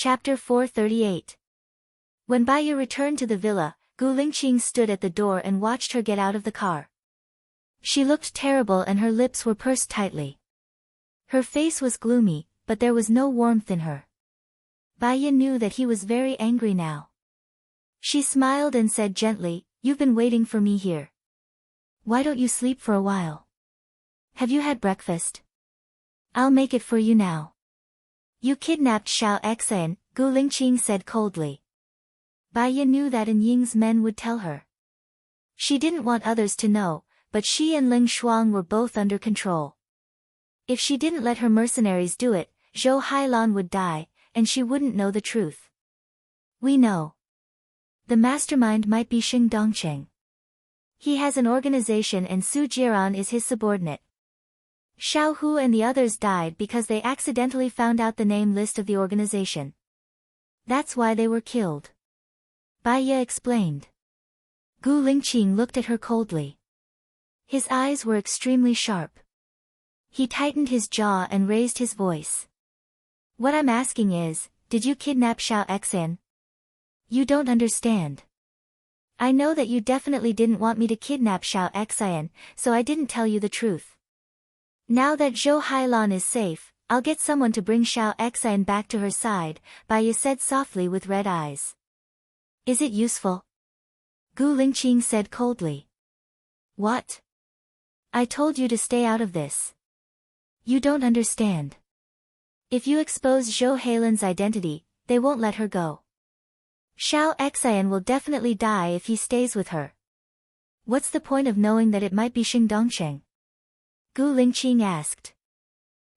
Chapter 438. When Baiya returned to the villa, Gu Lingqing stood at the door and watched her get out of the car. She looked terrible and her lips were pursed tightly. Her face was gloomy, but there was no warmth in her. Baiya knew that he was very angry now. She smiled and said gently, "You've been waiting for me here. Why don't you sleep for a while? Have you had breakfast? I'll make it for you now." "You kidnapped Xiao Xan," Gu Lingqing said coldly. Baiya knew that An Ying's men would tell her. She didn't want others to know, but she and Ling Shuang were both under control. If she didn't let her mercenaries do it, Zhou Hailan would die, and she wouldn't know the truth. "We know. The mastermind might be Xing Dongcheng. He has an organization and Su Jiran is his subordinate. Xiao Hu and the others died because they accidentally found out the name list of the organization. That's why they were killed," Baiya explained. Gu Lingqing looked at her coldly. His eyes were extremely sharp. He tightened his jaw and raised his voice. "What I'm asking is, did you kidnap Xiao Xan? You don't understand. I know that you definitely didn't want me to kidnap Xiao Xan, so I didn't tell you the truth. Now that Zhou Hailan is safe, I'll get someone to bring Xiao Xan back to her side," Baiya said softly with red eyes. "Is it useful?" Gu Lingqing said coldly. "What? I told you to stay out of this. You don't understand. If you expose Zhou Hailan's identity, they won't let her go. Xiao Xan will definitely die if he stays with her. What's the point of knowing that it might be Xing Dongcheng?" Gu Lingqing asked.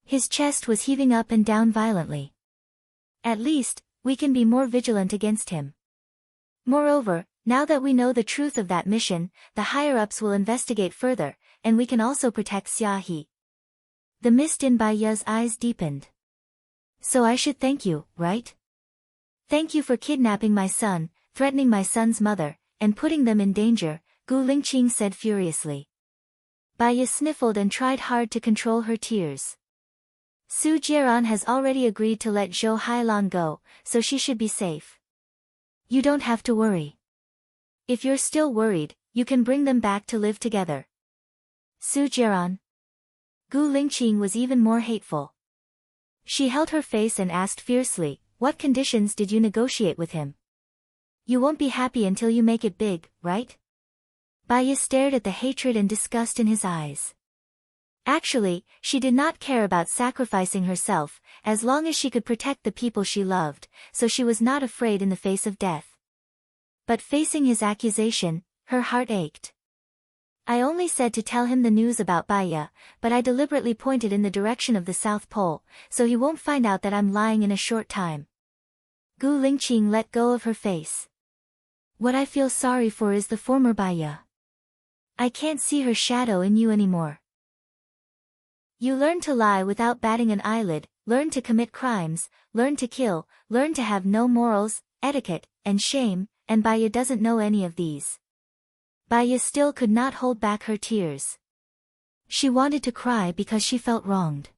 His chest was heaving up and down violently. "At least, we can be more vigilant against him. Moreover, now that we know the truth of that mission, the higher-ups will investigate further, and we can also protect Xia He." The mist in Baiya's eyes deepened. "So I should thank you, right? Thank you for kidnapping my son, threatening my son's mother, and putting them in danger," Gu Lingqing said furiously. Baiya sniffled and tried hard to control her tears. "Su Jiran has already agreed to let Zhou Hailan go, so she should be safe. You don't have to worry. If you're still worried, you can bring them back to live together." "Su Jiran?" Gu Lingqing was even more hateful. She held her face and asked fiercely, "What conditions did you negotiate with him? You won't be happy until you make it big, right?" Baiya stared at the hatred and disgust in his eyes. Actually, she did not care about sacrificing herself, as long as she could protect the people she loved, so she was not afraid in the face of death. But facing his accusation, her heart ached. "I only said to tell him the news about Baiya, but I deliberately pointed in the direction of the South Pole, so he won't find out that I'm lying in a short time." Gu Lingqing let go of her face. "What I feel sorry for is the former Baiya. I can't see her shadow in you anymore. You learn to lie without batting an eyelid, learn to commit crimes, learn to kill, learn to have no morals, etiquette, and shame, and Baiya doesn't know any of these." Baiya still could not hold back her tears. She wanted to cry because she felt wronged.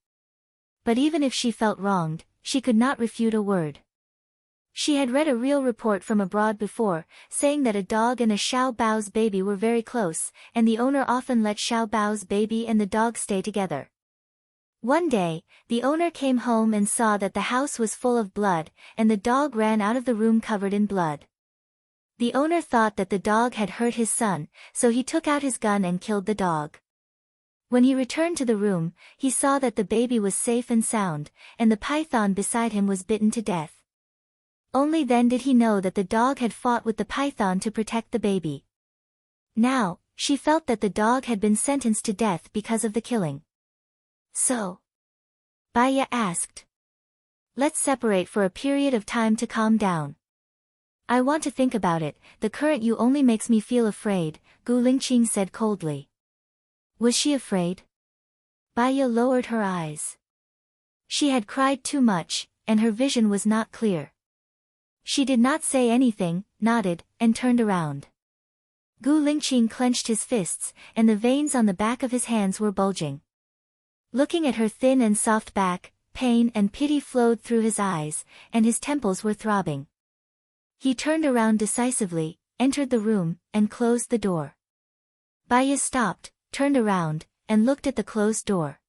But even if she felt wronged, she could not refute a word. She had read a real report from abroad before, saying that a dog and a Xiao Bao's baby were very close, and the owner often let Xiao Bao's baby and the dog stay together. One day, the owner came home and saw that the house was full of blood, and the dog ran out of the room covered in blood. The owner thought that the dog had hurt his son, so he took out his gun and killed the dog. When he returned to the room, he saw that the baby was safe and sound, and the python beside him was bitten to death. Only then did he know that the dog had fought with the python to protect the baby. Now, she felt that the dog had been sentenced to death because of the killing. "So?" Baiya asked. "Let's separate for a period of time to calm down. I want to think about it, the current you only makes me feel afraid," Gu Lingqing said coldly. Was she afraid? Baiya lowered her eyes. She had cried too much, and her vision was not clear. She did not say anything, nodded, and turned around. Gu Lingqing clenched his fists, and the veins on the back of his hands were bulging. Looking at her thin and soft back, pain and pity flowed through his eyes, and his temples were throbbing. He turned around decisively, entered the room, and closed the door. Baya stopped, turned around, and looked at the closed door.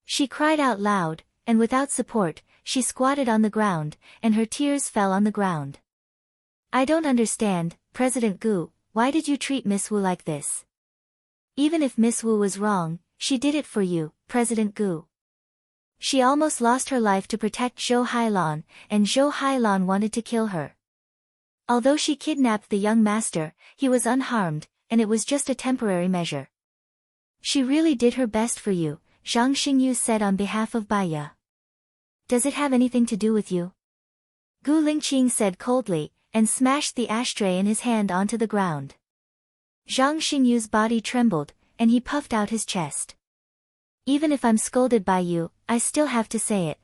She cried out loud, and without support, she squatted on the ground, and her tears fell on the ground. I don't understand, President Gu, why did you treat Miss Wu like this? Even if Miss Wu was wrong, she did it for you, President Gu. She almost lost her life to protect Zhou Hailan, and Zhou Hailan wanted to kill her. Although she kidnapped the young master, he was unharmed, and it was just a temporary measure. She really did her best for you, Zhang Xingyu said on behalf of Baya. Does it have anything to do with you? Gu Lingqing said coldly, and smashed the ashtray in his hand onto the ground. Zhang Xingyu's body trembled, and he puffed out his chest. Even if I'm scolded by you, I still have to say it.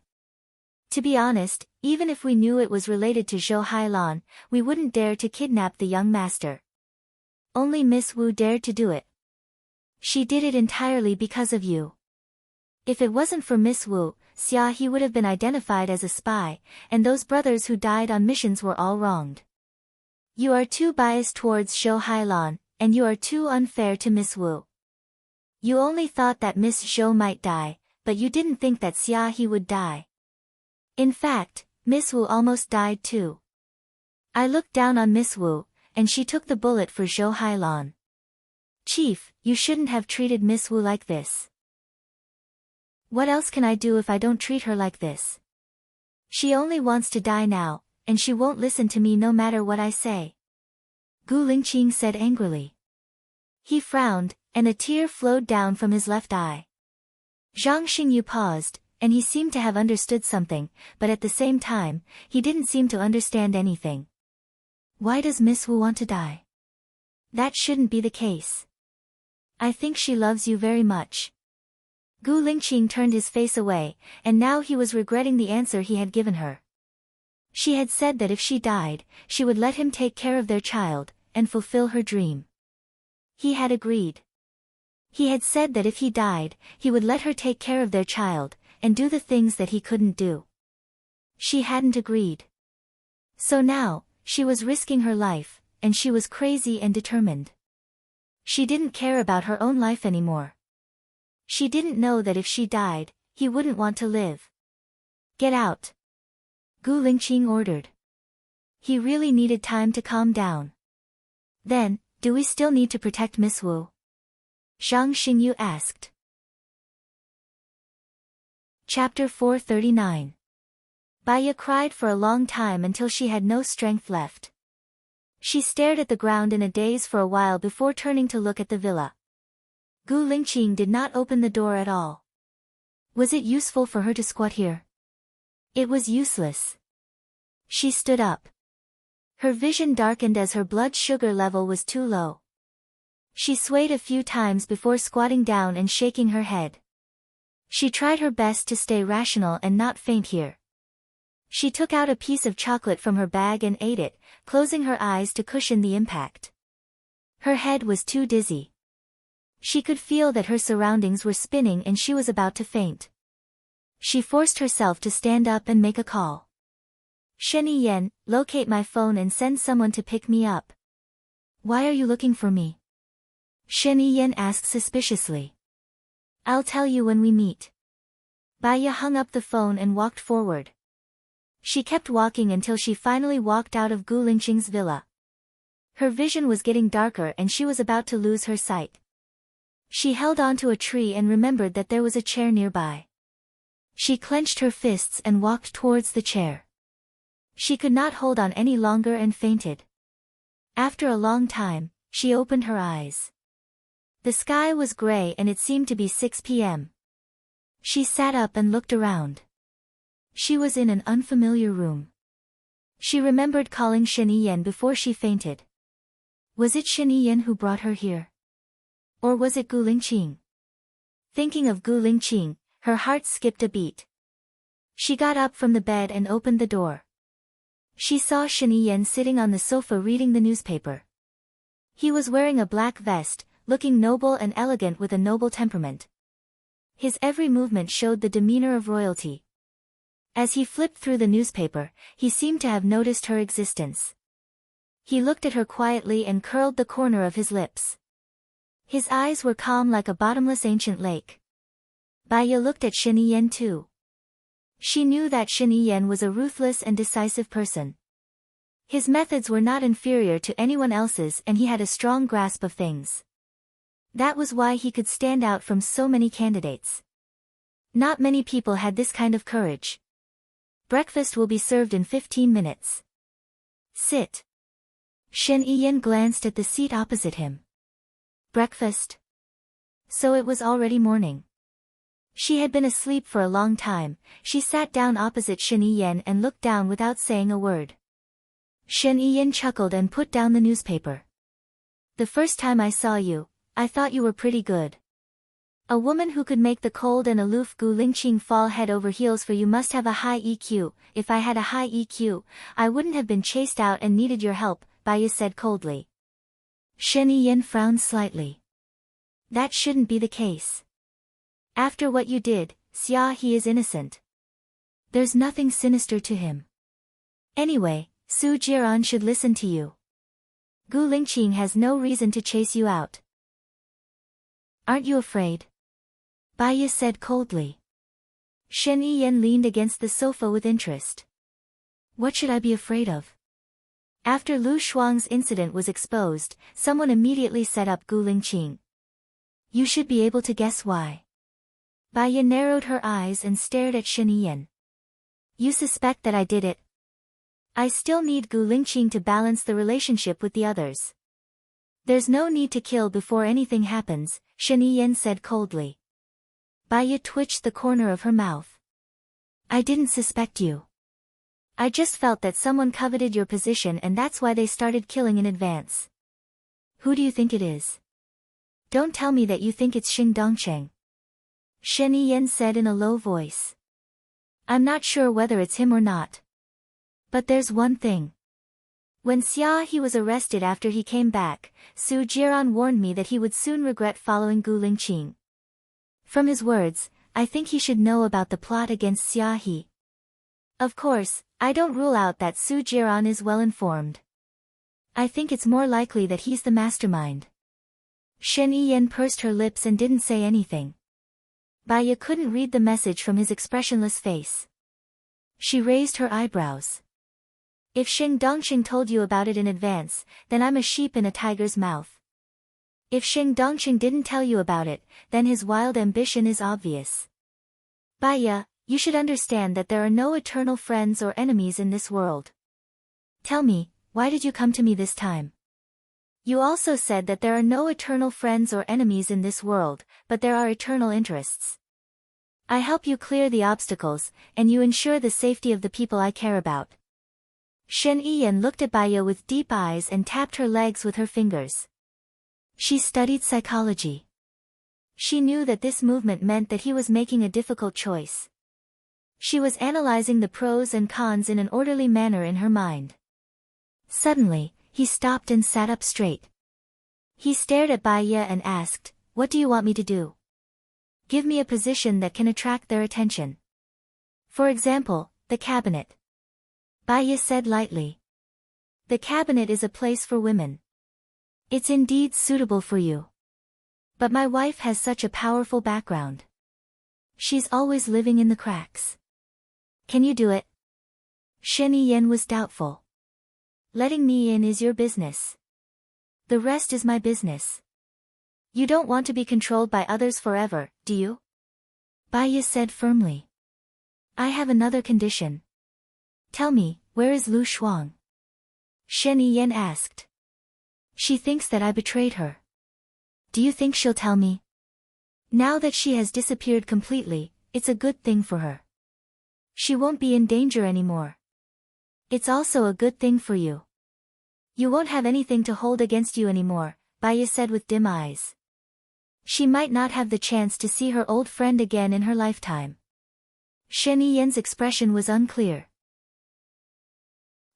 To be honest, even if we knew it was related to Zhou Hailan, we wouldn't dare to kidnap the young master. Only Miss Wu dared to do it. She did it entirely because of you. If it wasn't for Miss Wu, Xia he would have been identified as a spy, and those brothers who died on missions were all wronged. You are too biased towards Zhou Hailan, and you are too unfair to Miss Wu. You only thought that Miss Zhou might die, but you didn't think that Xia he would die. In fact, Miss Wu almost died too. I looked down on Miss Wu, and she took the bullet for Zhou Hailan. Chief, you shouldn't have treated Miss Wu like this. What else can I do if I don't treat her like this? She only wants to die now, and she won't listen to me no matter what I say. Gu Lingqing said angrily. He frowned, and a tear flowed down from his left eye. Zhang Xingyu paused, and he seemed to have understood something, but at the same time, he didn't seem to understand anything. Why does Miss Wu want to die? That shouldn't be the case. I think she loves you very much. Gu Lingqing turned his face away, and now he was regretting the answer he had given her. She had said that if she died, she would let him take care of their child, and fulfill her dream. He had agreed. He had said that if he died, he would let her take care of their child, and do the things that he couldn't do. She hadn't agreed. So now, she was risking her life, and she was crazy and determined. She didn't care about her own life anymore. She didn't know that if she died, he wouldn't want to live. Get out. Gu Lingqing ordered. He really needed time to calm down. Then, do we still need to protect Miss Wu? Zhang Xingyu asked. Chapter 439. Baya cried for a long time until she had no strength left. She stared at the ground in a daze for a while before turning to look at the villa. Gu Lingqing did not open the door at all. Was it useful for her to squat here? It was useless. She stood up. Her vision darkened as her blood sugar level was too low. She swayed a few times before squatting down and shaking her head. She tried her best to stay rational and not faint here. She took out a piece of chocolate from her bag and ate it, closing her eyes to cushion the impact. Her head was too dizzy. She could feel that her surroundings were spinning and she was about to faint. She forced herself to stand up and make a call. Sheni Yan, locate my phone and send someone to pick me up. Why are you looking for me? Sheni Yan asked suspiciously. I'll tell you when we meet. Baya hung up the phone and walked forward. She kept walking until she finally walked out of Gu Lingqing's villa. Her vision was getting darker and she was about to lose her sight. She held onto a tree and remembered that there was a chair nearby. She clenched her fists and walked towards the chair. She could not hold on any longer and fainted. After a long time, she opened her eyes. The sky was gray and it seemed to be 6 p.m. She sat up and looked around. She was in an unfamiliar room. She remembered calling Sheni Yan before she fainted. Was it Sheni Yan who brought her here? Or was it Gu Lingqing? Thinking of Gu Lingqing, her heart skipped a beat. She got up from the bed and opened the door. She saw Sheni Yan sitting on the sofa reading the newspaper. He was wearing a black vest, looking noble and elegant with a noble temperament. His every movement showed the demeanor of royalty. As he flipped through the newspaper, he seemed to have noticed her existence. He looked at her quietly and curled the corner of his lips. His eyes were calm like a bottomless ancient lake. Baya looked at Shen Yiyan too. She knew that Shen Yiyan was a ruthless and decisive person. His methods were not inferior to anyone else's and he had a strong grasp of things. That was why he could stand out from so many candidates. Not many people had this kind of courage. Breakfast will be served in 15 minutes. Sit. Shen Yiyan glanced at the seat opposite him. Breakfast? So it was already morning. She had been asleep for a long time. She sat down opposite Shen Yiyan and looked down without saying a word. Shen Yiyan chuckled and put down the newspaper. The first time I saw you, I thought you were pretty good. A woman who could make the cold and aloof Gu Lingqing fall head over heels for you must have a high EQ. If I had a high EQ, I wouldn't have been chased out and needed your help, Baya said coldly. Shen Yiyan frowned slightly. That shouldn't be the case. After what you did, Xia he is innocent. There's nothing sinister to him. Anyway, Su Jiran should listen to you. Gu Lingqing has no reason to chase you out. Aren't you afraid? Baya said coldly. Shen Yiyan leaned against the sofa with interest. What should I be afraid of? After Lu Shuang's incident was exposed, someone immediately set up Gu Lingqing. You should be able to guess why. Baya narrowed her eyes and stared at Shen Yiyan. You suspect that I did it? I still need Gu Lingqing to balance the relationship with the others. There's no need to kill before anything happens, Shen Yiyan said coldly. Baya twitched the corner of her mouth. I didn't suspect you. I just felt that someone coveted your position and that's why they started killing in advance. Who do you think it is? Don't tell me that you think it's Xing Dongsheng. Shen Yiyan said in a low voice. I'm not sure whether it's him or not. But there's one thing. When Xia he was arrested after he came back, Su Jiran warned me that he would soon regret following Gu Lingqing. From his words, I think he should know about the plot against Xia he. Of course, I don't rule out that Su Jiran is well informed. I think it's more likely that he's the mastermind. Shen Yiyan pursed her lips and didn't say anything. Baya couldn't read the message from his expressionless face. She raised her eyebrows. If Xing Dongsheng told you about it in advance, then I'm a sheep in a tiger's mouth. If Xing Dongsheng didn't tell you about it, then his wild ambition is obvious. Baya, you should understand that there are no eternal friends or enemies in this world. Tell me, why did you come to me this time? You also said that there are no eternal friends or enemies in this world, but there are eternal interests. I help you clear the obstacles, and you ensure the safety of the people I care about. Shen Yiyan looked at Baya with deep eyes and tapped her legs with her fingers. She studied psychology. She knew that this movement meant that he was making a difficult choice. She was analyzing the pros and cons in an orderly manner in her mind. Suddenly, he stopped and sat up straight. He stared at Baya and asked, What do you want me to do? Give me a position that can attract their attention. For example, the cabinet. Baya said lightly. The cabinet is a place for women. It's indeed suitable for you. But my wife has such a powerful background. She's always living in the cracks. Can you do it? Shen Yiyan was doubtful. Letting me in is your business. The rest is my business. You don't want to be controlled by others forever, do you? Baya said firmly. I have another condition. Tell me, where is Lu Shuang? Shen Yiyan asked. She thinks that I betrayed her. Do you think she'll tell me? Now that she has disappeared completely, it's a good thing for her. She won't be in danger anymore. It's also a good thing for you. You won't have anything to hold against you anymore, Baya said with dim eyes. She might not have the chance to see her old friend again in her lifetime. Shen Yiyan's expression was unclear.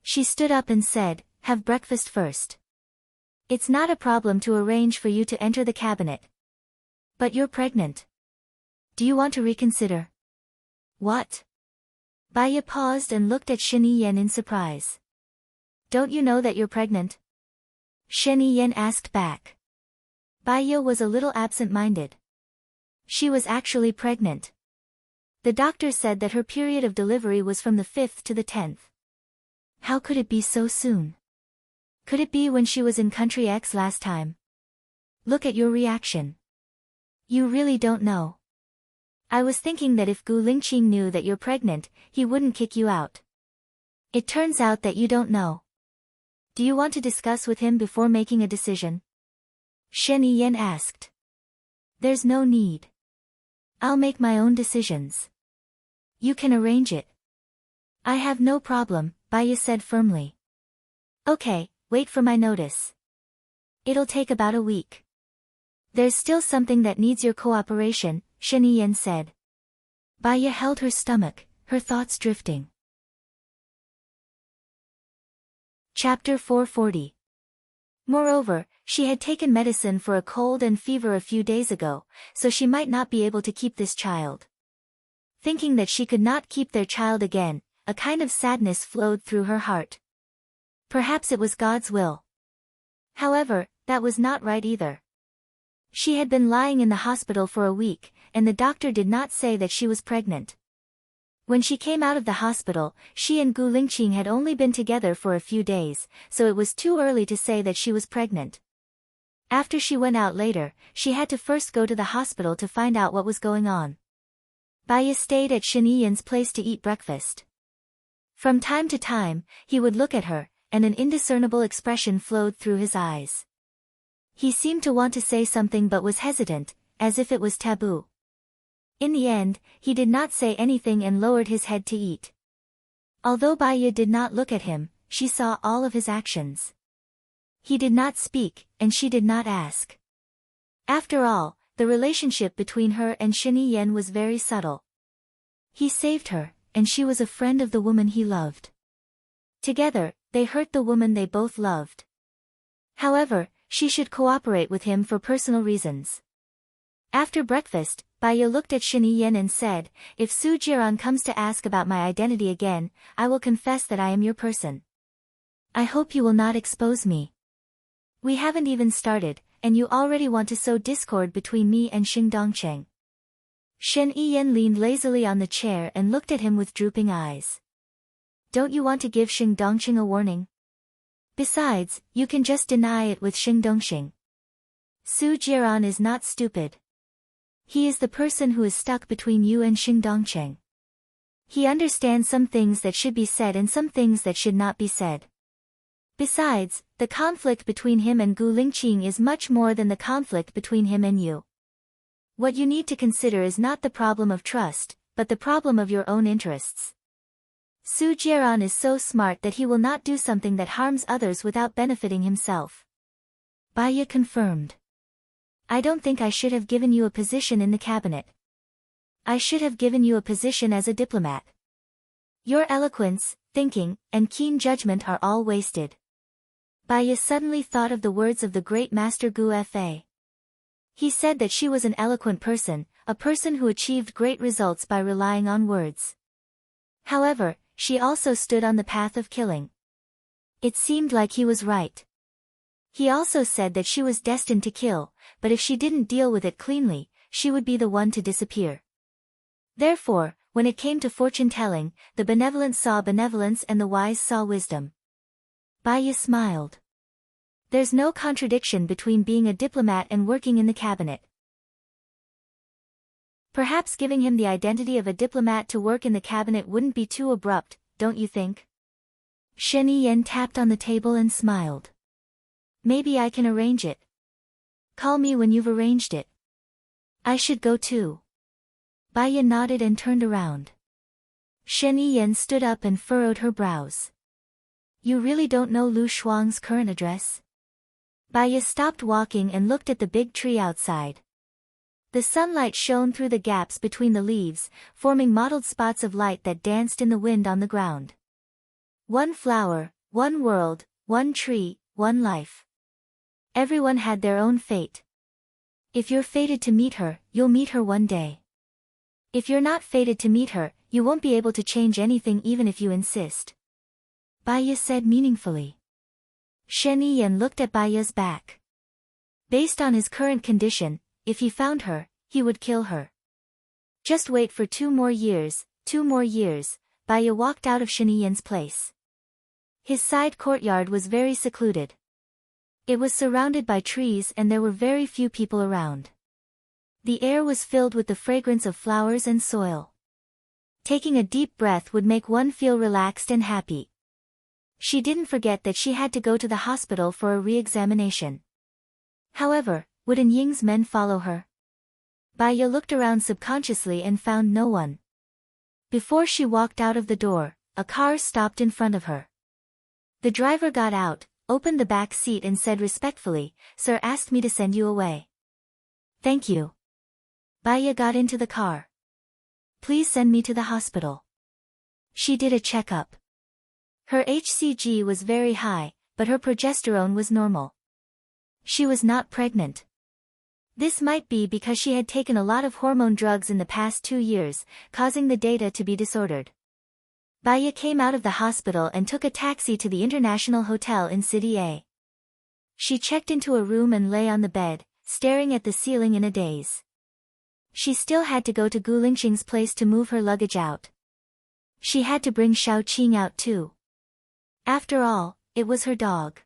She stood up and said, Have breakfast first. It's not a problem to arrange for you to enter the cabinet. But you're pregnant. Do you want to reconsider? What? Baya paused and looked at Shen Yiyan in surprise. Don't you know that you're pregnant? Shen Yiyan asked back. Baya was a little absent-minded. She was actually pregnant. The doctor said that her period of delivery was from the 5th to the 10th. How could it be so soon? Could it be when she was in country X last time? Look at your reaction. You really don't know. I was thinking that if Gu Lingqing knew that you're pregnant, he wouldn't kick you out. It turns out that you don't know. Do you want to discuss with him before making a decision? Shen Yiyan asked. There's no need. I'll make my own decisions. You can arrange it. I have no problem, Baya said firmly. Okay, wait for my notice. It'll take about a week. There's still something that needs your cooperation, Shen Yiyan said. Baya held her stomach, her thoughts drifting. Chapter 440. Moreover, she had taken medicine for a cold and fever a few days ago, so she might not be able to keep this child. Thinking that she could not keep their child again, a kind of sadness flowed through her heart. Perhaps it was God's will. However, that was not right either. She had been lying in the hospital for a week, and the doctor did not say that she was pregnant. When she came out of the hospital, she and Gu Lingqing had only been together for a few days, so it was too early to say that she was pregnant. After she went out later, she had to first go to the hospital to find out what was going on. Baya stayed at Shen Yiyan's place to eat breakfast. From time to time, he would look at her, and an indiscernible expression flowed through his eyes. He seemed to want to say something but was hesitant, as if it was taboo. In the end, he did not say anything and lowered his head to eat. Although Baya did not look at him, she saw all of his actions. He did not speak, and she did not ask. After all, the relationship between her and Shen Yiyan was very subtle. He saved her, and she was a friend of the woman he loved. Together, they hurt the woman they both loved. However, she should cooperate with him for personal reasons. After breakfast, Baya looked at Shen Yiyan and said, if Su Jiran comes to ask about my identity again, I will confess that I am your person. I hope you will not expose me. We haven't even started, and you already want to sow discord between me and Xing Dongcheng. Shen Yiyan leaned lazily on the chair and looked at him with drooping eyes. Don't you want to give Xing Dongcheng a warning? Besides, you can just deny it with Xing Dongxing. Su Jiran is not stupid. He is the person who is stuck between you and Xing Dongcheng. He understands some things that should be said and some things that should not be said. Besides, the conflict between him and Gu Lingqing is much more than the conflict between him and you. What you need to consider is not the problem of trust, but the problem of your own interests. Su Jiran is so smart that he will not do something that harms others without benefiting himself. Baya confirmed. I don't think I should have given you a position in the cabinet. I should have given you a position as a diplomat. Your eloquence, thinking, and keen judgment are all wasted. Baya suddenly thought of the words of the great master Gu Fa. He said that she was an eloquent person, a person who achieved great results by relying on words. However, she also stood on the path of killing. It seemed like he was right. He also said that she was destined to kill, but if she didn't deal with it cleanly, she would be the one to disappear. Therefore, when it came to fortune-telling, the benevolent saw benevolence and the wise saw wisdom. Baya smiled. There's no contradiction between being a diplomat and working in the cabinet. Perhaps giving him the identity of a diplomat to work in the cabinet wouldn't be too abrupt, don't you think? Shen Yiyan tapped on the table and smiled. Maybe I can arrange it. Call me when you've arranged it. I should go too. Baya nodded and turned around. Shen Yiyan stood up and furrowed her brows. You really don't know Lu Shuang's current address? Baya stopped walking and looked at the big tree outside. The sunlight shone through the gaps between the leaves, forming mottled spots of light that danced in the wind on the ground. One flower, one world, one tree, one life. Everyone had their own fate. If you're fated to meet her, you'll meet her one day. If you're not fated to meet her, You won't be able to change anything even if you insist. Baya said meaningfully. Shen Yiyan looked at Baya's back. Based on his current condition, if he found her, he would kill her. Just wait for 2 more years, 2 more years. Baya walked out of Shen Yiyan's place. His side courtyard was very secluded. It was surrounded by trees and there were very few people around. The air was filled with the fragrance of flowers and soil. Taking a deep breath would make one feel relaxed and happy. She didn't forget that she had to go to the hospital for a re-examination. However, wouldn't Ying's men follow her? Baya looked around subconsciously and found no one. Before she walked out of the door, a car stopped in front of her. The driver got out, opened the back seat and said respectfully, "Sir asked me to send you away." "Thank you." Baya got into the car. "Please send me to the hospital." She did a checkup. Her HCG was very high, but her progesterone was normal. She was not pregnant. This might be because she had taken a lot of hormone drugs in the past 2 years, causing the data to be disordered. Baya came out of the hospital and took a taxi to the International Hotel in City A. She checked into a room and lay on the bed, staring at the ceiling in a daze. She still had to go to Gu Lingqing's place to move her luggage out. She had to bring Xiao Qing out too. After all, it was her dog.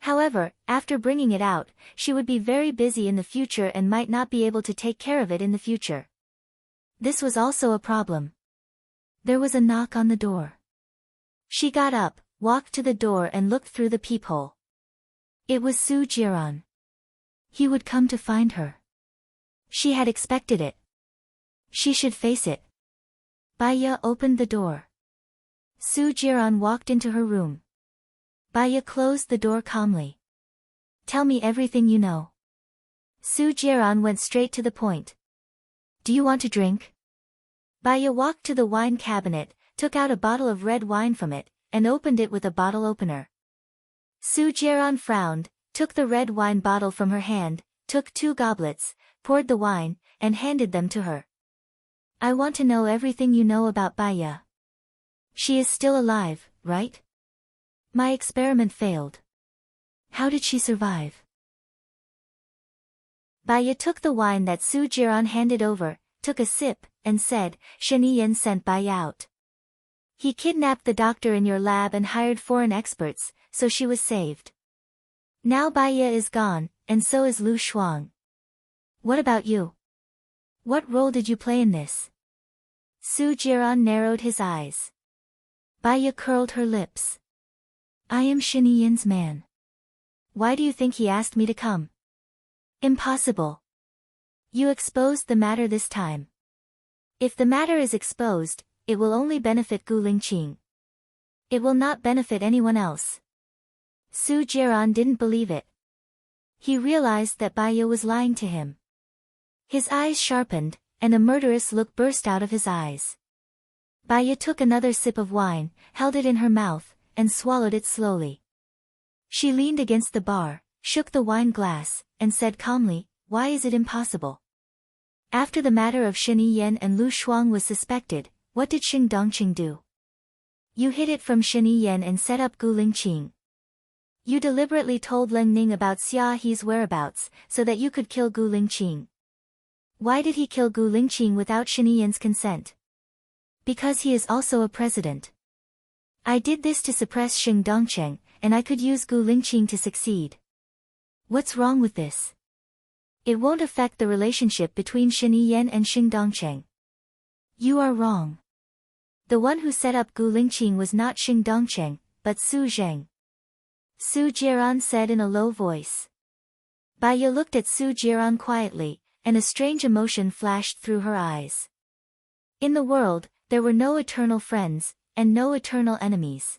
However, after bringing it out, she would be very busy in the future and might not be able to take care of it in the future. This was also a problem. There was a knock on the door. She got up, walked to the door and looked through the peephole. It was Su Jiran. He would come to find her. She had expected it. She should face it. Baya opened the door. Su Jiran walked into her room. Baya closed the door calmly. "Tell me everything you know." Su Jiran went straight to the point. "Do you want to drink?" Baya walked to the wine cabinet, took out a bottle of red wine from it, and opened it with a bottle opener. Su Jiran frowned, took the red wine bottle from her hand, took 2 goblets, poured the wine, and handed them to her. "I want to know everything you know about Baya. She is still alive, right? My experiment failed. How did she survive?" Baya took the wine that Su Jiran handed over, took a sip, and said, "Shen Yiyan sent Baya out. He kidnapped the doctor in your lab and hired foreign experts, so she was saved. Now Baya is gone, and so is Lu Shuang. What about you? What role did you play in this?" Su Jiran narrowed his eyes. Baya curled her lips. "I am Shen Yiyan's man. Why do you think he asked me to come?" "Impossible. You exposed the matter this time. If the matter is exposed, it will only benefit Gu Lingqing. It will not benefit anyone else." Su Jiran didn't believe it. He realized that Baya was lying to him. His eyes sharpened, and a murderous look burst out of his eyes. Baya took another sip of wine, held it in her mouth, and swallowed it slowly. She leaned against the bar, shook the wine glass, and said calmly, "Why is it impossible? After the matter of Shen Yiyan and Lu Shuang was suspected, what did Xing Dongqing do? You hid it from Shen Yiyan and set up Gu Lingqing. You deliberately told Leng Ning about Xia He's whereabouts, so that you could kill Gu Lingqing. Why did he kill Gu Lingqing without Shen Yiyan's consent? Because he is also a president. I did this to suppress Xing Dongqing, and I could use Gu Lingqing to succeed. What's wrong with this? It won't affect the relationship between Shen Yiyan and Xing Dongqing. You are wrong. The one who set up Gu Lingqing was not Xing Dongqing, but Su Zheng." Su Jiran said in a low voice. Baya looked at Su Jiran quietly, and a strange emotion flashed through her eyes. In the world, there were no eternal friends, and no eternal enemies.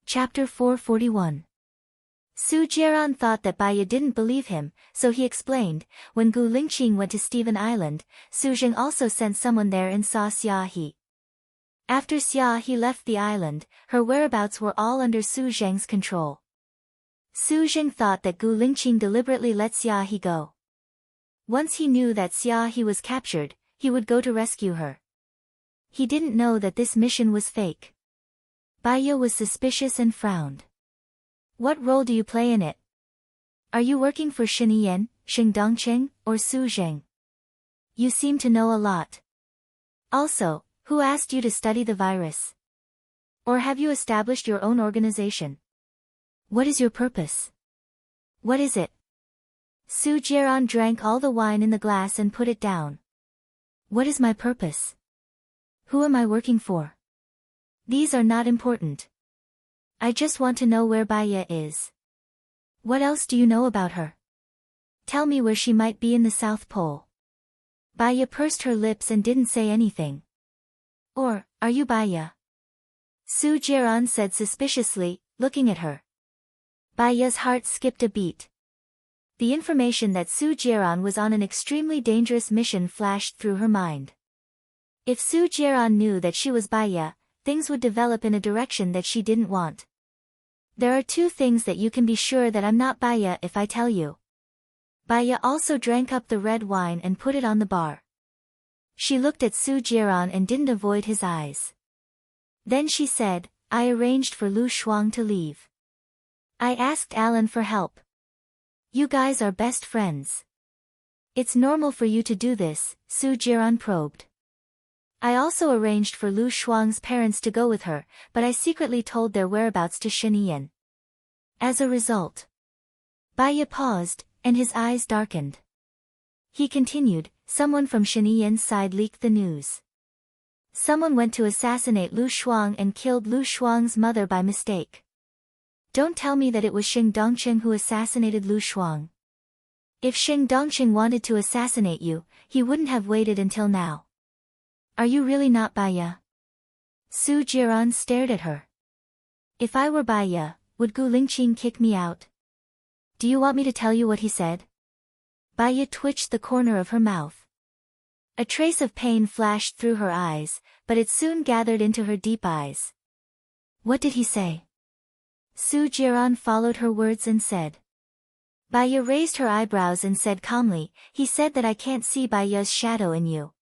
Chapter 441. Su Jiran thought that Baya didn't believe him, so he explained, when Gu Lingqing went to Steven Island, Su Zheng also sent someone there and saw Xia He. After Xia He left the island, her whereabouts were all under Su Zheng's control. Su Zheng thought that Gu Lingqing deliberately let Xia He go. Once he knew that Xia was captured, he would go to rescue her. He didn't know that this mission was fake. Baiya was suspicious and frowned. What role do you play in it? Are you working for Shiniyan, Xing Dongqing, or Su Zheng? You seem to know a lot. Also, who asked you to study the virus? Or have you established your own organization? What is your purpose? What is it? Su Jiran drank all the wine in the glass and put it down. What is my purpose? Who am I working for? These are not important. I just want to know where Baiya is. What else do you know about her? Tell me where she might be in the South Pole. Baiya pursed her lips and didn't say anything. Or, are you Baiya? Su Jiran said suspiciously, looking at her. Baiya's heart skipped a beat. The information that Su Jiran was on an extremely dangerous mission flashed through her mind. If Su Jiran knew that she was Baiya, things would develop in a direction that she didn't want. There are two things that you can be sure that I'm not Baiya if I tell you. Baiya also drank up the red wine and put it on the bar. She looked at Su Jiran and didn't avoid his eyes. Then she said, I arranged for Lu Shuang to leave. I asked Alan for help. You guys are best friends. It's normal for you to do this, Su Jiran probed. I also arranged for Lu Shuang's parents to go with her, but I secretly told their whereabouts to Shiniyan. As a result. Baiya paused, and his eyes darkened. He continued, someone from Shiniyan's side leaked the news. Someone went to assassinate Lu Shuang and killed Lu Shuang's mother by mistake. Don't tell me that it was Xing Dongqing who assassinated Lu Shuang. If Xing Dongqing wanted to assassinate you, he wouldn't have waited until now. Are you really not Baiya? Su Jiran stared at her. If I were Baiya, would Gu Lingqing kick me out? Do you want me to tell you what he said? Baiya twitched the corner of her mouth. A trace of pain flashed through her eyes, but it soon gathered into her deep eyes. What did he say? Su Jiran followed her words and said. Baiya raised her eyebrows and said calmly, he said that I can't see Baiya's shadow in you.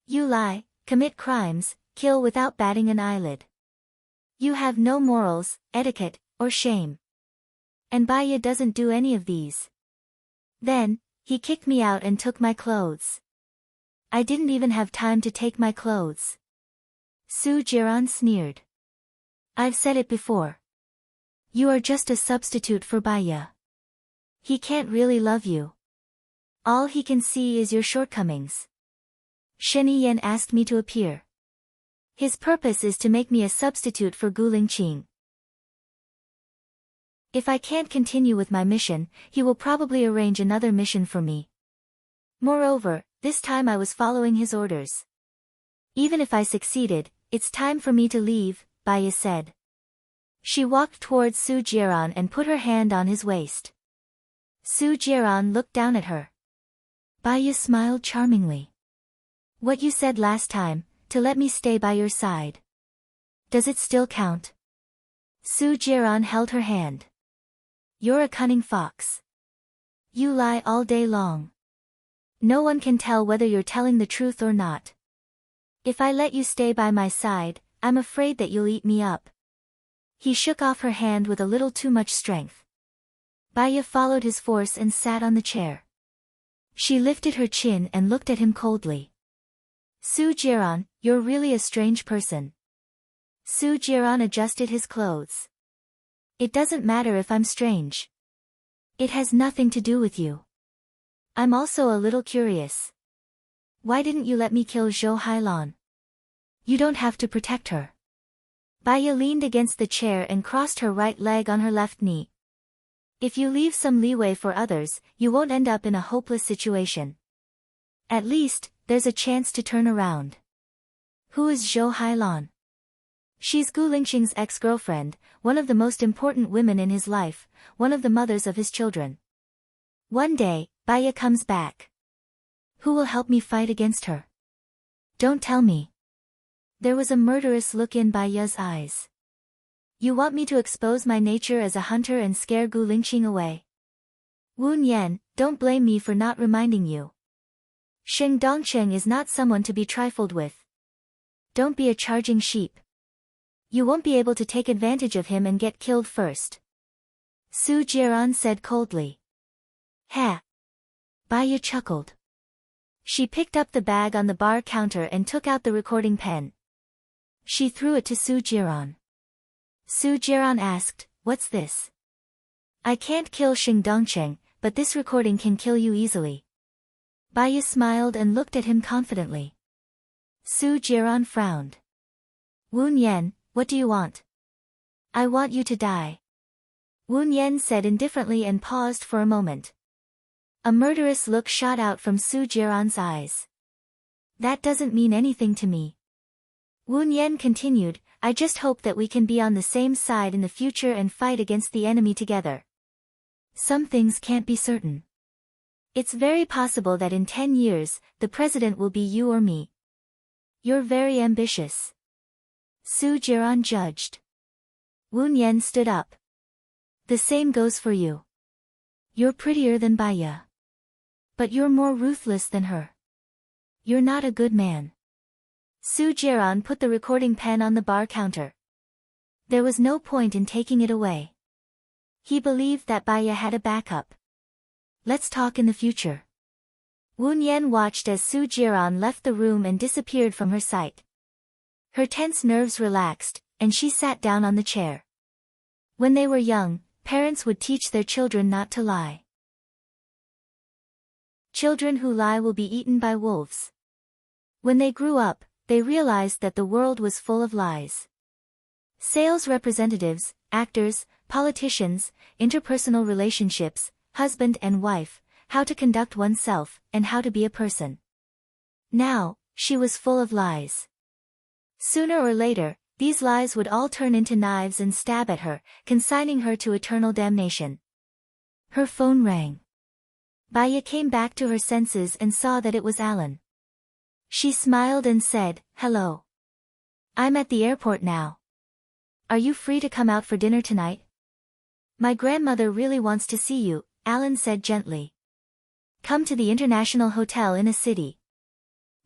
You lie, commit crimes, kill without batting an eyelid. You have no morals, etiquette, or shame. And Baiya doesn't do any of these. Then, he kicked me out and took my clothes. I didn't even have time to take my clothes. Su Jiran sneered. I've said it before. You are just a substitute for Baiya. He can't really love you. All he can see is your shortcomings. Shiniyan asked me to appear. His purpose is to make me a substitute for Gu Lingqing. If I can't continue with my mission, he will probably arrange another mission for me. Moreover, this time I was following his orders. Even if I succeeded, it's time for me to leave, Baiya said. She walked towards Su Jiran and put her hand on his waist. Su Jiran looked down at her. Baiya smiled charmingly. What you said last time, to let me stay by your side. Does it still count? Su Jiran held her hand. You're a cunning fox. You lie all day long. No one can tell whether you're telling the truth or not. If I let you stay by my side, I'm afraid that you'll eat me up. He shook off her hand with a little too much strength. Baiya followed his force and sat on the chair. She lifted her chin and looked at him coldly. Su Jiran, you're really a strange person. Su Jiran adjusted his clothes. It doesn't matter if I'm strange. It has nothing to do with you. I'm also a little curious. Why didn't you let me kill Zhou Hailan? You don't have to protect her. Baiya leaned against the chair and crossed her right leg on her left knee. If you leave some leeway for others, you won't end up in a hopeless situation. At least, there's a chance to turn around. Who is Zhou Hailan? She's Gu Lingqing's ex-girlfriend, one of the most important women in his life, one of the mothers of his children. One day, Baiya comes back. Who will help me fight against her? Don't tell me. There was a murderous look in Baiya's eyes. You want me to expose my nature as a hunter and scare Gu Lingqing away? Woon Yen, don't blame me for not reminding you. Sheng Dongcheng is not someone to be trifled with. Don't be a charging sheep. You won't be able to take advantage of him and get killed first. Su Jiran said coldly. Ha! Baya chuckled. She picked up the bag on the bar counter and took out the recording pen. She threw it to Su Jiran. Su Jiran asked, "What's this?" "I can't kill Sheng Dongcheng, but this recording can kill you easily." Baya smiled and looked at him confidently. Su Jiran frowned. "Woon Yen, what do you want?" "I want you to die." Woon Yen said indifferently and paused for a moment. A murderous look shot out from Su Jiran's eyes. "That doesn't mean anything to me." Woon Yen continued, "I just hope that we can be on the same side in the future and fight against the enemy together. Some things can't be certain. It's very possible that in 10 years, the president will be you or me. You're very ambitious." Su Jiran judged. Woon Yen stood up. "The same goes for you. You're prettier than Baya. But you're more ruthless than her. You're not a good man." Su Jiran put the recording pen on the bar counter. There was no point in taking it away. He believed that Baya had a backup. "Let's talk in the future." Woon Yen watched as Su Jiran left the room and disappeared from her sight. Her tense nerves relaxed, and she sat down on the chair. When they were young, parents would teach their children not to lie. Children who lie will be eaten by wolves. When they grew up, they realized that the world was full of lies. Sales representatives, actors, politicians, interpersonal relationships, husband and wife, how to conduct oneself, and how to be a person. Now, she was full of lies. Sooner or later, these lies would all turn into knives and stab at her, consigning her to eternal damnation. Her phone rang. Baya came back to her senses and saw that it was Alan. She smiled and said, "Hello. I'm at the airport now. Are you free to come out for dinner tonight?" "My grandmother really wants to see you," Alan said gently. "Come to the International Hotel in a city."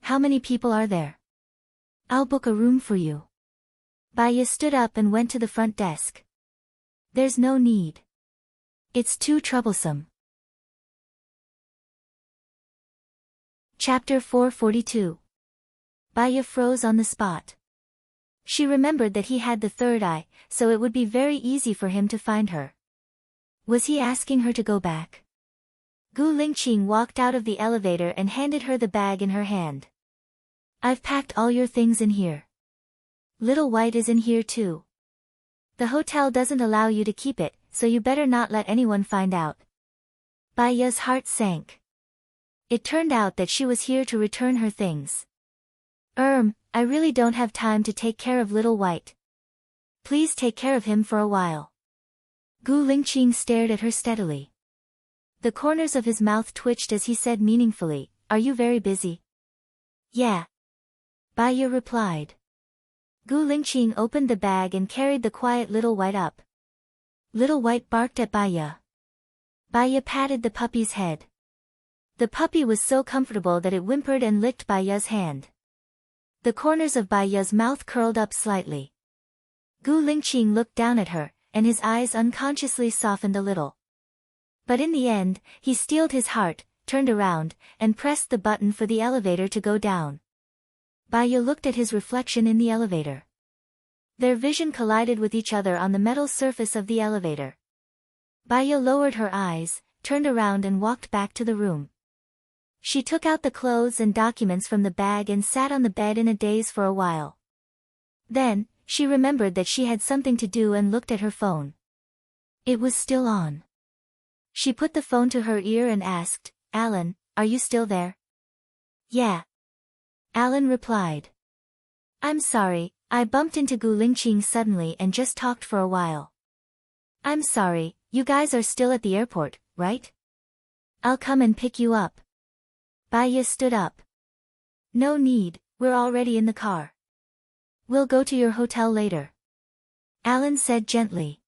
"How many people are there?" "I'll book a room for you." Baya stood up and went to the front desk. "There's no need. It's too troublesome." Chapter 442. Baya froze on the spot. She remembered that he had the third eye, so it would be very easy for him to find her. Was he asking her to go back? Gu Lingqing walked out of the elevator and handed her the bag in her hand. "I've packed all your things in here. Little White is in here too. The hotel doesn't allow you to keep it, so you better not let anyone find out." Baya's heart sank. It turned out that she was here to return her things. I really don't have time to take care of Little White. Please take care of him for a while." Gu Lingqing stared at her steadily. The corners of his mouth twitched as he said meaningfully, "Are you very busy?" "Yeah." Baya replied. Gu Lingqing opened the bag and carried the quiet Little White up. Little White barked at Baya. Baya patted the puppy's head. The puppy was so comfortable that it whimpered and licked Baya's hand. The corners of Baya's mouth curled up slightly. Gu Lingqing looked down at her, and his eyes unconsciously softened a little. But in the end, he steeled his heart, turned around, and pressed the button for the elevator to go down. Baya looked at his reflection in the elevator. Their vision collided with each other on the metal surface of the elevator. Baya lowered her eyes, turned around and walked back to the room. She took out the clothes and documents from the bag and sat on the bed in a daze for a while. Then, she remembered that she had something to do and looked at her phone. It was still on. She put the phone to her ear and asked, "Alan, are you still there?" "Yeah." Alan replied. "I'm sorry, I bumped into Gu Lingqing suddenly and just talked for a while." "I'm sorry, you guys are still at the airport, right?" "I'll come and pick you up." Baya stood up. "No need, we're already in the car. We'll go to your hotel later." Alan said gently.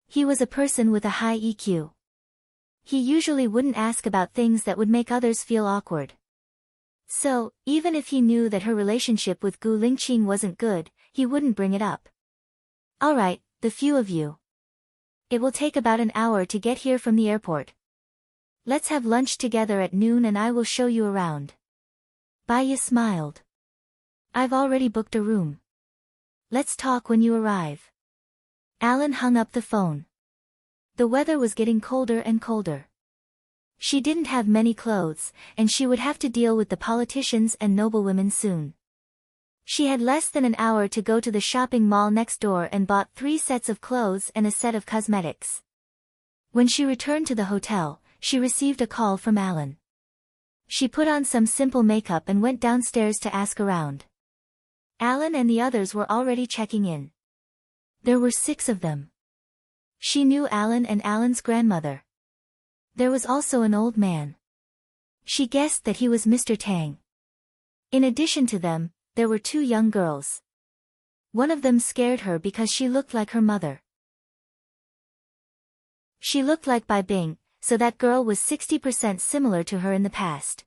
He was a person with a high EQ. He usually wouldn't ask about things that would make others feel awkward. So, even if he knew that her relationship with Gu Lingqing wasn't good, he wouldn't bring it up. Alright, the few of you. It will take about an hour to get here from the airport. Let's have lunch together at noon and I will show you around. Baya smiled. I've already booked a room. Let's talk when you arrive. Alan hung up the phone. The weather was getting colder and colder. She didn't have many clothes, and she would have to deal with the politicians and noblewomen soon. She had less than an hour to go to the shopping mall next door and bought 3 sets of clothes and a set of cosmetics. When she returned to the hotel, she received a call from Alan. She put on some simple makeup and went downstairs to ask around. Alan and the others were already checking in. There were 6 of them. She knew Alan and Alan's grandmother. There was also an old man. She guessed that he was Mr. Tang. In addition to them, there were 2 young girls. One of them scared her because she looked like her mother. She looked like Bai Bing, so that girl was 60% similar to her in the past.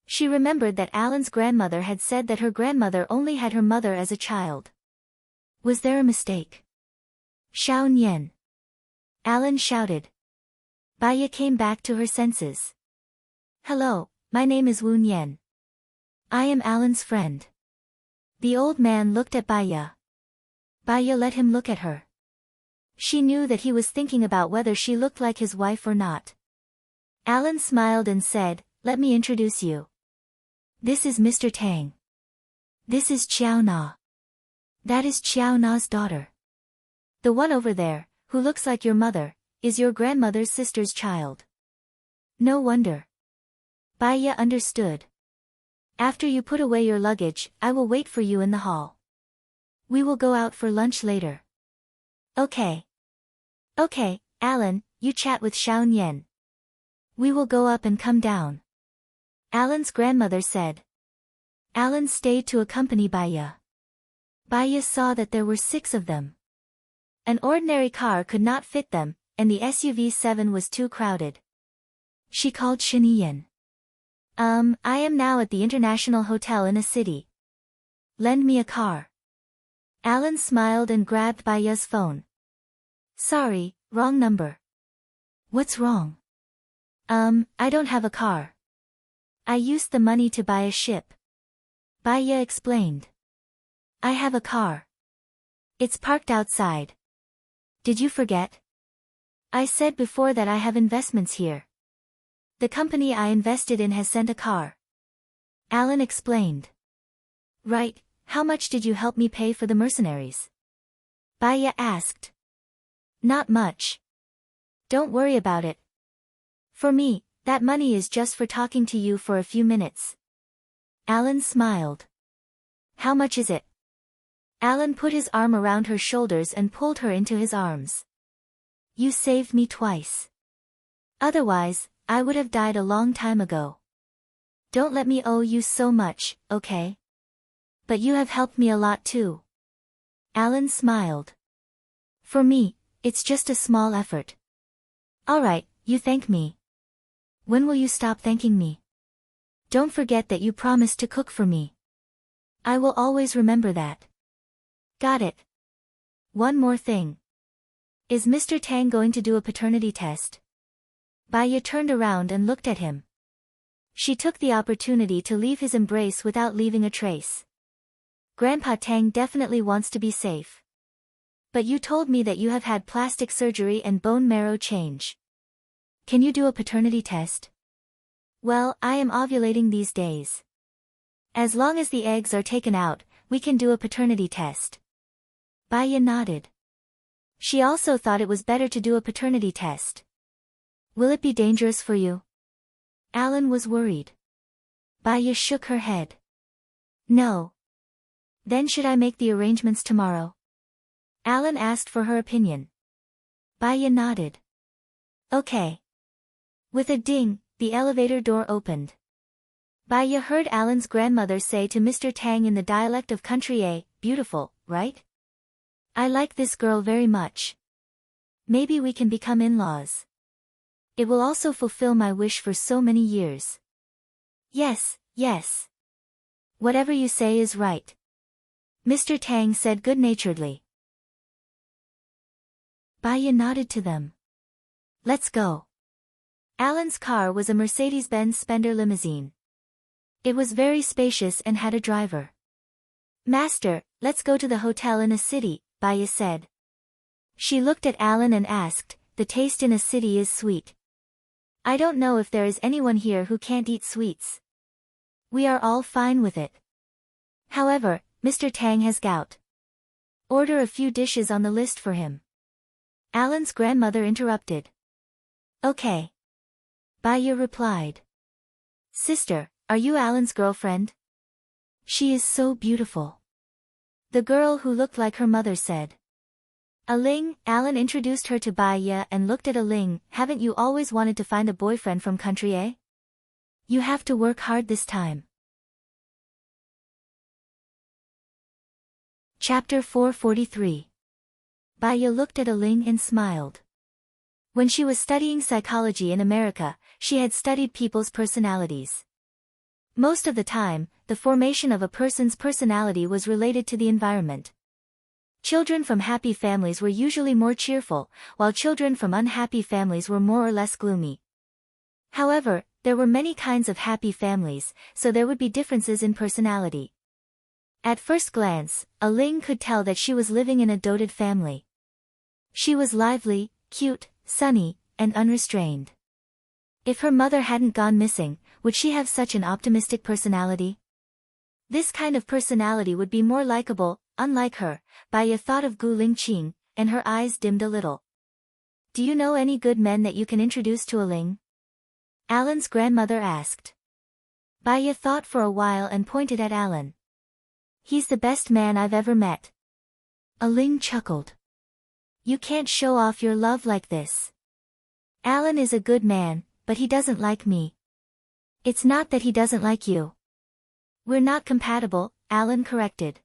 She remembered that Alan's grandmother had said that her grandmother only had her mother as a child. Was there a mistake? Xiao Nian. Alan shouted. Baya came back to her senses. Hello, my name is Wu Nian. I am Alan's friend. The old man looked at Baya. Baya let him look at her. She knew that he was thinking about whether she looked like his wife or not. Alan smiled and said, let me introduce you. This is Mr. Tang. This is Qiao Na. That is Qiao Na's daughter. The one over there, who looks like your mother, is your grandmother's sister's child. No wonder. Baya understood. After you put away your luggage, I will wait for you in the hall. We will go out for lunch later. Okay. Okay, Alan, you chat with Xiao Nian. We will go up and come down. Alan's grandmother said. Alan stayed to accompany Baya. Baya saw that there were 6 of them. An ordinary car could not fit them, and the SUV 7 was too crowded. She called Shiniyan. I am now at the international hotel in a city. Lend me a car. Alan smiled and grabbed Baya's phone. Sorry, wrong number. What's wrong? I don't have a car. I used the money to buy a ship. Baya explained. I have a car. It's parked outside. Did you forget? I said before that I have investments here. The company I invested in has sent a car. Alan explained. Right, how much did you help me pay for the mercenaries? Baya asked. Not much. Don't worry about it. For me, that money is just for talking to you for a few minutes. Alan smiled. How much is it? Alan put his arm around her shoulders and pulled her into his arms. You saved me twice. Otherwise, I would have died a long time ago. Don't let me owe you so much, okay? But you have helped me a lot too. Alan smiled. For me, it's just a small effort. Alright, you thank me. When will you stop thanking me? Don't forget that you promised to cook for me. I will always remember that. Got it. One more thing. Is Mr. Tang going to do a paternity test? Baya turned around and looked at him. She took the opportunity to leave his embrace without leaving a trace. Grandpa Tang definitely wants to be safe. But you told me that you have had plastic surgery and bone marrow change. Can you do a paternity test? Well, I am ovulating these days. As long as the eggs are taken out, we can do a paternity test. Baya nodded. She also thought it was better to do a paternity test. Will it be dangerous for you? Alan was worried. Baya shook her head. No. Then should I make the arrangements tomorrow? Alan asked for her opinion. Baya nodded. Okay. With a ding, the elevator door opened. Baya heard Alan's grandmother say to Mr. Tang in the dialect of country A, beautiful, right? I like this girl very much. Maybe we can become in-laws. It will also fulfill my wish for so many years. Yes, yes. Whatever you say is right. Mr. Tang said good-naturedly. Baya nodded to them. Let's go. Alan's car was a Mercedes-Benz Spender limousine. It was very spacious and had a driver. Master, let's go to the hotel in a city, Baya said. She looked at Alan and asked, the taste in a city is sweet. I don't know if there is anyone here who can't eat sweets. We are all fine with it. However, Mr. Tang has gout. Order a few dishes on the list for him. Alan's grandmother interrupted. Okay. Baya replied. Sister, are you Alan's girlfriend? She is so beautiful. The girl who looked like her mother said. Aling, Alan introduced her to Baya and looked at Aling. Haven't you always wanted to find a boyfriend from country, eh? You have to work hard this time. Chapter 443. Baya looked at Aling and smiled. When she was studying psychology in America, she had studied people's personalities. Most of the time, the formation of a person's personality was related to the environment. Children from happy families were usually more cheerful, while children from unhappy families were more or less gloomy. However, there were many kinds of happy families, so there would be differences in personality. At first glance, Aling could tell that she was living in a doted family. She was lively, cute, sunny, and unrestrained. If her mother hadn't gone missing, would she have such an optimistic personality? This kind of personality would be more likable. Unlike her, Baya thought of Gu Lingqing, and her eyes dimmed a little. Do you know any good men that you can introduce to Aling? Alan's grandmother asked. Baya thought for a while and pointed at Alan. He's the best man I've ever met. Aling chuckled. You can't show off your love like this. Alan is a good man, but he doesn't like me. It's not that he doesn't like you. We're not compatible, Alan corrected.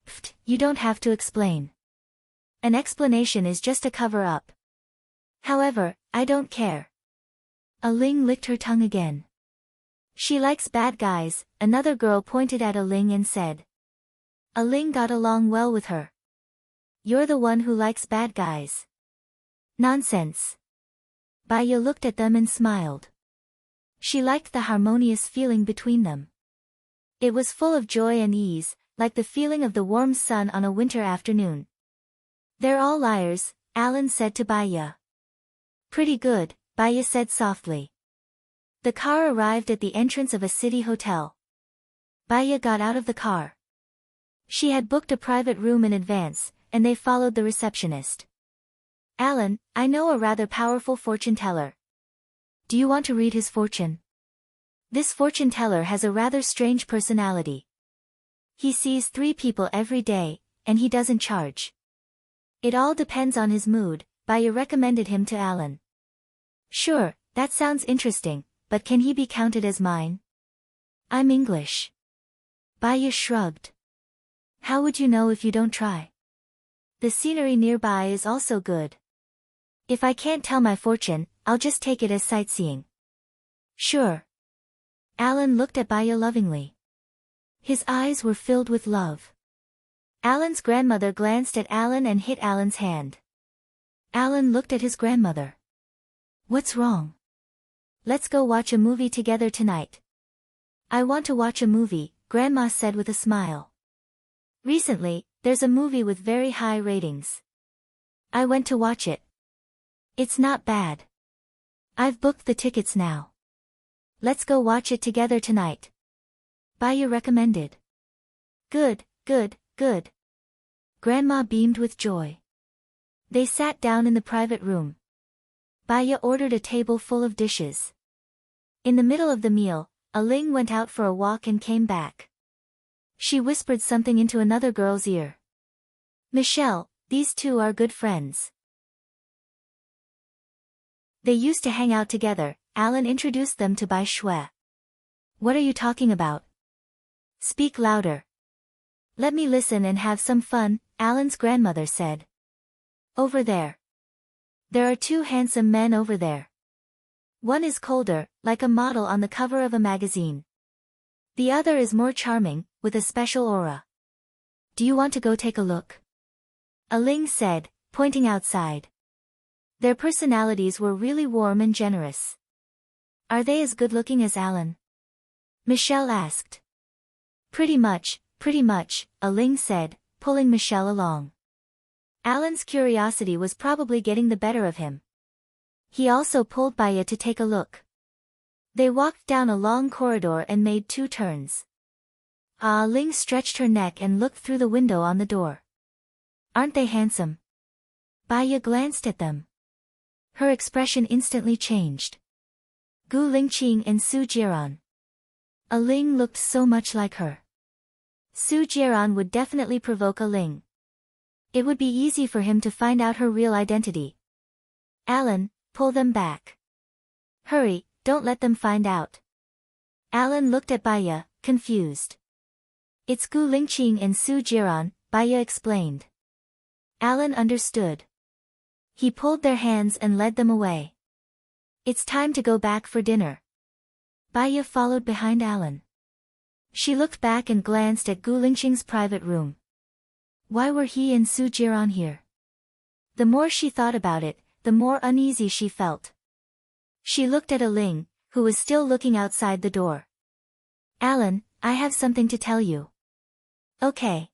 Pfft, you don't have to explain. An explanation is just a cover-up. However, I don't care. Aling licked her tongue again. She likes bad guys, another girl pointed at Aling and said. Aling got along well with her. You're the one who likes bad guys. Nonsense. Baya looked at them and smiled. She liked the harmonious feeling between them. It was full of joy and ease, like the feeling of the warm sun on a winter afternoon. They're all liars, Alan said to Baya. Pretty good, Baya said softly. The car arrived at the entrance of a city hotel. Baya got out of the car. She had booked a private room in advance, and they followed the receptionist. Alan, I know a rather powerful fortune teller. Do you want to read his fortune? This fortune teller has a rather strange personality. He sees 3 people every day, and he doesn't charge. It all depends on his mood, Baya recommended him to Alan. Sure, that sounds interesting, but can he be counted as mine? I'm English. Baya shrugged. How would you know if you don't try? The scenery nearby is also good. If I can't tell my fortune, I'll just take it as sightseeing. Sure. Alan looked at Baya lovingly. His eyes were filled with love. Alan's grandmother glanced at Alan and hit Alan's hand. Alan looked at his grandmother. What's wrong? Let's go watch a movie together tonight. I want to watch a movie, Grandma said with a smile. Recently, there's a movie with very high ratings. I went to watch it. It's not bad. I've booked the tickets now. Let's go watch it together tonight. Baya recommended. Good, good, good. Grandma beamed with joy. They sat down in the private room. Baya ordered a table full of dishes. In the middle of the meal, Aling went out for a walk and came back. She whispered something into another girl's ear. Michelle, these two are good friends. They used to hang out together, Alan introduced them to Bai Shui. What are you talking about? Speak louder. Let me listen and have some fun, Alan's grandmother said. Over there. There are 2 handsome men over there. One is colder, like a model on the cover of a magazine. The other is more charming, with a special aura. Do you want to go take a look? Aling said, pointing outside. Their personalities were really warm and generous. Are they as good-looking as Alan? Michelle asked. Pretty much, Aling said, pulling Michelle along. Alan's curiosity was probably getting the better of him. He also pulled Baya to take a look. They walked down a long corridor and made 2 turns. Ling stretched her neck and looked through the window on the door. Aren't they handsome? Baya glanced at them. Her expression instantly changed. Gu Lingqing and Su Jiran. Aling looked so much like her. Su Jiran would definitely provoke Aling. It would be easy for him to find out her real identity. Alan, pull them back. Hurry, don't let them find out. Alan looked at Baya, confused. It's Gu Lingqing and Su Jiran, Baya explained. Alan understood. He pulled their hands and led them away. It's time to go back for dinner. Baya followed behind Alan. She looked back and glanced at Gu Lingqing's private room. Why were he and Su Jiran here? The more she thought about it, the more uneasy she felt. She looked at Aling, who was still looking outside the door. Alan, I have something to tell you. Okay.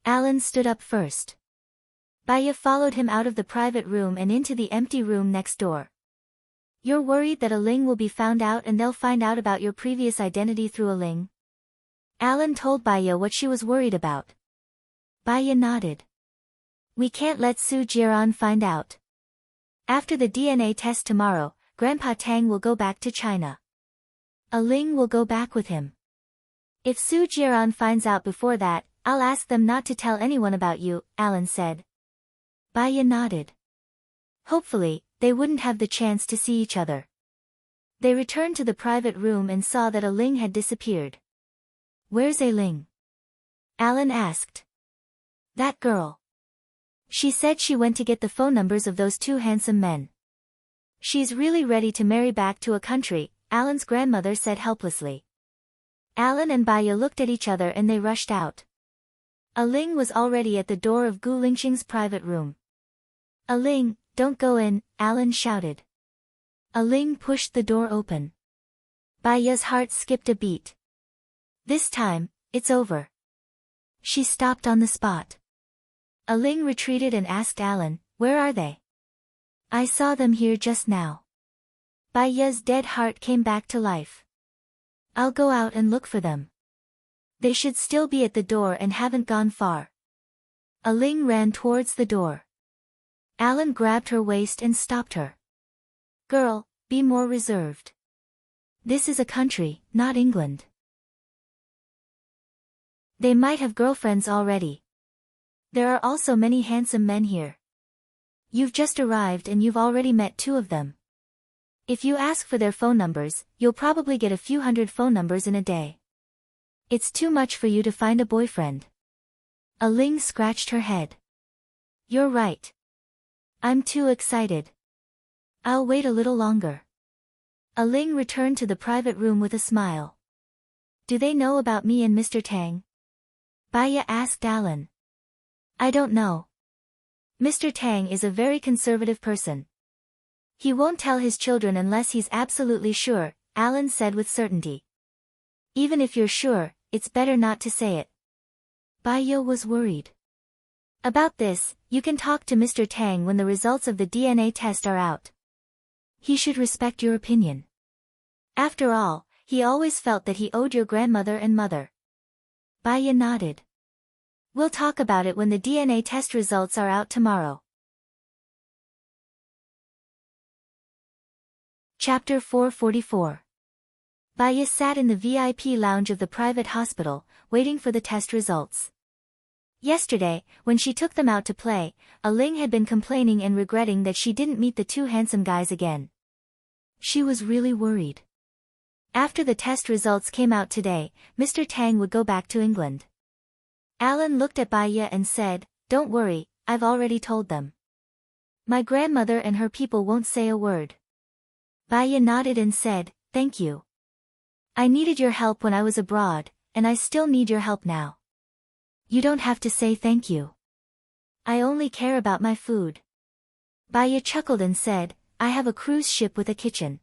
Alan stood up first. Baya followed him out of the private room and into the empty room next door. You're worried that Aling will be found out and they'll find out about your previous identity through Aling? Alan told Baya what she was worried about. Baya nodded. We can't let Su Jiran find out. After the DNA test tomorrow, Grandpa Tang will go back to China. Aling will go back with him. If Su Jiran finds out before that, I'll ask them not to tell anyone about you, Alan said. Baya nodded. Hopefully, they wouldn't have the chance to see each other. They returned to the private room and saw that Aling had disappeared. Where's Aling? Alan asked. That girl. She said she went to get the phone numbers of those 2 handsome men. She's really ready to marry back to a country, Alan's grandmother said helplessly. Alan and Baya looked at each other and they rushed out. Aling was already at the door of Gu Lingqing's private room. Aling, don't go in, Alan shouted. Aling pushed the door open. Baya's heart skipped a beat. This time, it's over. She stopped on the spot. Aling retreated and asked Alan, where are they? I saw them here just now. Baya's dead heart came back to life. I'll go out and look for them. They should still be at the door and haven't gone far. Aling ran towards the door. Alan grabbed her waist and stopped her. Girl, be more reserved. This is a country, not England. They might have girlfriends already. There are also many handsome men here. You've just arrived and you've already met 2 of them. If you ask for their phone numbers, you'll probably get a few hundred phone numbers in a day. It's too much for you to find a boyfriend. Aling scratched her head. You're right. I'm too excited. I'll wait a little longer. Aling returned to the private room with a smile. Do they know about me and Mr. Tang? Baya asked Alan. I don't know. Mr. Tang is a very conservative person. He won't tell his children unless he's absolutely sure, Alan said with certainty. Even if you're sure, it's better not to say it. Baya was worried. About this, you can talk to Mr. Tang when the results of the DNA test are out. He should respect your opinion. After all, he always felt that he owed your grandmother and mother. Baya nodded. We'll talk about it when the DNA test results are out tomorrow. Chapter 444. Baya sat in the VIP lounge of the private hospital, waiting for the test results. Yesterday, when she took them out to play, Aling had been complaining and regretting that she didn't meet the 2 handsome guys again. She was really worried. After the test results came out today, Mr. Tang would go back to England. Alan looked at Baya and said, Don't worry, I've already told them. My grandmother and her people won't say a word. Baya nodded and said, "Thank you. I needed your help when I was abroad, and I still need your help now." "You don't have to say thank you. I only care about my food." Baya chuckled and said, "I have a cruise ship with a kitchen.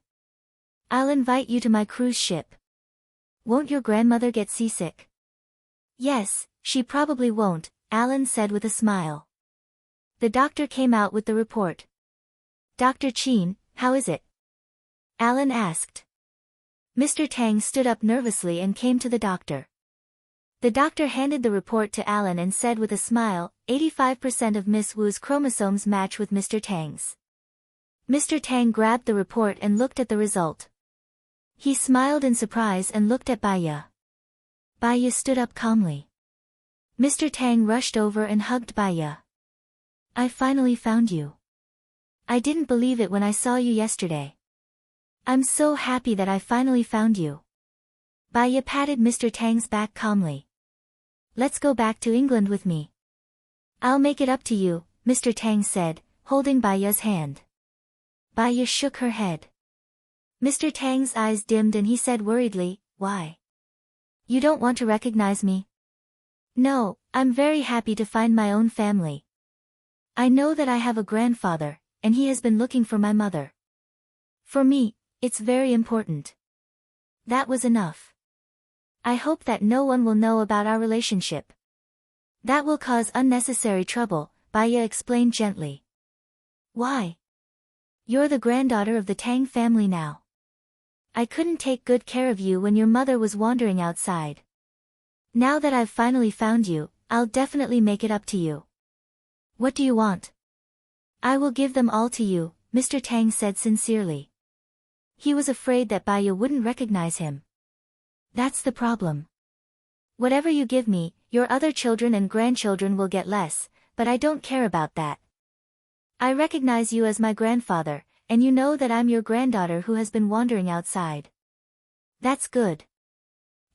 I'll invite you to my cruise ship. Won't your grandmother get seasick?" "Yes, she probably won't," Alan said with a smile. The doctor came out with the report. "Dr. Chin, how is it?" Alan asked. Mr. Tang stood up nervously and came to the doctor. The doctor handed the report to Alan and said with a smile, 85% of Miss Wu's chromosomes match with Mr. Tang's. Mr. Tang grabbed the report and looked at the result. He smiled in surprise and looked at Baya. Baya stood up calmly. Mr. Tang rushed over and hugged Baya. "I finally found you. I didn't believe it when I saw you yesterday. I'm so happy that I finally found you." Baya patted Mr. Tang's back calmly. "Let's go back to England with me. I'll make it up to you," Mr. Tang said, holding Baya's hand. Baya shook her head. Mr. Tang's eyes dimmed and he said worriedly, "Why? You don't want to recognize me?" "No, I'm very happy to find my own family. I know that I have a grandfather, and he has been looking for my mother. For me, it's very important." That was enough. "I hope that no one will know about our relationship. That will cause unnecessary trouble," Baya explained gently. "Why? You're the granddaughter of the Tang family now. I couldn't take good care of you when your mother was wandering outside. Now that I've finally found you, I'll definitely make it up to you. What do you want?" "I will give them all to you," Mr. Tang said sincerely. He was afraid that Baya wouldn't recognize him. "That's the problem. Whatever you give me, your other children and grandchildren will get less, but I don't care about that. I recognize you as my grandfather, and you know that I'm your granddaughter who has been wandering outside. That's good.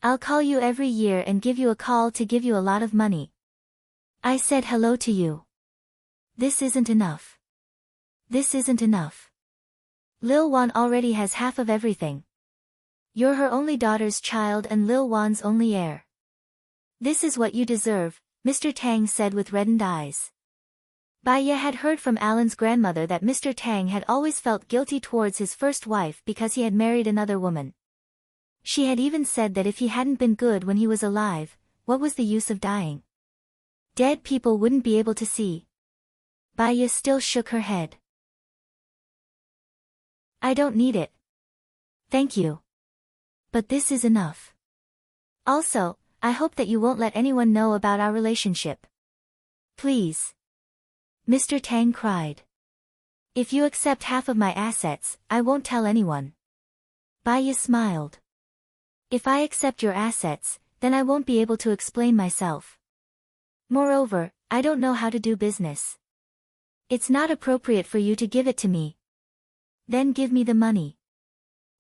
I'll call you every year and give you a call to give you a lot of money. I said hello to you. This isn't enough. This isn't enough. Lil Wan already has half of everything. You're her only daughter's child and Lil Wan's only heir. This is what you deserve," Mr. Tang said with reddened eyes. Baya had heard from Alan's grandmother that Mr. Tang had always felt guilty towards his first wife because he had married another woman. She had even said that if he hadn't been good when he was alive, what was the use of dying? Dead people wouldn't be able to see. Baya still shook her head. "I don't need it. Thank you. But this is enough. Also, I hope that you won't let anyone know about our relationship. Please." Mr. Tang cried. "If you accept half of my assets, I won't tell anyone." Baya smiled. "If I accept your assets, then I won't be able to explain myself. Moreover, I don't know how to do business. It's not appropriate for you to give it to me. Then give me the money.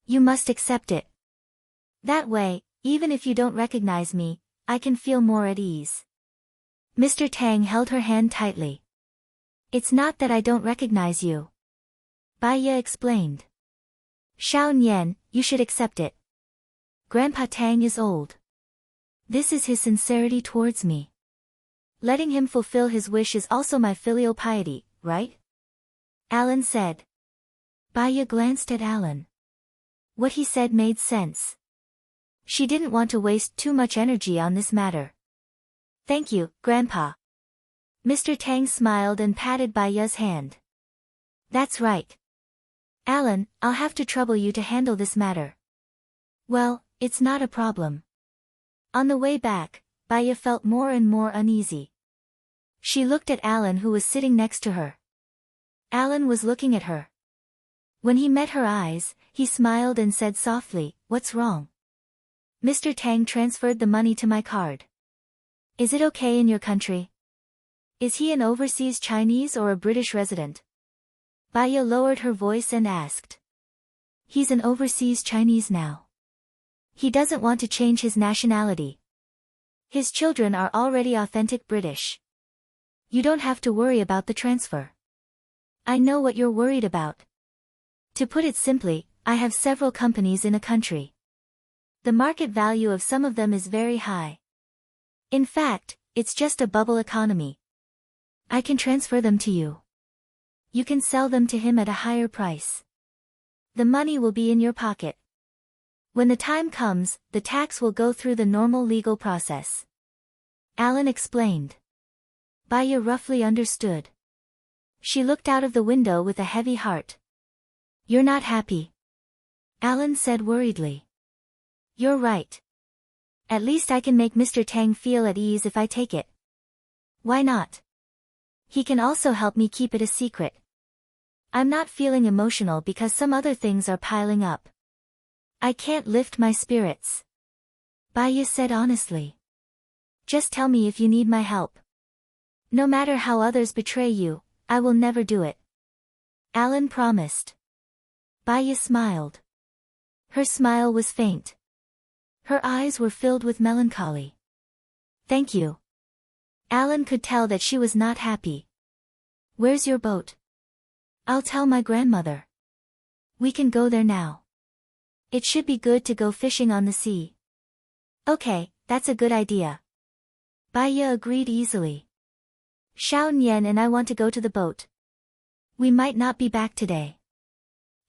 You must accept it. That way, even if you don't recognize me, I can feel more at ease." Mr. Tang held her hand tightly. "It's not that I don't recognize you," Baya explained. "Xiao Nian, you should accept it. Grandpa Tang is old. This is his sincerity towards me. Letting him fulfill his wish is also my filial piety, right?" Alan said. Baya glanced at Alan. What he said made sense. She didn't want to waste too much energy on this matter. "Thank you, Grandpa." Mr. Tang smiled and patted Baya's hand. "That's right. Alan, I'll have to trouble you to handle this matter." "Well, it's not a problem." On the way back, Baya felt more and more uneasy. She looked at Alan who was sitting next to her. Alan was looking at her. When he met her eyes, he smiled and said softly, "What's wrong?" "Mr. Tang transferred the money to my card. Is it okay in your country? Is he an overseas Chinese or a British resident?" Baya lowered her voice and asked. "He's an overseas Chinese now. He doesn't want to change his nationality. His children are already authentic British. You don't have to worry about the transfer." "I know what you're worried about. To put it simply, I have several companies in a country. The market value of some of them is very high. In fact, it's just a bubble economy. I can transfer them to you. You can sell them to him at a higher price. The money will be in your pocket. When the time comes, the tax will go through the normal legal process. Alan explained. Baya roughly understood. She looked out of the window with a heavy heart. You're not happy. Alan said worriedly. You're right. At least I can make Mr. Tang feel at ease if I take it. Why not? He can also help me keep it a secret. I'm not feeling emotional because some other things are piling up. I can't lift my spirits. Baya said honestly. Just tell me if you need my help. No matter how others betray you, I will never do it. Alan promised. Baya smiled. Her smile was faint. Her eyes were filled with melancholy. Thank you. Alan could tell that she was not happy. Where's your boat? I'll tell my grandmother. We can go there now. It should be good to go fishing on the sea. Okay, that's a good idea. Baya agreed easily. Xiao Nian and I want to go to the boat. We might not be back today.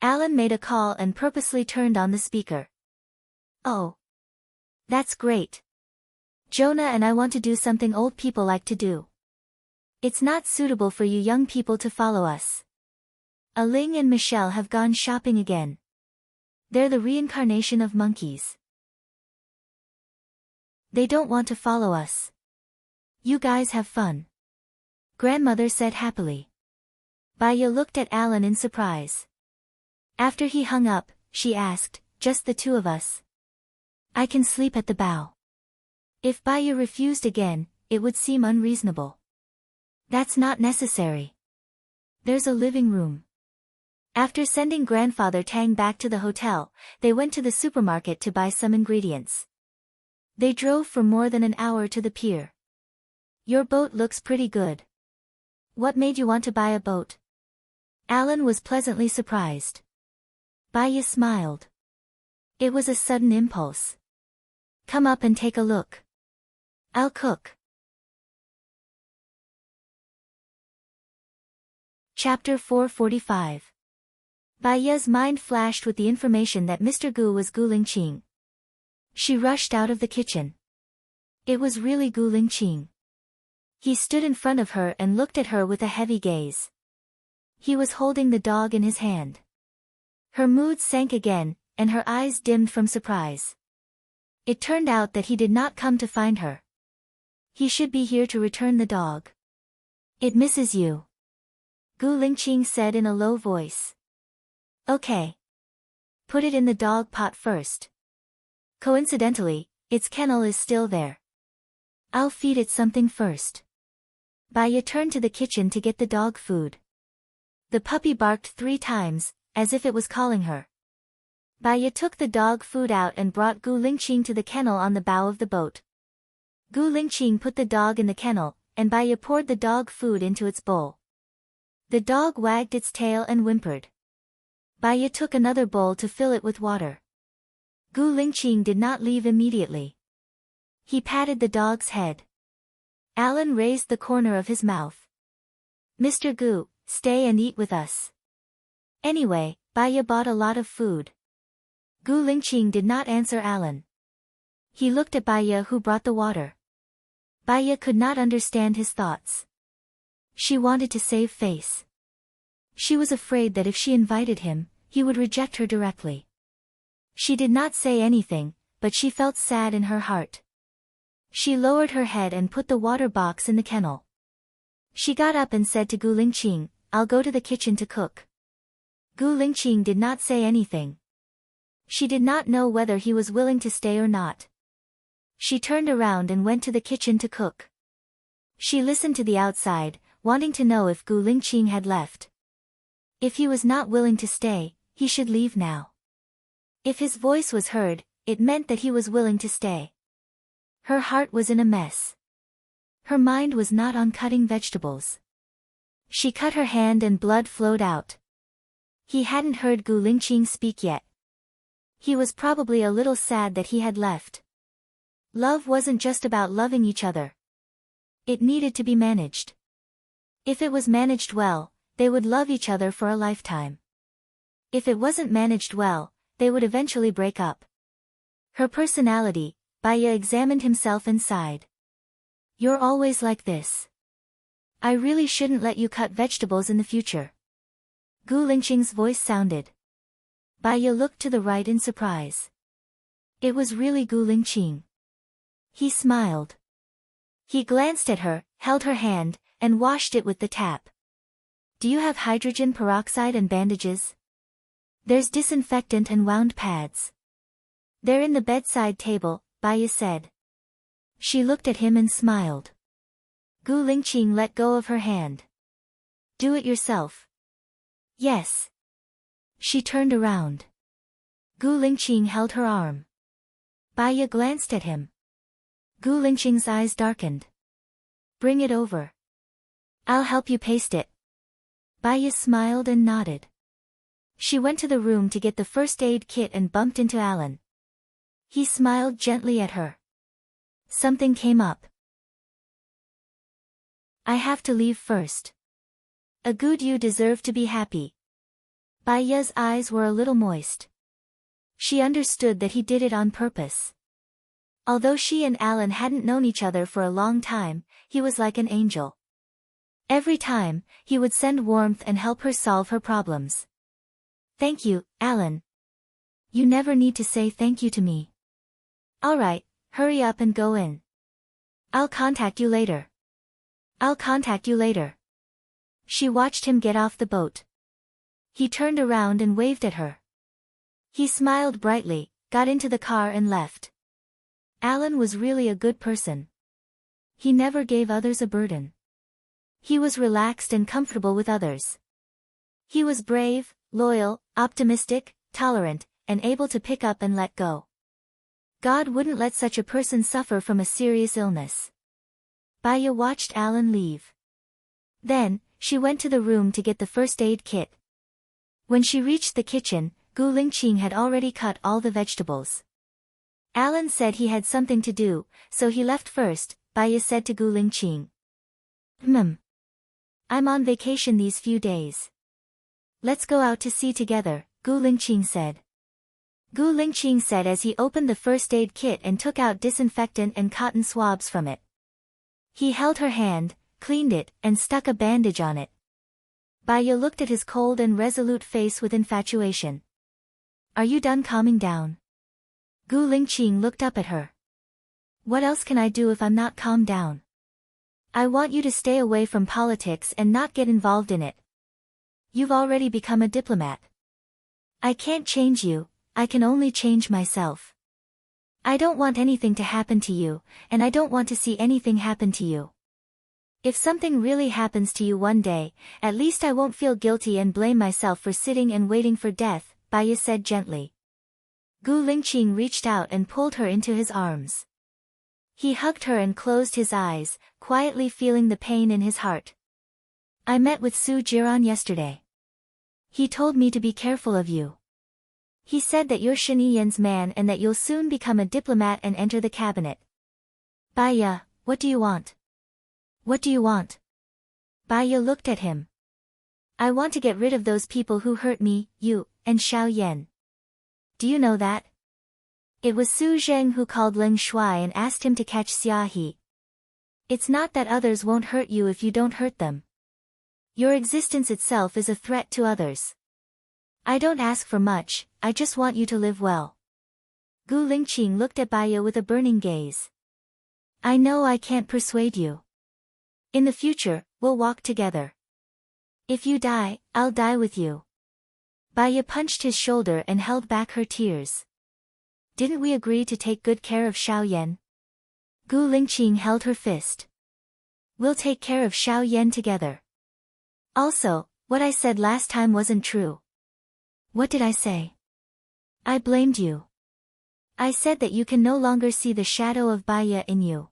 Alan made a call and purposely turned on the speaker. Oh. That's great. Jonah and I want to do something old people like to do. It's not suitable for you young people to follow us. Aling and Michelle have gone shopping again. They're the reincarnation of monkeys. They don't want to follow us. You guys have fun. Grandmother said happily. Baya looked at Alan in surprise. After he hung up, she asked, just the two of us? I can sleep at the bow. If Baya refused again, it would seem unreasonable. That's not necessary. There's a living room. After sending Grandfather Tang back to the hotel, they went to the supermarket to buy some ingredients. They drove for more than an hour to the pier. Your boat looks pretty good. What made you want to buy a boat? Alan was pleasantly surprised. Baya smiled. It was a sudden impulse. Come up and take a look. I'll cook. Chapter 445. Baya's mind flashed with the information that Mr. Gu was Gu Lingqing. She rushed out of the kitchen. It was really Gu Lingqing. He stood in front of her and looked at her with a heavy gaze. He was holding the dog in his hand. Her mood sank again, and her eyes dimmed from surprise. It turned out that he did not come to find her. He should be here to return the dog. It misses you. Gu Lingqing said in a low voice. Okay. Put it in the dog pot first. Coincidentally, its kennel is still there. I'll feed it something first. Baya turned to the kitchen to get the dog food. The puppy barked 3 times, as if it was calling her. Baya took the dog food out and brought Gu Lingqing to the kennel on the bow of the boat. Gu Lingqing put the dog in the kennel, and Baya poured the dog food into its bowl. The dog wagged its tail and whimpered. Baya took another bowl to fill it with water. Gu Lingqing did not leave immediately. He patted the dog's head. Alan raised the corner of his mouth. Mr. Gu, stay and eat with us. Anyway, Baya bought a lot of food. Gu Lingqing did not answer Alan. He looked at Baya who brought the water. Baya could not understand his thoughts. She wanted to save face. She was afraid that if she invited him, he would reject her directly. She did not say anything, but she felt sad in her heart. She lowered her head and put the water box in the kennel. She got up and said to Gu Lingqing, I'll go to the kitchen to cook. Gu Lingqing did not say anything. She did not know whether he was willing to stay or not. She turned around and went to the kitchen to cook. She listened to the outside, wanting to know if Gu Lingqing had left. If he was not willing to stay, he should leave now. If his voice was heard, it meant that he was willing to stay. Her heart was in a mess. Her mind was not on cutting vegetables. She cut her hand and blood flowed out. He hadn't heard Gu Lingqing speak yet. He was probably a little sad that he had left. Love wasn't just about loving each other. It needed to be managed. If it was managed well, they would love each other for a lifetime. If it wasn't managed well, they would eventually break up. Her personality, Baya examined himself and sighed. You're always like this. I really shouldn't let you cut vegetables in the future. Gu Lingqing's voice sounded. Baya looked to the right in surprise. It was really Gu Lingqing. He smiled. He glanced at her, held her hand, and washed it with the tap. Do you have hydrogen peroxide and bandages? There's disinfectant and wound pads. They're in the bedside table, Baya said. She looked at him and smiled. Gu Lingqing let go of her hand. Do it yourself. Yes. She turned around. Gu Lingqing held her arm. Baya glanced at him. Gu Lingqing's eyes darkened. Bring it over. I'll help you paste it. Baya smiled and nodded. She went to the room to get the first aid kit and bumped into Alan. He smiled gently at her. Something came up. I have to leave first. Agud, you deserve to be happy. Baya's eyes were a little moist. She understood that he did it on purpose. Although she and Alan hadn't known each other for a long time, he was like an angel. Every time, he would send warmth and help her solve her problems. Thank you, Alan. You never need to say thank you to me. Alright, hurry up and go in. I'll contact you later. I'll contact you later. She watched him get off the boat. He turned around and waved at her. He smiled brightly, got into the car and left. Alan was really a good person. He never gave others a burden. He was relaxed and comfortable with others. He was brave, loyal, optimistic, tolerant, and able to pick up and let go. God wouldn't let such a person suffer from a serious illness. Baya watched Alan leave. Then, she went to the room to get the first aid kit. When she reached the kitchen, Gu Lingqing had already cut all the vegetables. Alan said he had something to do, so he left first. Baya said to Gu Lingqing. I'm on vacation these few days. Let's go out to sea together, Gu Lingqing said. Gu Lingqing said as he opened the first aid kit and took out disinfectant and cotton swabs from it. He held her hand, cleaned it, and stuck a bandage on it. Baya looked at his cold and resolute face with infatuation. Are you done calming down? Gu Lingqing looked up at her. What else can I do if I'm not calmed down? I want you to stay away from politics and not get involved in it. You've already become a diplomat. I can't change you, I can only change myself. I don't want anything to happen to you, and I don't want to see anything happen to you. If something really happens to you one day, at least I won't feel guilty and blame myself for sitting and waiting for death, Baya said gently. Gu Lingqing reached out and pulled her into his arms. He hugged her and closed his eyes, quietly feeling the pain in his heart. I met with Su Jiran yesterday. He told me to be careful of you. He said that you're Shen Yiyan's man and that you'll soon become a diplomat and enter the cabinet. Baya, what do you want? What do you want? Baya looked at him. I want to get rid of those people who hurt me, you, and Xiao Yan. Do you know that? It was Su Zheng who called Ling Shuai and asked him to catch Xia He. It's not that others won't hurt you if you don't hurt them. Your existence itself is a threat to others. I don't ask for much, I just want you to live well. Gu Lingqing looked at Baya with a burning gaze. I know I can't persuade you. In the future, we'll walk together. If you die, I'll die with you. Baya punched his shoulder and held back her tears. Didn't we agree to take good care of Xiao Yan? Gu Lingqing held her fist. We'll take care of Xiao Yan together. Also, what I said last time wasn't true. What did I say? I blamed you. I said that you can no longer see the shadow of Baya in you.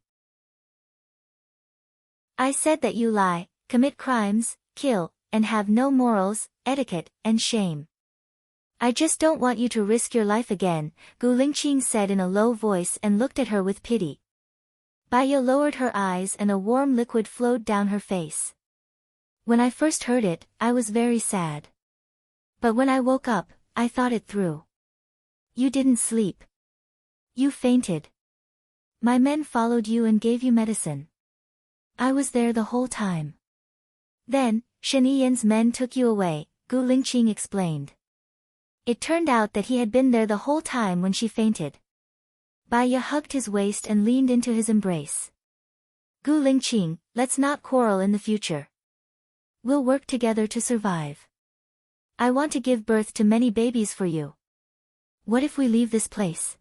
I said that you lie, commit crimes, kill, and have no morals, etiquette, and shame. I just don't want you to risk your life again, Gu Lingqing said in a low voice and looked at her with pity. Baiya lowered her eyes and a warm liquid flowed down her face. When I first heard it, I was very sad. But when I woke up, I thought it through. You didn't sleep. You fainted. My men followed you and gave you medicine. I was there the whole time. Then, Shen Yiyan's men took you away, Gu Lingqing explained. It turned out that he had been there the whole time when she fainted. Baiya hugged his waist and leaned into his embrace. Gu Lingqing, let's not quarrel in the future. We'll work together to survive. I want to give birth to many babies for you. What if we leave this place?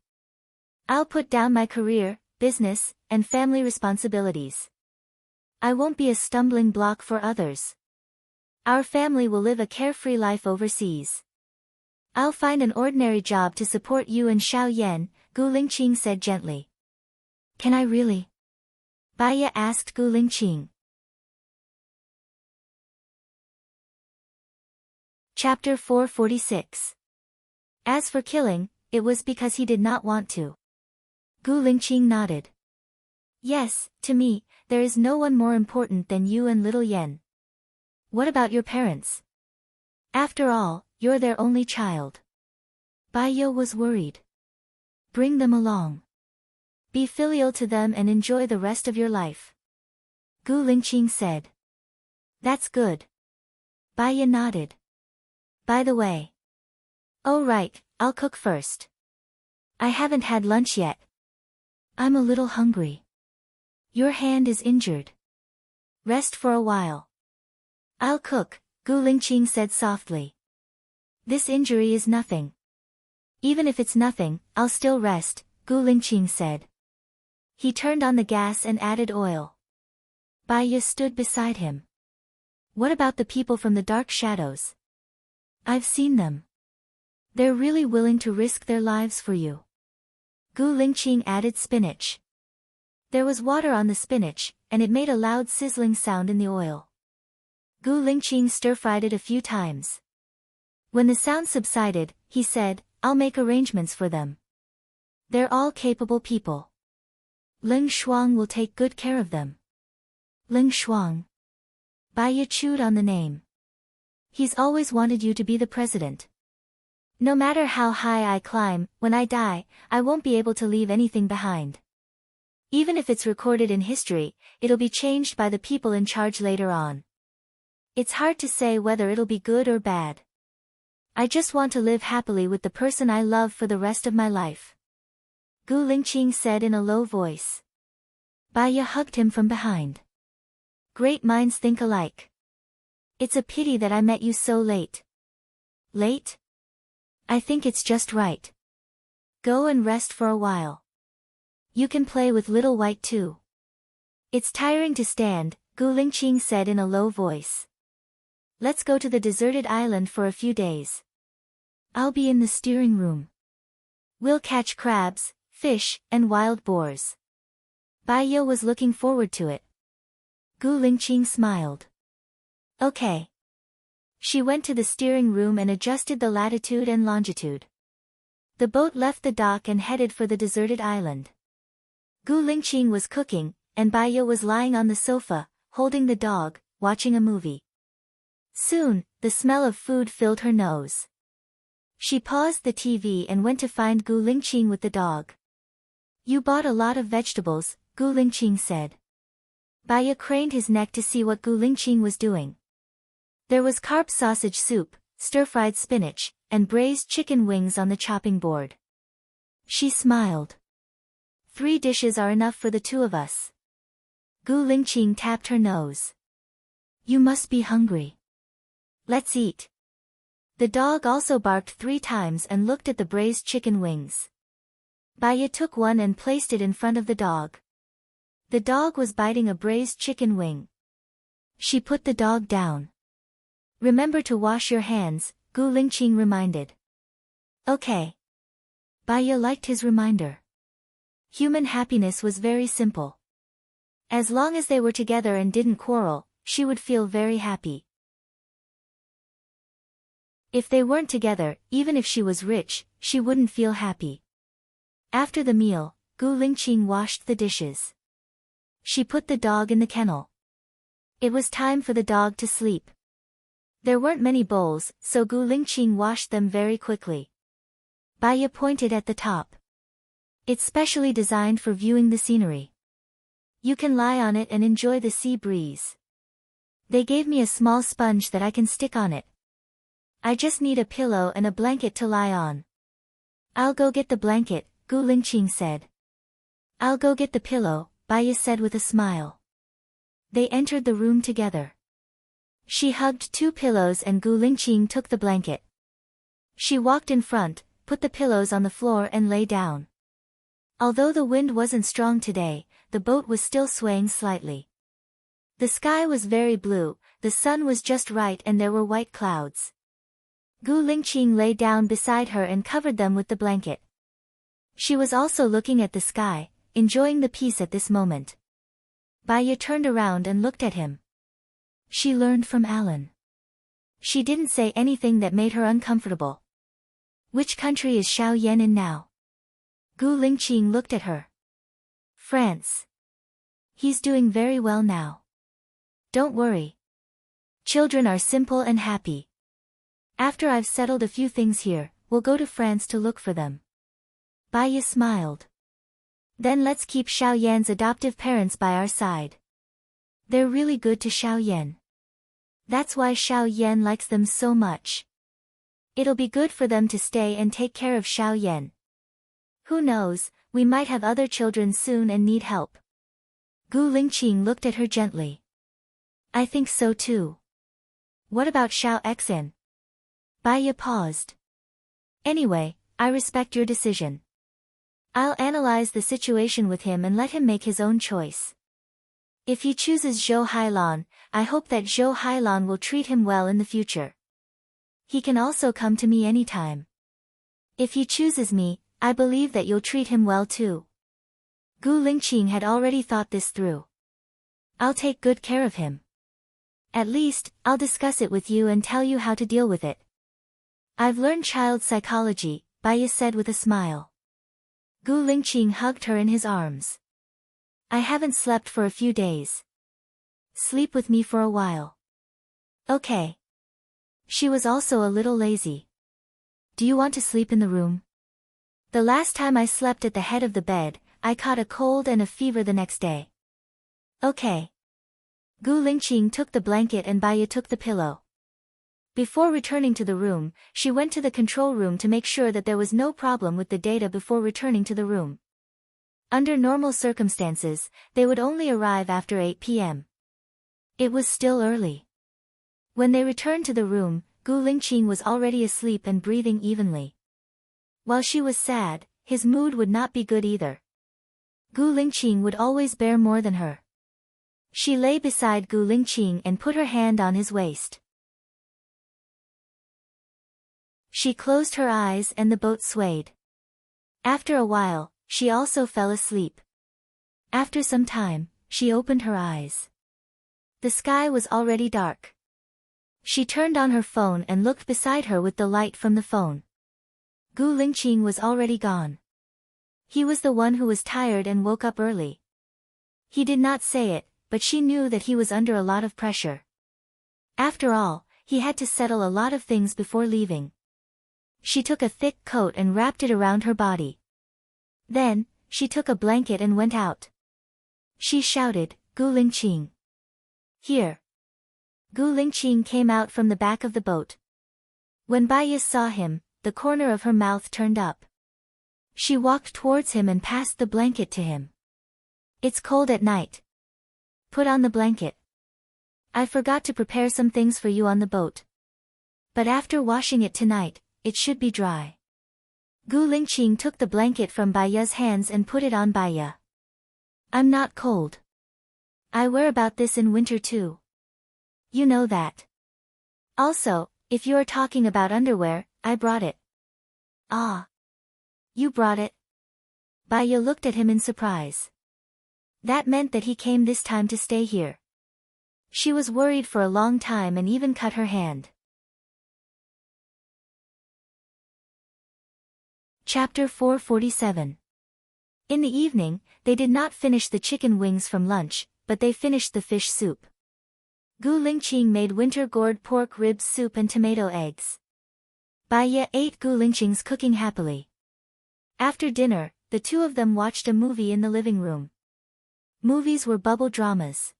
I'll put down my career, business, and family responsibilities. I won't be a stumbling block for others. Our family will live a carefree life overseas. I'll find an ordinary job to support you and Xiao Yan, Gu Lingqing said gently. Can I really? Baiya asked Gu Lingqing. Chapter 446. As for killing, it was because he did not want to. Gu Lingqing nodded. Yes, to me, there is no one more important than you and little Yen. What about your parents? After all, you're their only child. Baiya was worried. Bring them along. Be filial to them and enjoy the rest of your life. Gu Lingqing said. That's good. Baiya nodded. By the way. Oh right, I'll cook first. I haven't had lunch yet. I'm a little hungry. Your hand is injured. Rest for a while. I'll cook, Gu Lingqing said softly. This injury is nothing. Even if it's nothing, I'll still rest, Gu Lingqing said. He turned on the gas and added oil. Baiya stood beside him. What about the people from the dark shadows? I've seen them. They're really willing to risk their lives for you. Gu Lingqing added spinach. There was water on the spinach, and it made a loud sizzling sound in the oil. Gu Lingqing stir-fried it a few times. When the sound subsided, he said, I'll make arrangements for them. They're all capable people. Ling Shuang will take good care of them. Ling Shuang. Baiya chewed on the name. He's always wanted you to be the president. No matter how high I climb, when I die, I won't be able to leave anything behind. Even if it's recorded in history, it'll be changed by the people in charge later on. It's hard to say whether it'll be good or bad. I just want to live happily with the person I love for the rest of my life. Gu Lingqing said in a low voice. Baiya hugged him from behind. Great minds think alike. It's a pity that I met you so late. Late? I think it's just right. Go and rest for a while. You can play with little White too. It's tiring to stand, Gu Lingqing said in a low voice. Let's go to the deserted island for a few days. I'll be in the steering room. We'll catch crabs, fish, and wild boars. Baiya was looking forward to it. Gu Lingqing smiled. Okay. She went to the steering room and adjusted the latitude and longitude. The boat left the dock and headed for the deserted island. Gu Lingqing was cooking, and Baiya was lying on the sofa, holding the dog, watching a movie. Soon, the smell of food filled her nose. She paused the TV and went to find Gu Lingqing with the dog. You bought a lot of vegetables, Gu Lingqing said. Baiya craned his neck to see what Gu Lingqing was doing. There was carp sausage soup, stir-fried spinach, and braised chicken wings on the chopping board. She smiled. 3 dishes are enough for the 2 of us. Gu Lingqing tapped her nose. You must be hungry. Let's eat. The dog also barked 3 times and looked at the braised chicken wings. Baiya took one and placed it in front of the dog. The dog was biting a braised chicken wing. She put the dog down. Remember to wash your hands, Gu Lingqing reminded. Okay. Baiya liked his reminder. Human happiness was very simple. As long as they were together and didn't quarrel, she would feel very happy. If they weren't together, even if she was rich, she wouldn't feel happy. After the meal, Gu Lingqing washed the dishes. She put the dog in the kennel. It was time for the dog to sleep. There weren't many bowls, so Gu Lingqing washed them very quickly. Baya pointed at the top. It's specially designed for viewing the scenery. You can lie on it and enjoy the sea breeze. They gave me a small sponge that I can stick on it. I just need a pillow and a blanket to lie on. I'll go get the blanket, Gu Lingqing said. I'll go get the pillow, Baya said with a smile. They entered the room together. She hugged 2 pillows and Gu Lingqing took the blanket. She walked in front, put the pillows on the floor and lay down. Although the wind wasn't strong today, the boat was still swaying slightly. The sky was very blue, the sun was just right and there were white clouds. Gu Lingqing lay down beside her and covered them with the blanket. She was also looking at the sky, enjoying the peace at this moment. Baya turned around and looked at him. She learned from Alan. She didn't say anything that made her uncomfortable. Which country is Xiao Yan in now? Gu Lingqing looked at her. France. He's doing very well now. Don't worry. Children are simple and happy. After I've settled a few things here, we'll go to France to look for them. Baya smiled. Then let's keep Xiao Yan's adoptive parents by our side. They're really good to Xiao Yan. That's why Xiao Yan likes them so much. It'll be good for them to stay and take care of Xiao Yan. Who knows, we might have other children soon and need help. Gu Lingqing looked at her gently. I think so too. What about Xiao Xen? Baya paused. Anyway, I respect your decision. I'll analyze the situation with him and let him make his own choice. If he chooses Zhou Hailan, I hope that Zhou Hailan will treat him well in the future. He can also come to me anytime. If he chooses me, I believe that you'll treat him well too. Gu Lingqing had already thought this through. I'll take good care of him. At least, I'll discuss it with you and tell you how to deal with it. I've learned child psychology, Baya said with a smile. Gu Lingqing hugged her in his arms. I haven't slept for a few days. Sleep with me for a while. Okay. She was also a little lazy. Do you want to sleep in the room? The last time I slept at the head of the bed, I caught a cold and a fever the next day. Okay. Gu Lingqing took the blanket and Baya took the pillow. Before returning to the room, she went to the control room to make sure that there was no problem with the data before returning to the room. Under normal circumstances, they would only arrive after 8 p.m. It was still early. When they returned to the room, Gu Lingqing was already asleep and breathing evenly. While she was sad, his mood would not be good either. Gu Lingqing would always bear more than her. She lay beside Gu Lingqing and put her hand on his waist. She closed her eyes and the boat swayed. After a while, she also fell asleep. After some time, she opened her eyes. The sky was already dark. She turned on her phone and looked beside her with the light from the phone. Gu Lingqing was already gone. He was the one who was tired and woke up early. He did not say it, but she knew that he was under a lot of pressure. After all, he had to settle a lot of things before leaving. She took a thick coat and wrapped it around her body. Then, she took a blanket and went out. She shouted, Gu Lingqing. Here. Gu Lingqing came out from the back of the boat. When Baya saw him, the corner of her mouth turned up. She walked towards him and passed the blanket to him. It's cold at night. Put on the blanket. I forgot to prepare some things for you on the boat. But after washing it tonight, it should be dry. Gu Lingqing took the blanket from Baya's hands and put it on Baya. I'm not cold. I wear about this in winter too. You know that. Also, if you are talking about underwear, I brought it. Ah. You brought it? Baya looked at him in surprise. That meant that he came this time to stay here. She was worried for a long time and even cut her hand. Chapter 447. In the evening, they did not finish the chicken wings from lunch, but they finished the fish soup. Gu Lingqing made winter-gourd pork rib soup and tomato eggs. Bai Ye ate Gu Lingqing's cooking happily. After dinner, the two of them watched a movie in the living room. Movies were bubble dramas.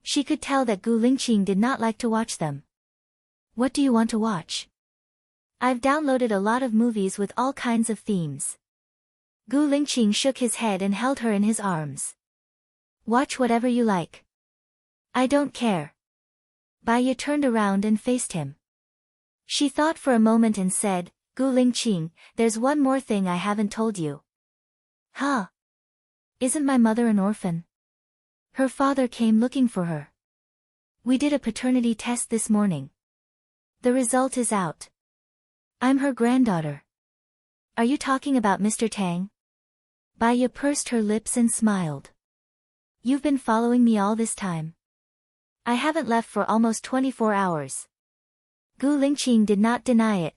She could tell that Gu Lingqing did not like to watch them. What do you want to watch? I've downloaded a lot of movies with all kinds of themes. Gu Lingqing shook his head and held her in his arms. Watch whatever you like. I don't care. Bai Ye turned around and faced him. She thought for a moment and said, Gu Lingqing, there's one more thing I haven't told you. Huh? Isn't my mother an orphan? Her father came looking for her. We did a paternity test this morning. The result is out. I'm her granddaughter. Are you talking about Mr. Tang? Bai Ye pursed her lips and smiled. You've been following me all this time. I haven't left for almost 24 hours. Gu Lingqing did not deny it.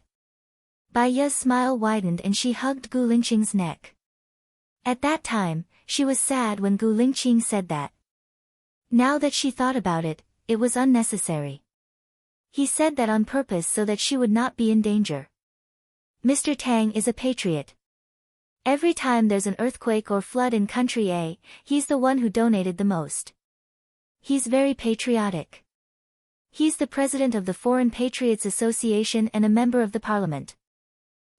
Bai Ye's smile widened and she hugged Gu Lingqing's neck. At that time, she was sad when Gu Lingqing said that. Now that she thought about it, it was unnecessary. He said that on purpose so that she would not be in danger. Mr. Tang is a patriot. Every time there's an earthquake or flood in country A, he's the one who donated the most. He's very patriotic. He's the president of the Foreign Patriots Association and a member of the parliament.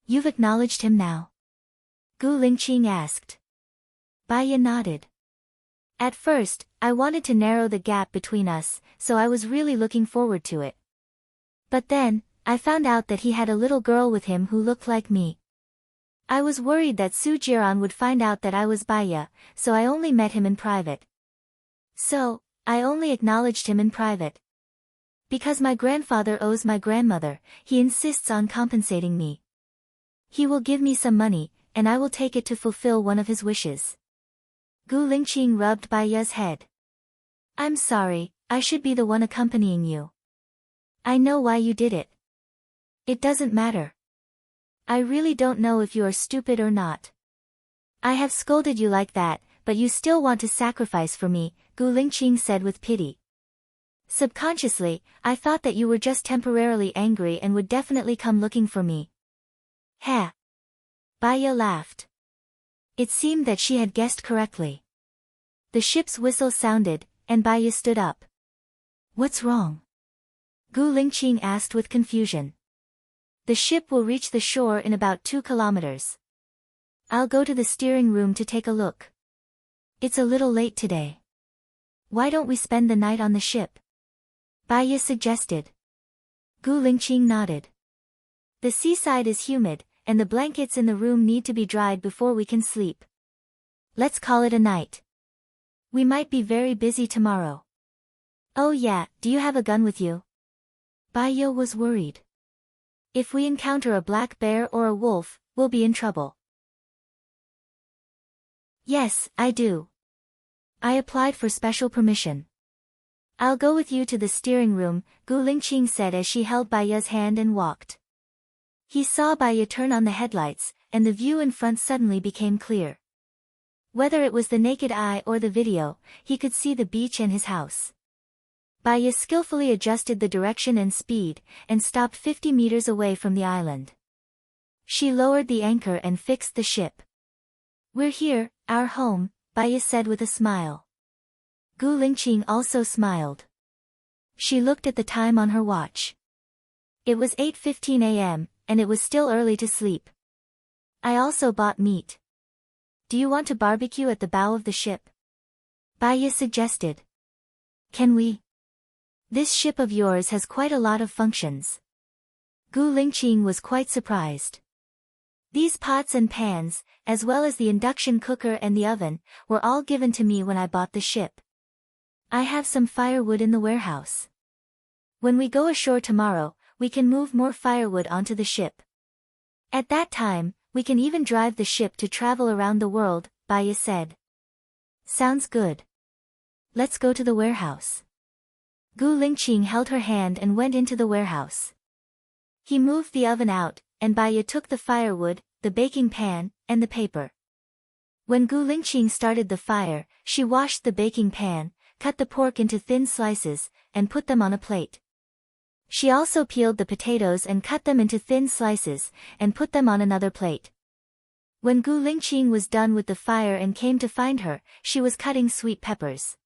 You've acknowledged him now? Gu Lingqing asked. Bai Ye nodded. At first, I wanted to narrow the gap between us, so I was really looking forward to it. But then, I found out that he had a little girl with him who looked like me. I was worried that Su Jiran would find out that I was Bai Ye, so I only met him in private. So, I only acknowledged him in private. Because my grandfather owes my grandmother, he insists on compensating me. He will give me some money, and I will take it to fulfill one of his wishes. Gu Lingqing rubbed Bai Ye's head. I'm sorry, I should be the one accompanying you. I know why you did it. It doesn't matter. I really don't know if you are stupid or not. I have scolded you like that, but you still want to sacrifice for me, Gu Lingqing said with pity. Subconsciously, I thought that you were just temporarily angry and would definitely come looking for me. Heh. Bai Ye laughed. It seemed that she had guessed correctly. The ship's whistle sounded, and Bai Ye stood up. What's wrong? Gu Lingqing asked with confusion. The ship will reach the shore in about 2 kilometers. I'll go to the steering room to take a look. It's a little late today. Why don't we spend the night on the ship? Bai Ye suggested. Gu Lingqing nodded. The seaside is humid, and the blankets in the room need to be dried before we can sleep. Let's call it a night. We might be very busy tomorrow. Oh yeah, do you have a gun with you? Bai Ye was worried. If we encounter a black bear or a wolf, we'll be in trouble. Yes, I do. I applied for special permission. I'll go with you to the steering room, Gu Lingqing said as she held Bai Ye's hand and walked. He saw Bai Ye turn on the headlights, and the view in front suddenly became clear. Whether it was the naked eye or the video, he could see the beach and his house. Bai Ye skillfully adjusted the direction and speed, and stopped 50 meters away from the island. She lowered the anchor and fixed the ship. We're here, our home, Bai Ye said with a smile. Gu Lingqing also smiled. She looked at the time on her watch. It was 8:15 a.m., and it was still early to sleep. I also bought meat. Do you want to barbecue at the bow of the ship? Bai Ye suggested. Can we? This ship of yours has quite a lot of functions. Gu Lingqing was quite surprised. These pots and pans, as well as the induction cooker and the oven, were all given to me when I bought the ship. I have some firewood in the warehouse. When we go ashore tomorrow, we can move more firewood onto the ship. At that time, we can even drive the ship to travel around the world, Bai Ye said. Sounds good. Let's go to the warehouse. Gu Lingqing held her hand and went into the warehouse. He moved the oven out, and Bai Ye took the firewood, the baking pan, and the paper. When Gu Lingqing started the fire, she washed the baking pan, cut the pork into thin slices, and put them on a plate. She also peeled the potatoes and cut them into thin slices, and put them on another plate. When Gu Lingqing was done with the fire and came to find her, she was cutting sweet peppers.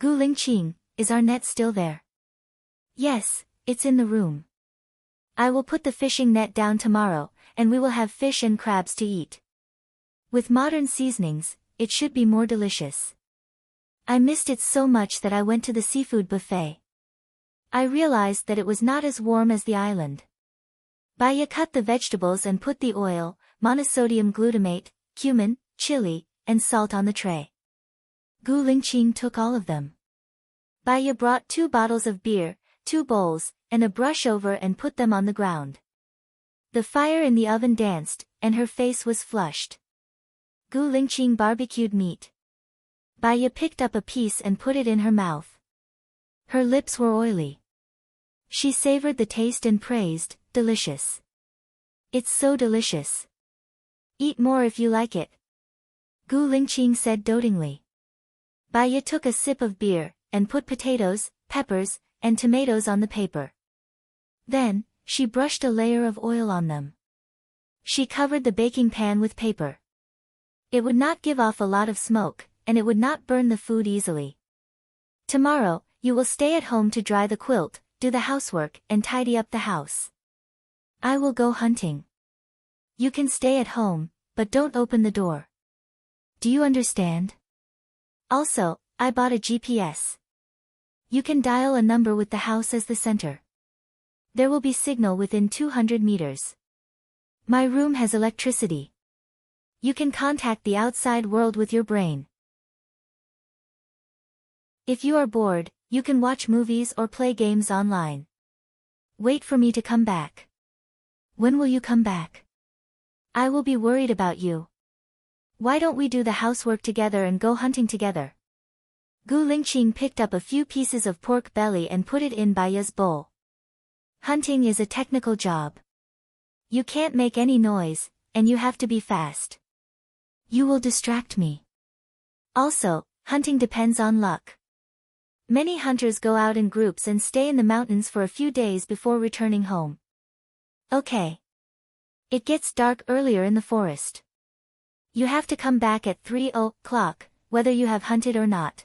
Gu Lingqing, is our net still there? Yes, it's in the room. I will put the fishing net down tomorrow, and we will have fish and crabs to eat. With modern seasonings, it should be more delicious. I missed it so much that I went to the seafood buffet. I realized that it was not as warm as the island. Baya cut the vegetables and put the oil, monosodium glutamate, cumin, chili, and salt on the tray. Gu Lingqing took all of them. Baya brought 2 bottles of beer, 2 bowls, and a brush over and put them on the ground. The fire in the oven danced, and her face was flushed. Gu Lingqing barbecued meat. Baya picked up a piece and put it in her mouth. Her lips were oily. She savored the taste and praised, delicious. It's so delicious. Eat more if you like it. Gu Lingqing said dotingly. Baya took a sip of beer, and put potatoes, peppers, and tomatoes on the paper. Then, she brushed a layer of oil on them. She covered the baking pan with paper. It would not give off a lot of smoke, and it would not burn the food easily. Tomorrow, you will stay at home to dry the quilt, do the housework, and tidy up the house. I will go hunting. You can stay at home, but don't open the door. Do you understand? Also, I bought a GPS. You can dial a number with the house as the center. There will be signal within 200 meters. My room has electricity. You can contact the outside world with your brain. If you are bored, you can watch movies or play games online. Wait for me to come back. When will you come back? I will be worried about you. Why don't we do the housework together and go hunting together? Gu Lingqing picked up a few pieces of pork belly and put it in Baya's bowl. Hunting is a technical job. You can't make any noise, and you have to be fast. You will distract me. Also, hunting depends on luck. Many hunters go out in groups and stay in the mountains for a few days before returning home. Okay. It gets dark earlier in the forest. You have to come back at 3 o'clock, whether you have hunted or not.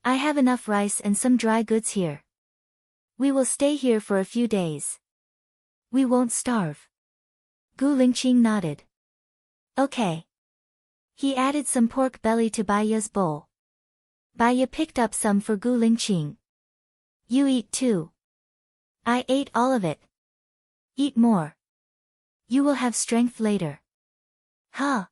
I have enough rice and some dry goods here. We will stay here for a few days. We won't starve. Gu Lingqing nodded. Okay. He added some pork belly to Baya's bowl. Baya picked up some for Gu Lingqing. You eat too. I ate all of it. Eat more. You will have strength later. Huh?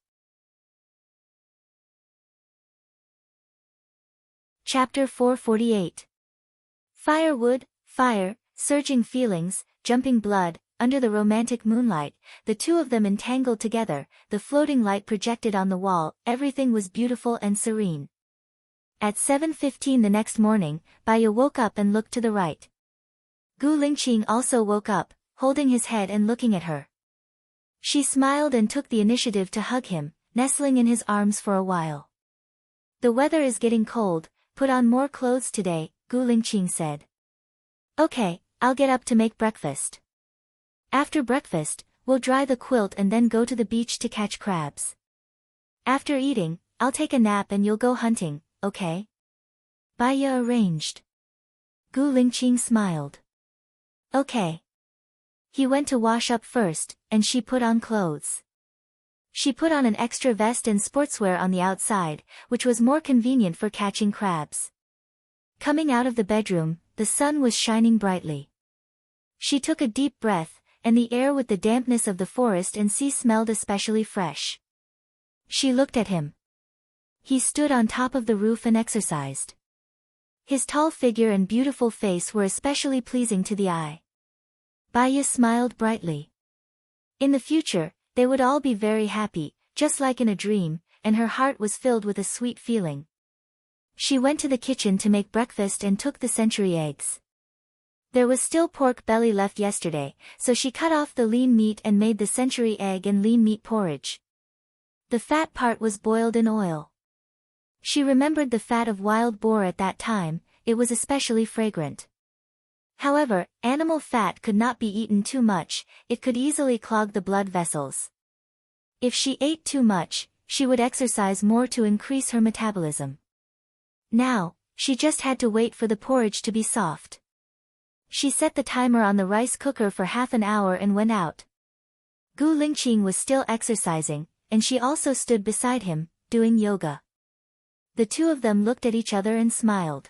Chapter 448. Firewood, fire, surging feelings, jumping blood, under the romantic moonlight, the two of them entangled together, the floating light projected on the wall, everything was beautiful and serene. At 7:15 the next morning, Baya woke up and looked to the right. Gu Lingqing also woke up, holding his head and looking at her. She smiled and took the initiative to hug him, nestling in his arms for a while. The weather is getting cold, put on more clothes today, Gu Lingqing said. Okay, I'll get up to make breakfast. After breakfast, we'll dry the quilt and then go to the beach to catch crabs. After eating, I'll take a nap and you'll go hunting, okay? Baya arranged. Gu Lingqing smiled. Okay. He went to wash up first, and she put on clothes. She put on an extra vest and sportswear on the outside, which was more convenient for catching crabs. Coming out of the bedroom, the sun was shining brightly. She took a deep breath, and the air with the dampness of the forest and sea smelled especially fresh. She looked at him. He stood on top of the roof and exercised. His tall figure and beautiful face were especially pleasing to the eye. Baya smiled brightly. In the future, they would all be very happy, just like in a dream, and her heart was filled with a sweet feeling. She went to the kitchen to make breakfast and took the century eggs. There was still pork belly left yesterday, so she cut off the lean meat and made the century egg and lean meat porridge. The fat part was boiled in oil. She remembered the fat of wild boar at that time, it was especially fragrant. However, animal fat could not be eaten too much, it could easily clog the blood vessels. If she ate too much, she would exercise more to increase her metabolism. Now, she just had to wait for the porridge to be soft. She set the timer on the rice cooker for half an hour and went out. Gu Lingqing was still exercising, and she also stood beside him, doing yoga. The two of them looked at each other and smiled.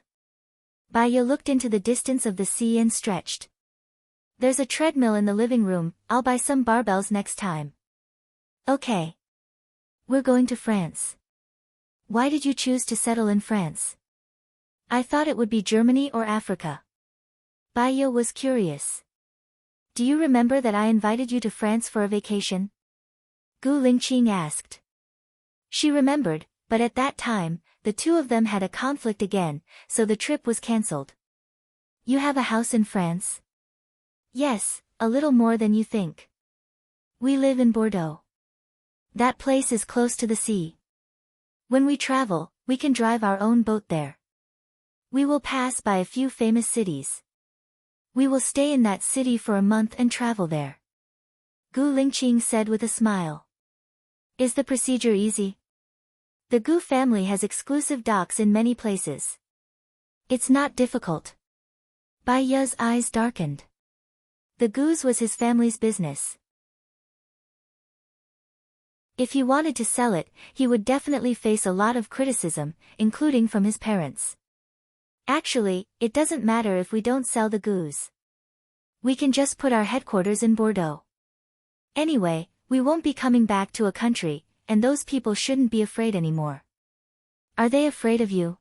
Baiya looked into the distance of the sea and stretched. There's a treadmill in the living room, I'll buy some barbells next time. Okay. We're going to France. Why did you choose to settle in France? I thought it would be Germany or Africa. Baiya was curious. Do you remember that I invited you to France for a vacation? Gu Lingqing asked. She remembered, but at that time, the two of them had a conflict again, so the trip was cancelled. You have a house in France? Yes, a little more than you think. We live in Bordeaux. That place is close to the sea. When we travel, we can drive our own boat there. We will pass by a few famous cities. We will stay in that city for a month and travel there. Gu Lingqing said with a smile. Is the procedure easy? The Gu family has exclusive docks in many places. It's not difficult. Baiya's eyes darkened. The Gu's was his family's business. If he wanted to sell it, he would definitely face a lot of criticism, including from his parents. Actually, it doesn't matter if we don't sell the Gu's. We can just put our headquarters in Bordeaux. Anyway, we won't be coming back to a country, and those people shouldn't be afraid anymore. Are they afraid of you?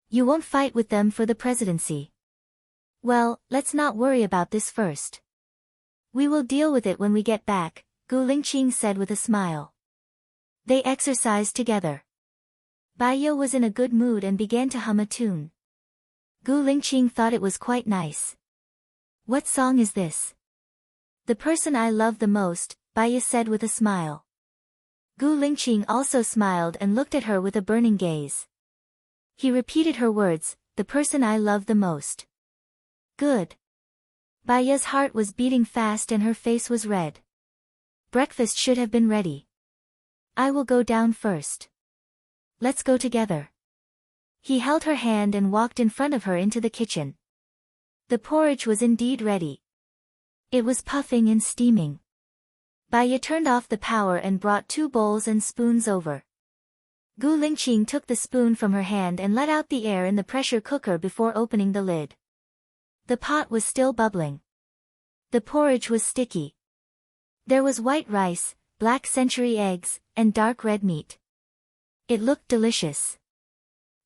You won't fight with them for the presidency. Well, let's not worry about this first. We will deal with it when we get back, Gu Lingqing said with a smile. They exercised together. Baiya was in a good mood and began to hum a tune. Gu Lingqing thought it was quite nice. What song is this? The person I love the most, Baiya said with a smile. Gu Lingqing also smiled and looked at her with a burning gaze. He repeated her words, the person I love the most. Good. Baiya's heart was beating fast and her face was red. Breakfast should have been ready. I will go down first. Let's go together. He held her hand and walked in front of her into the kitchen. The porridge was indeed ready. It was puffing and steaming. Baiya turned off the power and brought 2 bowls and spoons over. Gu Lingqing took the spoon from her hand and let out the air in the pressure cooker before opening the lid. The pot was still bubbling. The porridge was sticky. There was white rice, black century eggs, and dark red meat. It looked delicious.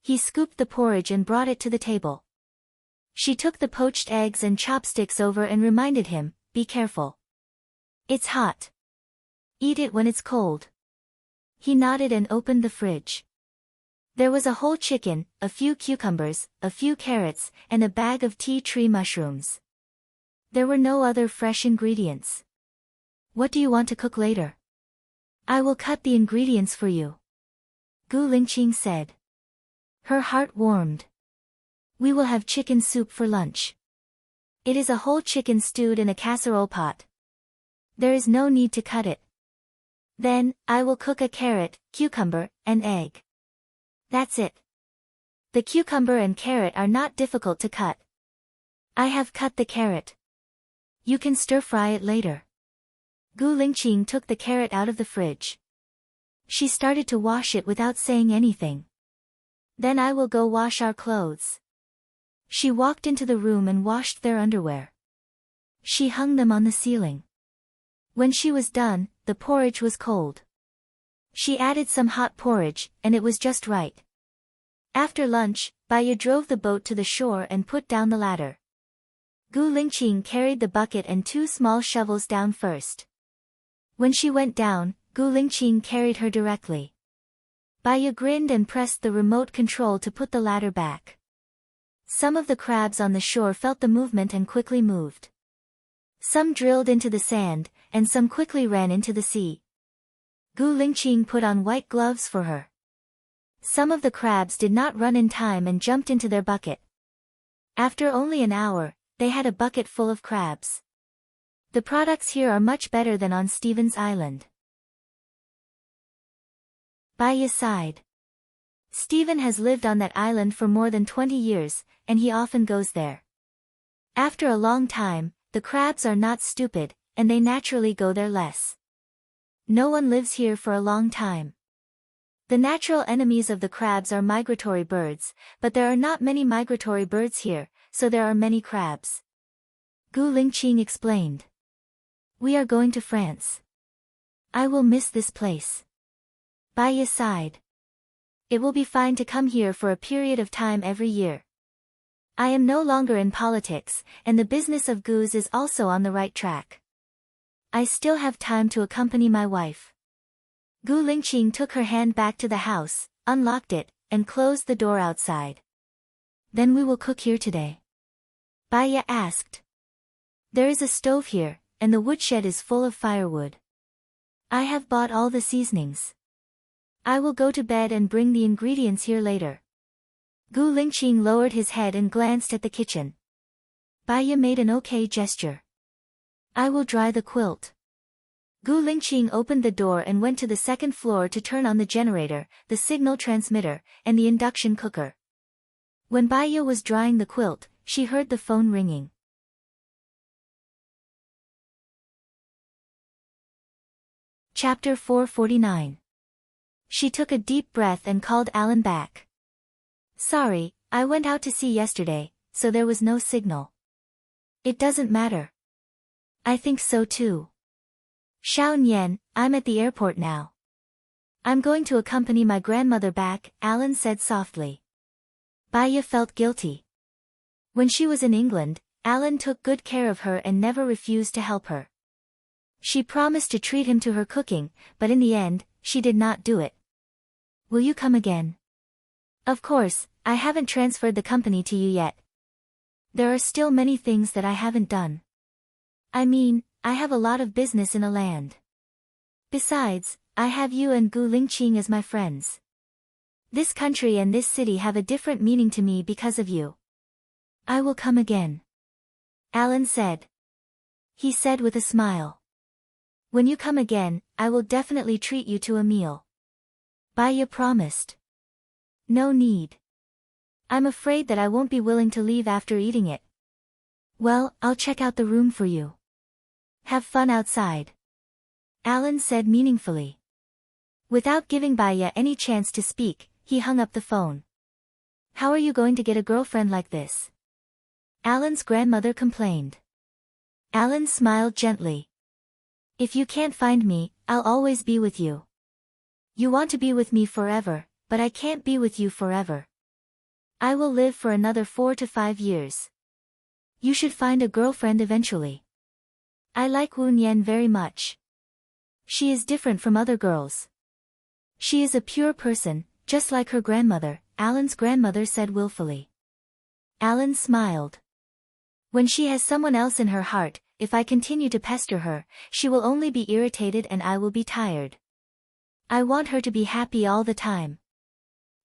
He scooped the porridge and brought it to the table. She took the poached eggs and chopsticks over and reminded him, be careful. It's hot. Eat it when it's cold. He nodded and opened the fridge. There was a whole chicken, a few cucumbers, a few carrots, and a bag of tea tree mushrooms. There were no other fresh ingredients. What do you want to cook later? I will cut the ingredients for you. Gu Lingqing said. Her heart warmed. We will have chicken soup for lunch. It is a whole chicken stewed in a casserole pot. There is no need to cut it. Then, I will cook a carrot, cucumber, and egg. That's it. The cucumber and carrot are not difficult to cut. I have cut the carrot. You can stir-fry it later. Gu Lingqing took the carrot out of the fridge. She started to wash it without saying anything. Then I will go wash our clothes. She walked into the room and washed their underwear. She hung them on the ceiling. When she was done, the porridge was cold. She added some hot porridge, and it was just right. After lunch, Baiya drove the boat to the shore and put down the ladder. Gu Lingqing carried the bucket and 2 small shovels down first. When she went down, Gu Lingqing carried her directly. Baiya grinned and pressed the remote control to put the ladder back. Some of the crabs on the shore felt the movement and quickly moved. Some drilled into the sand, and some quickly ran into the sea. Gu Lingqing put on white gloves for her. Some of the crabs did not run in time and jumped into their bucket. After only an hour, they had a bucket full of crabs. The products here are much better than on Stevens Island. Baya sighed. Stephen has lived on that island for more than 20 years, and he often goes there. After a long time, the crabs are not stupid, and they naturally go there less. No one lives here for a long time. The natural enemies of the crabs are migratory birds, but there are not many migratory birds here, so there are many crabs. Gu Lingqing explained. We are going to France. I will miss this place. Baya sighed. It will be fine to come here for a period of time every year. I am no longer in politics, and the business of Gu's is also on the right track. I still have time to accompany my wife. Gu Lingqing took her hand back to the house, unlocked it, and closed the door outside. Then we will cook here today? Baya asked. There is a stove here, and the woodshed is full of firewood. I have bought all the seasonings. I will go to bed and bring the ingredients here later. Gu Lingqing lowered his head and glanced at the kitchen. Baya made an okay gesture. I will dry the quilt. Gu Lingqing opened the door and went to the second floor to turn on the generator, the signal transmitter, and the induction cooker. When Baya was drying the quilt, she heard the phone ringing. Chapter 449. She took a deep breath and called Alan back. Sorry, I went out to sea yesterday, so there was no signal. It doesn't matter. I think so too. Xiao Nian, I'm at the airport now. I'm going to accompany my grandmother back, Alan said softly. Baya felt guilty. When she was in England, Alan took good care of her and never refused to help her. She promised to treat him to her cooking, but in the end, she did not do it. Will you come again? Of course, I haven't transferred the company to you yet. There are still many things that I haven't done. I mean, I have a lot of business in a land. Besides, I have you and Gu Lingqing as my friends. This country and this city have a different meaning to me because of you. I will come again. Alan said. He said with a smile. When you come again, I will definitely treat you to a meal. Baya promised. No need. I'm afraid that I won't be willing to leave after eating it. Well, I'll check out the room for you. Have fun outside. Alan said meaningfully. Without giving Baya any chance to speak, he hung up the phone. How are you going to get a girlfriend like this? Alan's grandmother complained. Alan smiled gently. If you can't find me, I'll always be with you. You want to be with me forever, but I can't be with you forever. I will live for another 4 to 5 years. You should find a girlfriend eventually. I like Wu Nian very much. She is different from other girls. She is a pure person, just like her grandmother, Alan's grandmother said willfully. Alan smiled. When she has someone else in her heart, if I continue to pester her, she will only be irritated and I will be tired. I want her to be happy all the time.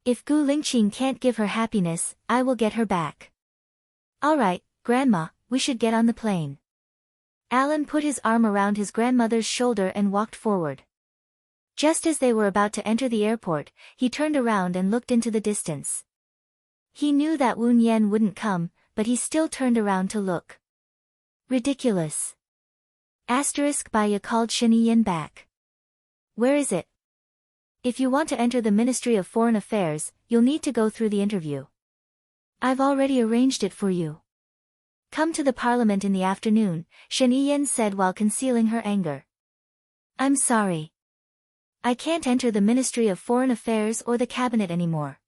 If Gu Lingqing can't give her happiness, I will get her back. All right, Grandma, we should get on the plane. Alan put his arm around his grandmother's shoulder and walked forward. Just as they were about to enter the airport, he turned around and looked into the distance. He knew that Wu Nian wouldn't come, but he still turned around to look. Ridiculous. Baya called Sheniyan back. Where is it? If you want to enter the Ministry of Foreign Affairs, you'll need to go through the interview. I've already arranged it for you. Come to the parliament in the afternoon, Sheniyan said while concealing her anger. I'm sorry. I can't enter the Ministry of Foreign Affairs or the cabinet anymore.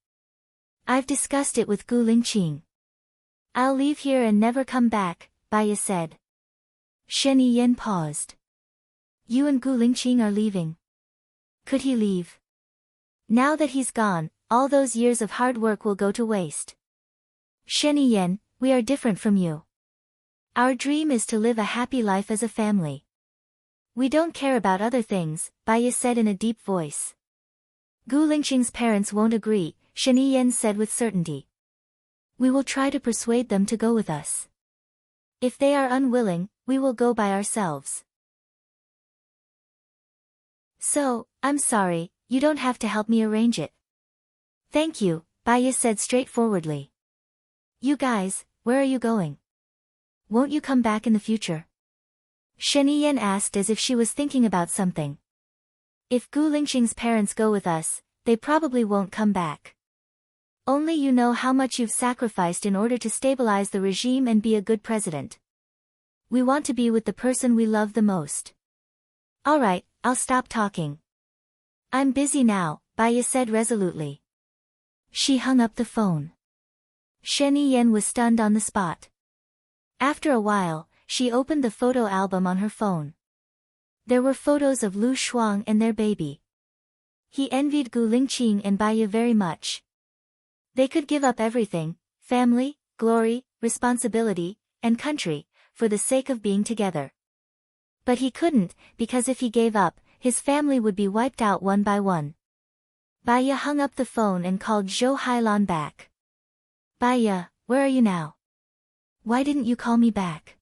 I've discussed it with Gu Lingqing. I'll leave here and never come back, Baya said. Sheniyan paused. You and Gu Lingqing are leaving. Could he leave? Now that he's gone, all those years of hard work will go to waste. Sheniyen, we are different from you. Our dream is to live a happy life as a family. We don't care about other things, Baiya said in a deep voice. Gu Lingqing's parents won't agree, Sheniyen said with certainty. We will try to persuade them to go with us. If they are unwilling, we will go by ourselves. So, I'm sorry, you don't have to help me arrange it. Thank you, Baiya said straightforwardly. You guys, where are you going? Won't you come back in the future? Sheniyen asked as if she was thinking about something. If Gu Lingqing's parents go with us, they probably won't come back. Only you know how much you've sacrificed in order to stabilize the regime and be a good president. We want to be with the person we love the most. Alright, I'll stop talking. I'm busy now, Baiya said resolutely. She hung up the phone. Sheniyen was stunned on the spot. After a while, she opened the photo album on her phone. There were photos of Lu Shuang and their baby. He envied Gu Lingqing and Baiya very much. They could give up everything, family, glory, responsibility, and country, for the sake of being together. But he couldn't, because if he gave up, his family would be wiped out one by one. Baiya hung up the phone and called Zhou Hailan back. Baiya, where are you now? Why didn't you call me back?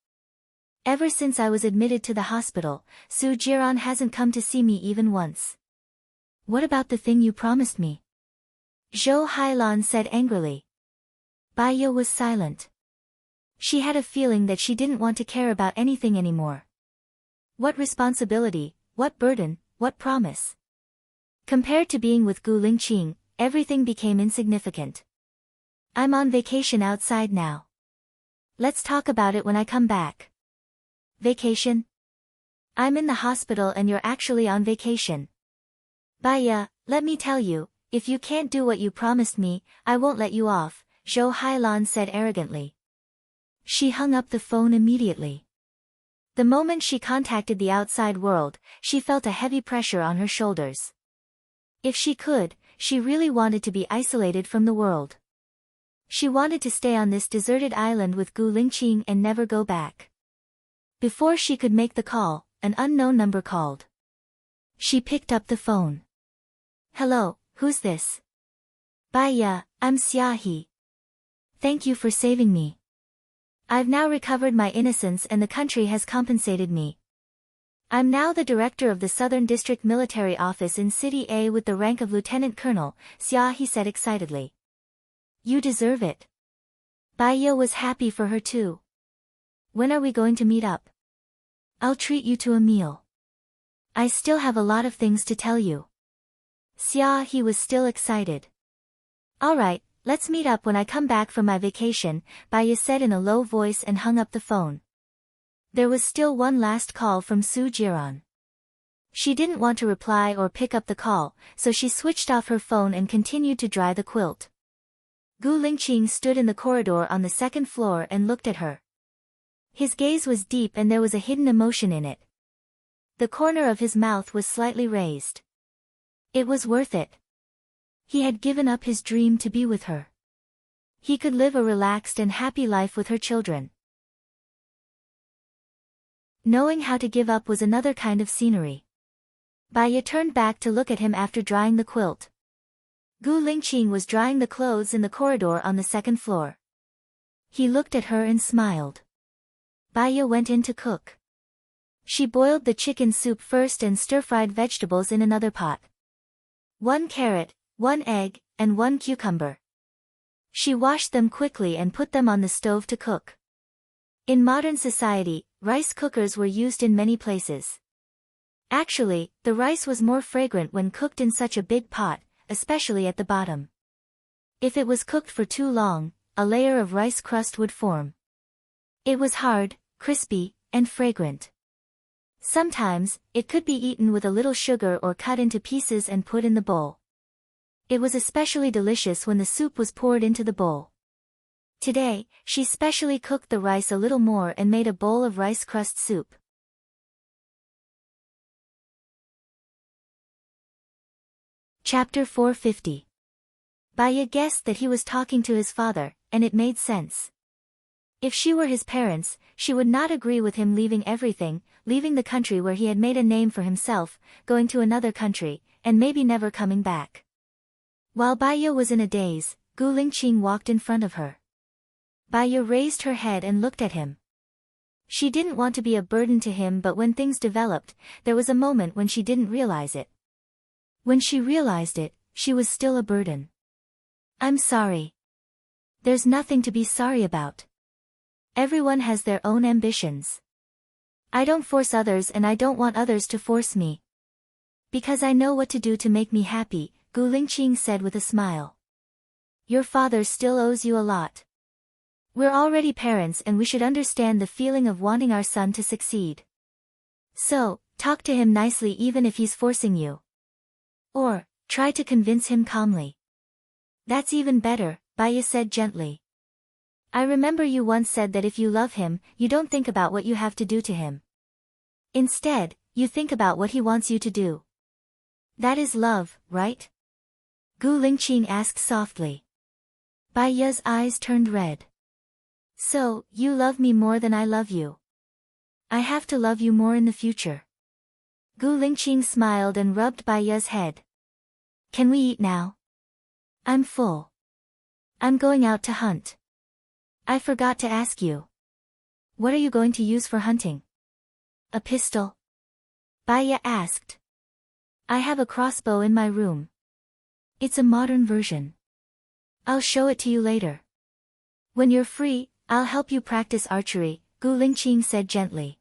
Ever since I was admitted to the hospital, Su Jiran hasn't come to see me even once. What about the thing you promised me? Zhou Hailan said angrily. Baiya was silent. She had a feeling that she didn't want to care about anything anymore. What responsibility, what burden, what promise? Compared to being with Gu Lingqing, everything became insignificant. I'm on vacation outside now. Let's talk about it when I come back. Vacation? I'm in the hospital and you're actually on vacation. Baiya, let me tell you, if you can't do what you promised me, I won't let you off, Zhou Hailan said arrogantly. She hung up the phone immediately. The moment she contacted the outside world, she felt a heavy pressure on her shoulders. If she could, she really wanted to be isolated from the world. She wanted to stay on this deserted island with Gu Lingqing and never go back. Before she could make the call, an unknown number called. She picked up the phone. Hello, who's this? Baiya, I'm Xiaohe. Thank you for saving me. I've now recovered my innocence and the country has compensated me. I'm now the director of the Southern District Military Office in City A with the rank of Lieutenant Colonel, Xiaohe said excitedly. You deserve it. Baiya was happy for her too. When are we going to meet up? I'll treat you to a meal. I still have a lot of things to tell you. Xiaohe was still excited. Alright, let's meet up when I come back from my vacation, Baiya said in a low voice and hung up the phone. There was still one last call from Su Jiran. She didn't want to reply or pick up the call, so she switched off her phone and continued to dry the quilt. Gu Lingqing stood in the corridor on the second floor and looked at her. His gaze was deep and there was a hidden emotion in it. The corner of his mouth was slightly raised. It was worth it. He had given up his dream to be with her. He could live a relaxed and happy life with her children. Knowing how to give up was another kind of scenery. Baiya turned back to look at him after drying the quilt. Gu Lingqing was drying the clothes in the corridor on the second floor. He looked at her and smiled. Baiya went in to cook. She boiled the chicken soup first and stir-fried vegetables in another pot. 1 carrot, 1 egg, and 1 cucumber. She washed them quickly and put them on the stove to cook. In modern society, rice cookers were used in many places. Actually, the rice was more fragrant when cooked in such a big pot, especially at the bottom. If it was cooked for too long, a layer of rice crust would form. It was hard, crispy, and fragrant. Sometimes, it could be eaten with a little sugar or cut into pieces and put in the bowl. It was especially delicious when the soup was poured into the bowl. Today, she specially cooked the rice a little more and made a bowl of rice crust soup. Chapter 450. Baya guessed that he was talking to his father, and it made sense. If she were his parents, she would not agree with him leaving everything, leaving the country where he had made a name for himself, going to another country, and maybe never coming back. While Baya was in a daze, Gu Lingqing walked in front of her. Baya raised her head and looked at him. She didn't want to be a burden to him, but when things developed, there was a moment when she didn't realize it. When she realized it, she was still a burden. I'm sorry. There's nothing to be sorry about. Everyone has their own ambitions. I don't force others and I don't want others to force me. Because I know what to do to make me happy, Gu Lingqing said with a smile. Your father still owes you a lot. We're already parents and we should understand the feeling of wanting our son to succeed. So, talk to him nicely even if he's forcing you. Or, try to convince him calmly. That's even better, Baya said gently. I remember you once said that if you love him, you don't think about what you have to do to him. Instead, you think about what he wants you to do. That is love, right? Gu Lingqing asked softly. Baya's eyes turned red. So, you love me more than I love you. I have to love you more in the future. Gu Lingqing smiled and rubbed Baya's head. Can we eat now? I'm full. I'm going out to hunt. I forgot to ask you. What are you going to use for hunting? A pistol? Baya asked. I have a crossbow in my room. It's a modern version. I'll show it to you later. When you're free, I'll help you practice archery, Gu Lingqing said gently.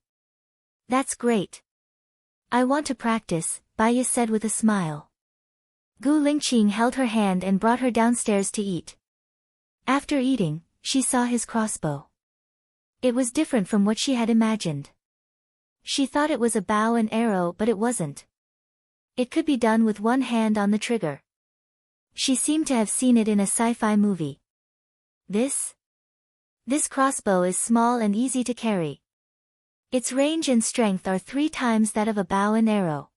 That's great. I want to practice, Baya said with a smile. Gu Lingqing held her hand and brought her downstairs to eat. After eating, she saw his crossbow. It was different from what she had imagined. She thought it was a bow and arrow, but it wasn't. It could be done with one hand on the trigger. She seemed to have seen it in a sci-fi movie. This crossbow is small and easy to carry. Its range and strength are 3 times that of a bow and arrow.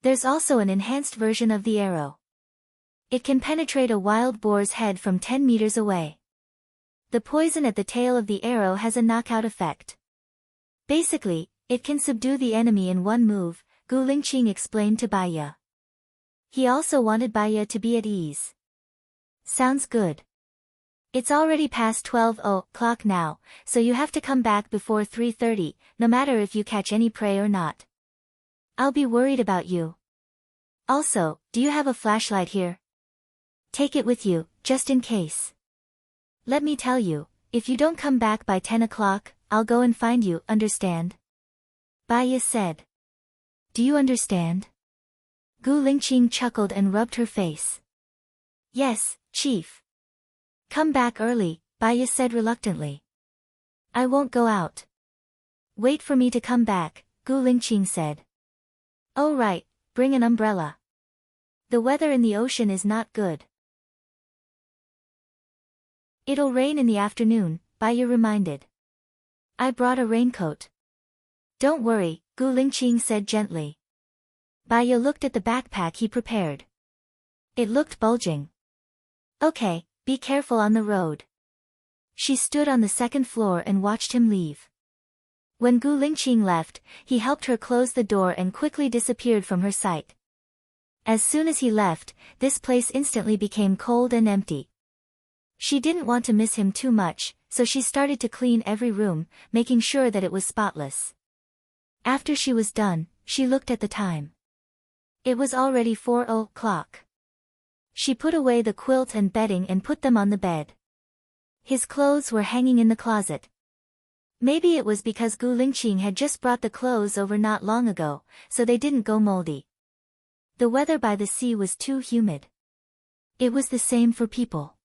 There's also an enhanced version of the arrow. It can penetrate a wild boar's head from 10 meters away. The poison at the tail of the arrow has a knockout effect. Basically, it can subdue the enemy in one move, Gu Lingqing explained to Baya. He also wanted Baya to be at ease. Sounds good. It's already past 12 o'clock now, so you have to come back before 3:30, no matter if you catch any prey or not. I'll be worried about you. Also, do you have a flashlight here? Take it with you, just in case. Let me tell you, if you don't come back by 10 o'clock, I'll go and find you, understand? Baya said. Do you understand? Gu Lingqing chuckled and rubbed her face. Yes, Chief. Come back early, Baya said reluctantly. I won't go out. Wait for me to come back, Gu Lingqing said. Oh right, bring an umbrella. The weather in the ocean is not good. It'll rain in the afternoon, Baya reminded. I brought a raincoat. Don't worry, Gu Lingqing said gently. Baya looked at the backpack he prepared. It looked bulging. Okay, be careful on the road. She stood on the second floor and watched him leave. When Gu Lingqing left, he helped her close the door and quickly disappeared from her sight. As soon as he left, this place instantly became cold and empty. She didn't want to miss him too much, so she started to clean every room, making sure that it was spotless. After she was done, she looked at the time. It was already 4 o'clock. She put away the quilt and bedding and put them on the bed. His clothes were hanging in the closet. Maybe it was because Gu Lingqing had just brought the clothes over not long ago, so they didn't go moldy. The weather by the sea was too humid. It was the same for people.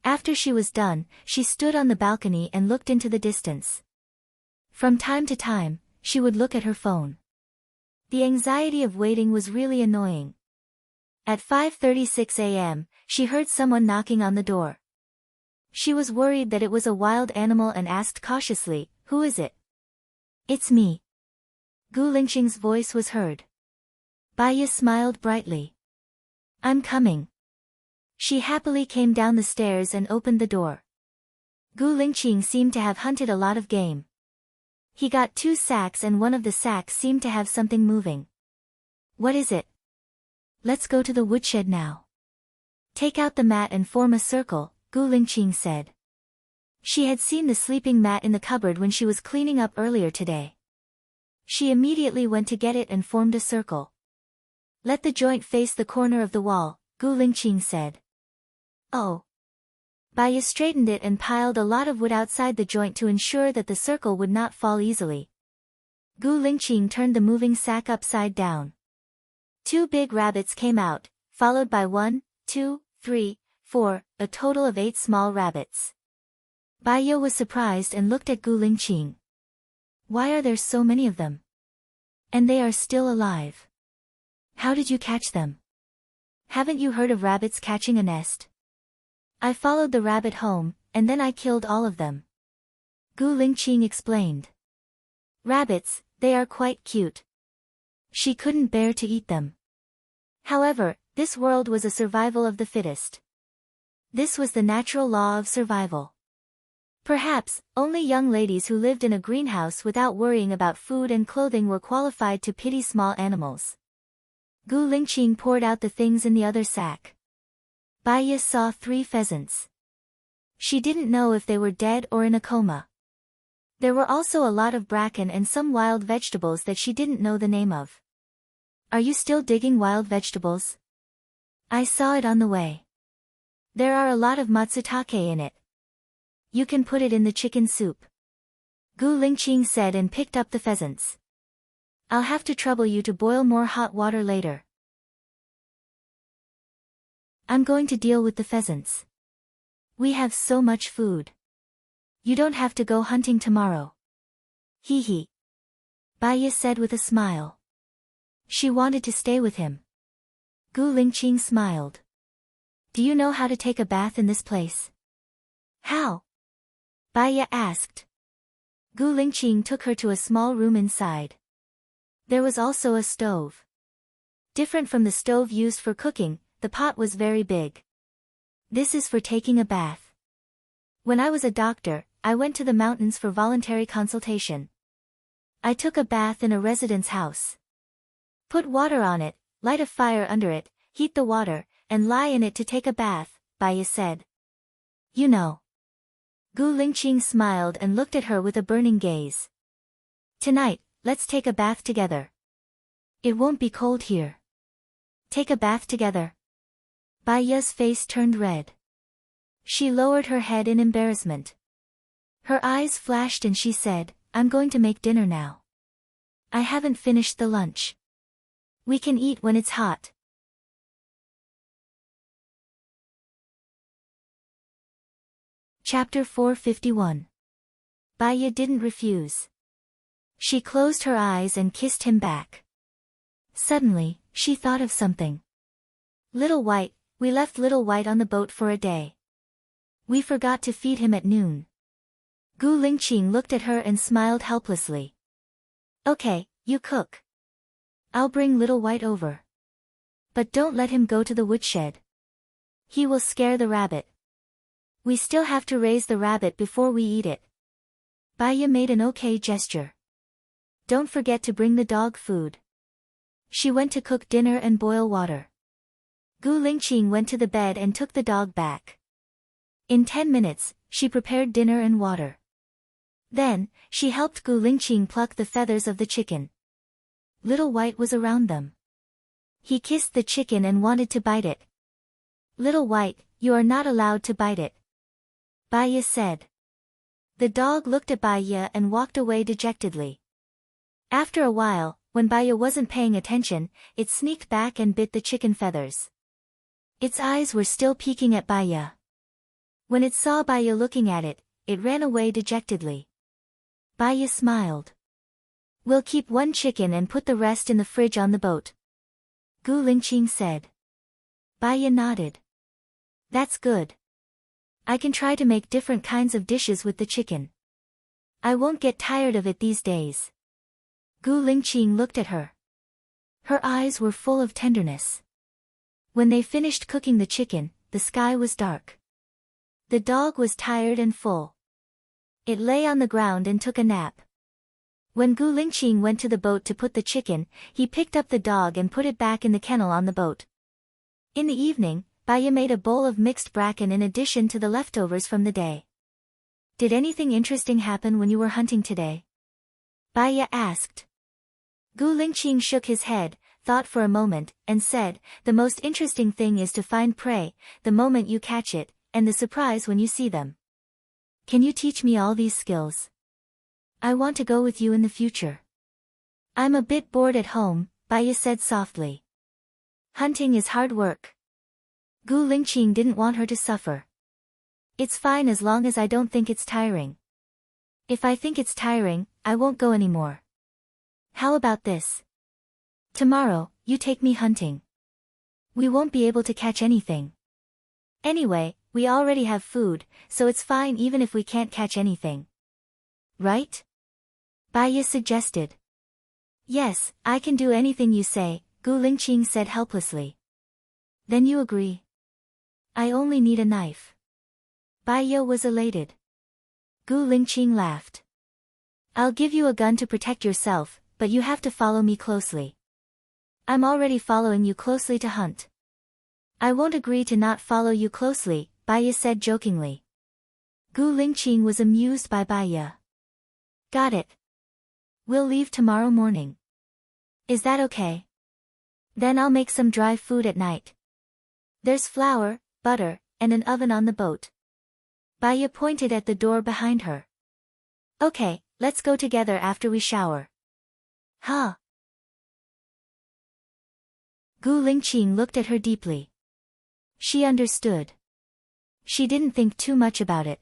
After she was done, she stood on the balcony and looked into the distance. From time to time, she would look at her phone. The anxiety of waiting was really annoying. At 5:36 a.m., she heard someone knocking on the door. She was worried that it was a wild animal and asked cautiously, "Who is it?" "It's me." Gu Lingqing's voice was heard. Baya smiled brightly. "I'm coming." She happily came down the stairs and opened the door. Gu Lingqing seemed to have hunted a lot of game. He got 2 sacks and one of the sacks seemed to have something moving. What is it? Let's go to the woodshed now. Take out the mat and form a circle, Gu Lingqing said. She had seen the sleeping mat in the cupboard when she was cleaning up earlier today. She immediately went to get it and formed a circle. Let the joint face the corner of the wall, Gu Lingqing said. Oh. Baiya straightened it and piled a lot of wood outside the joint to ensure that the circle would not fall easily. Gu Lingqing turned the moving sack upside down. 2 big rabbits came out, followed by 1, 2, 3, 4, a total of 8 small rabbits. Baiya was surprised and looked at Gu Lingqing. Why are there so many of them? And they are still alive. How did you catch them? Haven't you heard of rabbits catching a nest? I followed the rabbit home, and then I killed all of them. Gu Lingqing explained. Rabbits, they are quite cute. She couldn't bear to eat them. However, this world was a survival of the fittest. This was the natural law of survival. Perhaps, only young ladies who lived in a greenhouse without worrying about food and clothing were qualified to pity small animals. Gu Lingqing poured out the things in the other sack. Baiya saw 3 pheasants. She didn't know if they were dead or in a coma. There were also a lot of bracken and some wild vegetables that she didn't know the name of. Are you still digging wild vegetables? I saw it on the way. There are a lot of matsutake in it. You can put it in the chicken soup. Gu Lingqing said and picked up the pheasants. I'll have to trouble you to boil more hot water later. I'm going to deal with the pheasants. We have so much food. You don't have to go hunting tomorrow. Hee hee. Baiya said with a smile. She wanted to stay with him. Gu Lingqing smiled. Do you know how to take a bath in this place? How? Baiya asked. Gu Lingqing took her to a small room inside. There was also a stove. Different from the stove used for cooking, the pot was very big. This is for taking a bath. When I was a doctor, I went to the mountains for voluntary consultation. I took a bath in a resident's house. Put water on it, light a fire under it, heat the water, and lie in it to take a bath, Baiya said. You know. Gu Lingqing smiled and looked at her with a burning gaze. Tonight, let's take a bath together. It won't be cold here. Take a bath together. Baiya's face turned red. She lowered her head in embarrassment. Her eyes flashed and she said, I'm going to make dinner now. I haven't finished the lunch. We can eat when it's hot. Chapter 451. Baiya didn't refuse. She closed her eyes and kissed him back. Suddenly, she thought of something. Little White, we left Little White on the boat for a day. We forgot to feed him at noon. Gu Lingqing looked at her and smiled helplessly. Okay, you cook. I'll bring Little White over. But don't let him go to the woodshed. He will scare the rabbit. We still have to raise the rabbit before we eat it. Baiya made an okay gesture. Don't forget to bring the dog food. She went to cook dinner and boil water. Gu Lingqing went to the bed and took the dog back. In 10 minutes, she prepared dinner and water. Then, she helped Gu Lingqing pluck the feathers of the chicken. Little White was around them. He kissed the chicken and wanted to bite it. Little White, you are not allowed to bite it. Baiya said. The dog looked at Baiya and walked away dejectedly. After a while, when Baiya wasn't paying attention, it sneaked back and bit the chicken feathers. Its eyes were still peeking at Baiya. When it saw Baiya looking at it, it ran away dejectedly. Baiya smiled. We'll keep 1 chicken and put the rest in the fridge on the boat. Gu Lingqing said. Baiya nodded. That's good. I can try to make different kinds of dishes with the chicken. I won't get tired of it these days. Gu Lingqing looked at her. Her eyes were full of tenderness. When they finished cooking the chicken, the sky was dark. The dog was tired and full. It lay on the ground and took a nap. When Gu Lingqing went to the boat to put the chicken, he picked up the dog and put it back in the kennel on the boat. In the evening, Baya made a bowl of mixed bracken in addition to the leftovers from the day. Did anything interesting happen when you were hunting today? Baya asked. Gu Lingqing shook his head, thought for a moment, and said, the most interesting thing is to find prey, the moment you catch it, and the surprise when you see them. Can you teach me all these skills? I want to go with you in the future. I'm a bit bored at home, Baya said softly. Hunting is hard work. Gu Lingqing didn't want her to suffer. It's fine as long as I don't think it's tiring. If I think it's tiring, I won't go anymore. How about this? Tomorrow, you take me hunting. We won't be able to catch anything. Anyway, we already have food, so it's fine even if we can't catch anything. Right? Baya suggested. Yes, I can do anything you say, Gu Lingqing said helplessly. Then you agree? I only need a knife. Baya was elated. Gu Lingqing laughed. I'll give you a gun to protect yourself, but you have to follow me closely. I'm already following you closely to hunt. I won't agree to not follow you closely, Baya said jokingly. Gu Lingqing was amused by Baya. Got it. We'll leave tomorrow morning. Is that okay? Then I'll make some dry food at night. There's flour, butter, and an oven on the boat. Baya pointed at the door behind her. Okay, let's go together after we shower. Huh? Gu Lingqing looked at her deeply. She understood. She didn't think too much about it.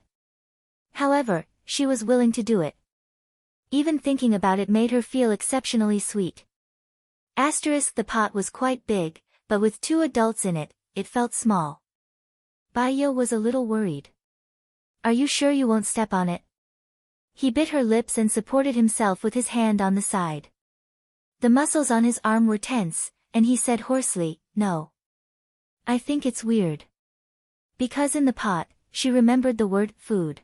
However, she was willing to do it. Even thinking about it made her feel exceptionally sweet. The pot was quite big, but with 2 adults in it, it felt small. Baya was a little worried. Are you sure you won't step on it? He bit her lips and supported himself with his hand on the side. The muscles on his arm were tense, and he said hoarsely, no. I think it's weird. Because in the pot, she remembered the word food.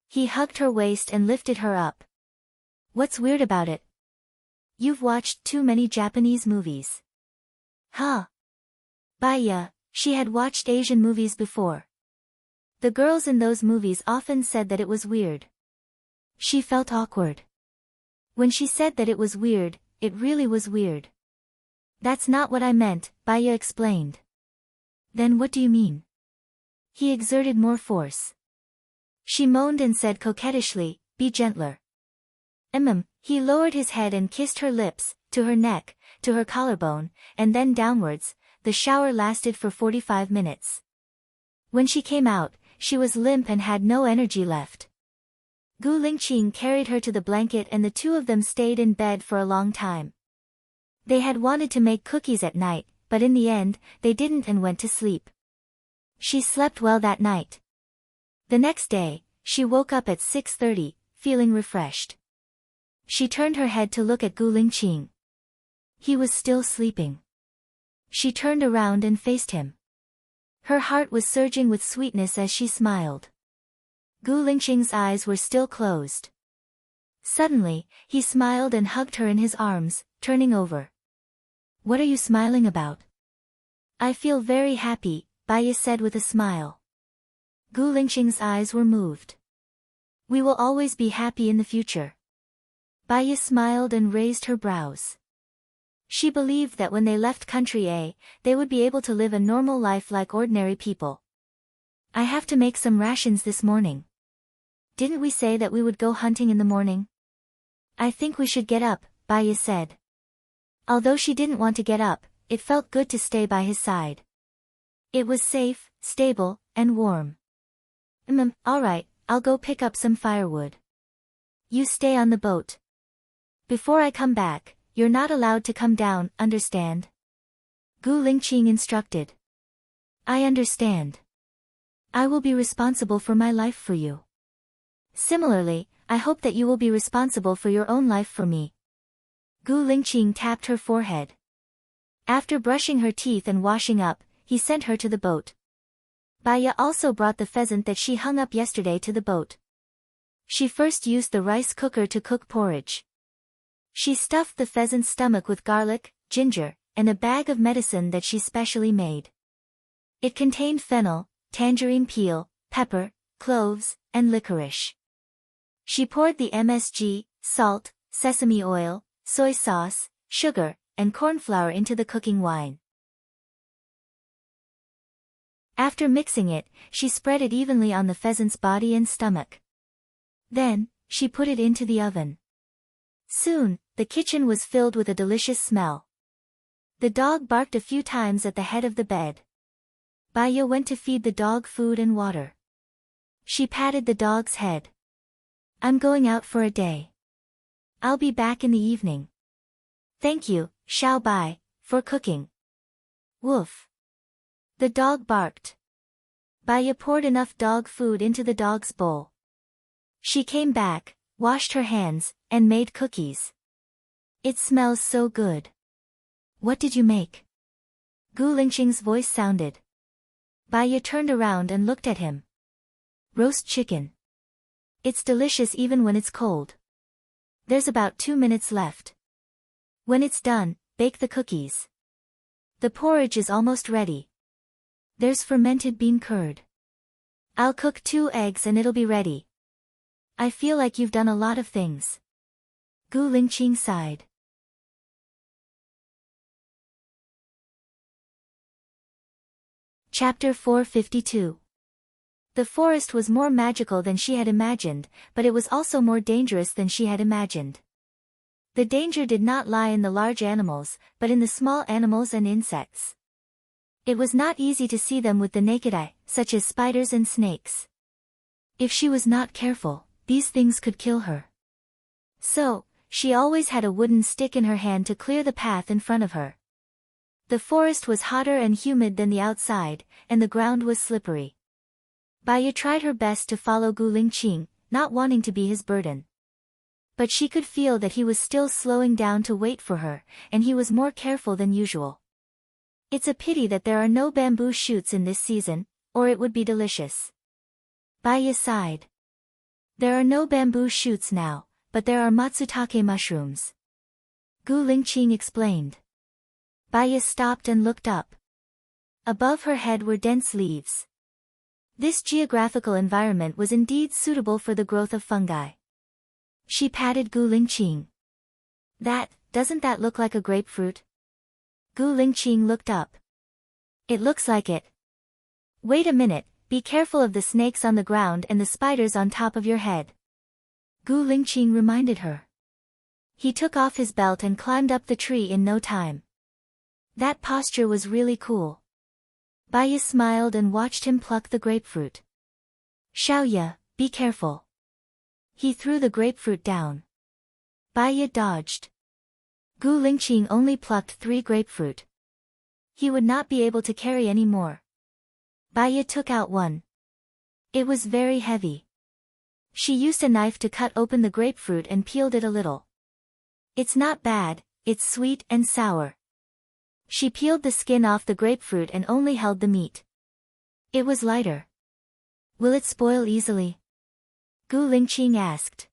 He hugged her waist and lifted her up. What's weird about it? You've watched too many Japanese movies. Huh? Baya, she had watched Asian movies before. The girls in those movies often said that it was weird. She felt awkward. When she said that it was weird, it really was weird. That's not what I meant, Baya explained. Then what do you mean? He exerted more force. She moaned and said coquettishly, be gentler. He lowered his head and kissed her lips, to her neck, to her collarbone, and then downwards. The shower lasted for 45 minutes. When she came out, she was limp and had no energy left. Gu Lingqing carried her to the blanket and the 2 of them stayed in bed for a long time. They had wanted to make cookies at night, but in the end, they didn't and went to sleep. She slept well that night. The next day, she woke up at 6:30, feeling refreshed. She turned her head to look at Gu Lingqing. He was still sleeping. She turned around and faced him. Her heart was surging with sweetness as she smiled. Gu Lingqing's eyes were still closed. Suddenly, he smiled and hugged her in his arms, turning over. What are you smiling about? I feel very happy, Baya said with a smile. Gu Lingqing's eyes were moved. We will always be happy in the future. Baya smiled and raised her brows. She believed that when they left country A, they would be able to live a normal life like ordinary people. I have to make some rations this morning. Didn't we say that we would go hunting in the morning? I think we should get up, Baya said. Although she didn't want to get up, it felt good to stay by his side. It was safe, stable, and warm. Alright, I'll go pick up some firewood. You stay on the boat. Before I come back, you're not allowed to come down, understand? Gu Lingqing instructed. I understand. I will be responsible for my life for you. Similarly, I hope that you will be responsible for your own life for me. Gu Lingqing tapped her forehead. After brushing her teeth and washing up, he sent her to the boat. Baya also brought the pheasant that she hung up yesterday to the boat. She first used the rice cooker to cook porridge. She stuffed the pheasant's stomach with garlic, ginger, and a bag of medicine that she specially made. It contained fennel, tangerine peel, pepper, cloves, and licorice. She poured the MSG, salt, sesame oil, soy sauce, sugar, and corn flour into the cooking wine. After mixing it, she spread it evenly on the pheasant's body and stomach. Then, she put it into the oven. Soon, the kitchen was filled with a delicious smell. The dog barked a few times at the head of the bed. Baya went to feed the dog food and water. She patted the dog's head. "I'm going out for a day. I'll be back in the evening. Thank you, Xiao Bai, for cooking." "Woof." The dog barked. Baya poured enough dog food into the dog's bowl. She came back, washed her hands, and made cookies. "It smells so good. What did you make?" Gu Lingqing's voice sounded. Baya turned around and looked at him. "Roast chicken. It's delicious even when it's cold. There's about 2 minutes left. When it's done, bake the cookies. The porridge is almost ready. There's fermented bean curd. I'll cook 2 eggs and it'll be ready. I feel like you've done a lot of things." Gu Lingqing sighed. Chapter 452. The forest was more magical than she had imagined, but it was also more dangerous than she had imagined. The danger did not lie in the large animals, but in the small animals and insects. It was not easy to see them with the naked eye, such as spiders and snakes. If she was not careful, these things could kill her. So, she always had a wooden stick in her hand to clear the path in front of her. The forest was hotter and humid than the outside, and the ground was slippery. Baya tried her best to follow Gu Lingqing, not wanting to be his burden. But she could feel that he was still slowing down to wait for her, and he was more careful than usual. It's a pity that there are no bamboo shoots in this season, or it would be delicious. Baya sighed. There are no bamboo shoots now, but there are matsutake mushrooms. Gu Lingqing explained. Baya stopped and looked up. Above her head were dense leaves. This geographical environment was indeed suitable for the growth of fungi. She patted Gu Lingqing. Doesn't that look like a grapefruit?" Gu Lingqing looked up. "It looks like it. Wait a minute, be careful of the snakes on the ground and the spiders on top of your head." Gu Lingqing reminded her. He took off his belt and climbed up the tree in no time. That posture was really cool. Baya smiled and watched him pluck the grapefruit. "Xiaoya, be careful." He threw the grapefruit down. Baya dodged. Gu Lingqing only plucked 3 grapefruit. He would not be able to carry any more. Baya took out one. It was very heavy. She used a knife to cut open the grapefruit and peeled it a little. "It's not bad, it's sweet and sour." She peeled the skin off the grapefruit and only held the meat. It was lighter. "Will it spoil easily?" Gu Lingqing asked.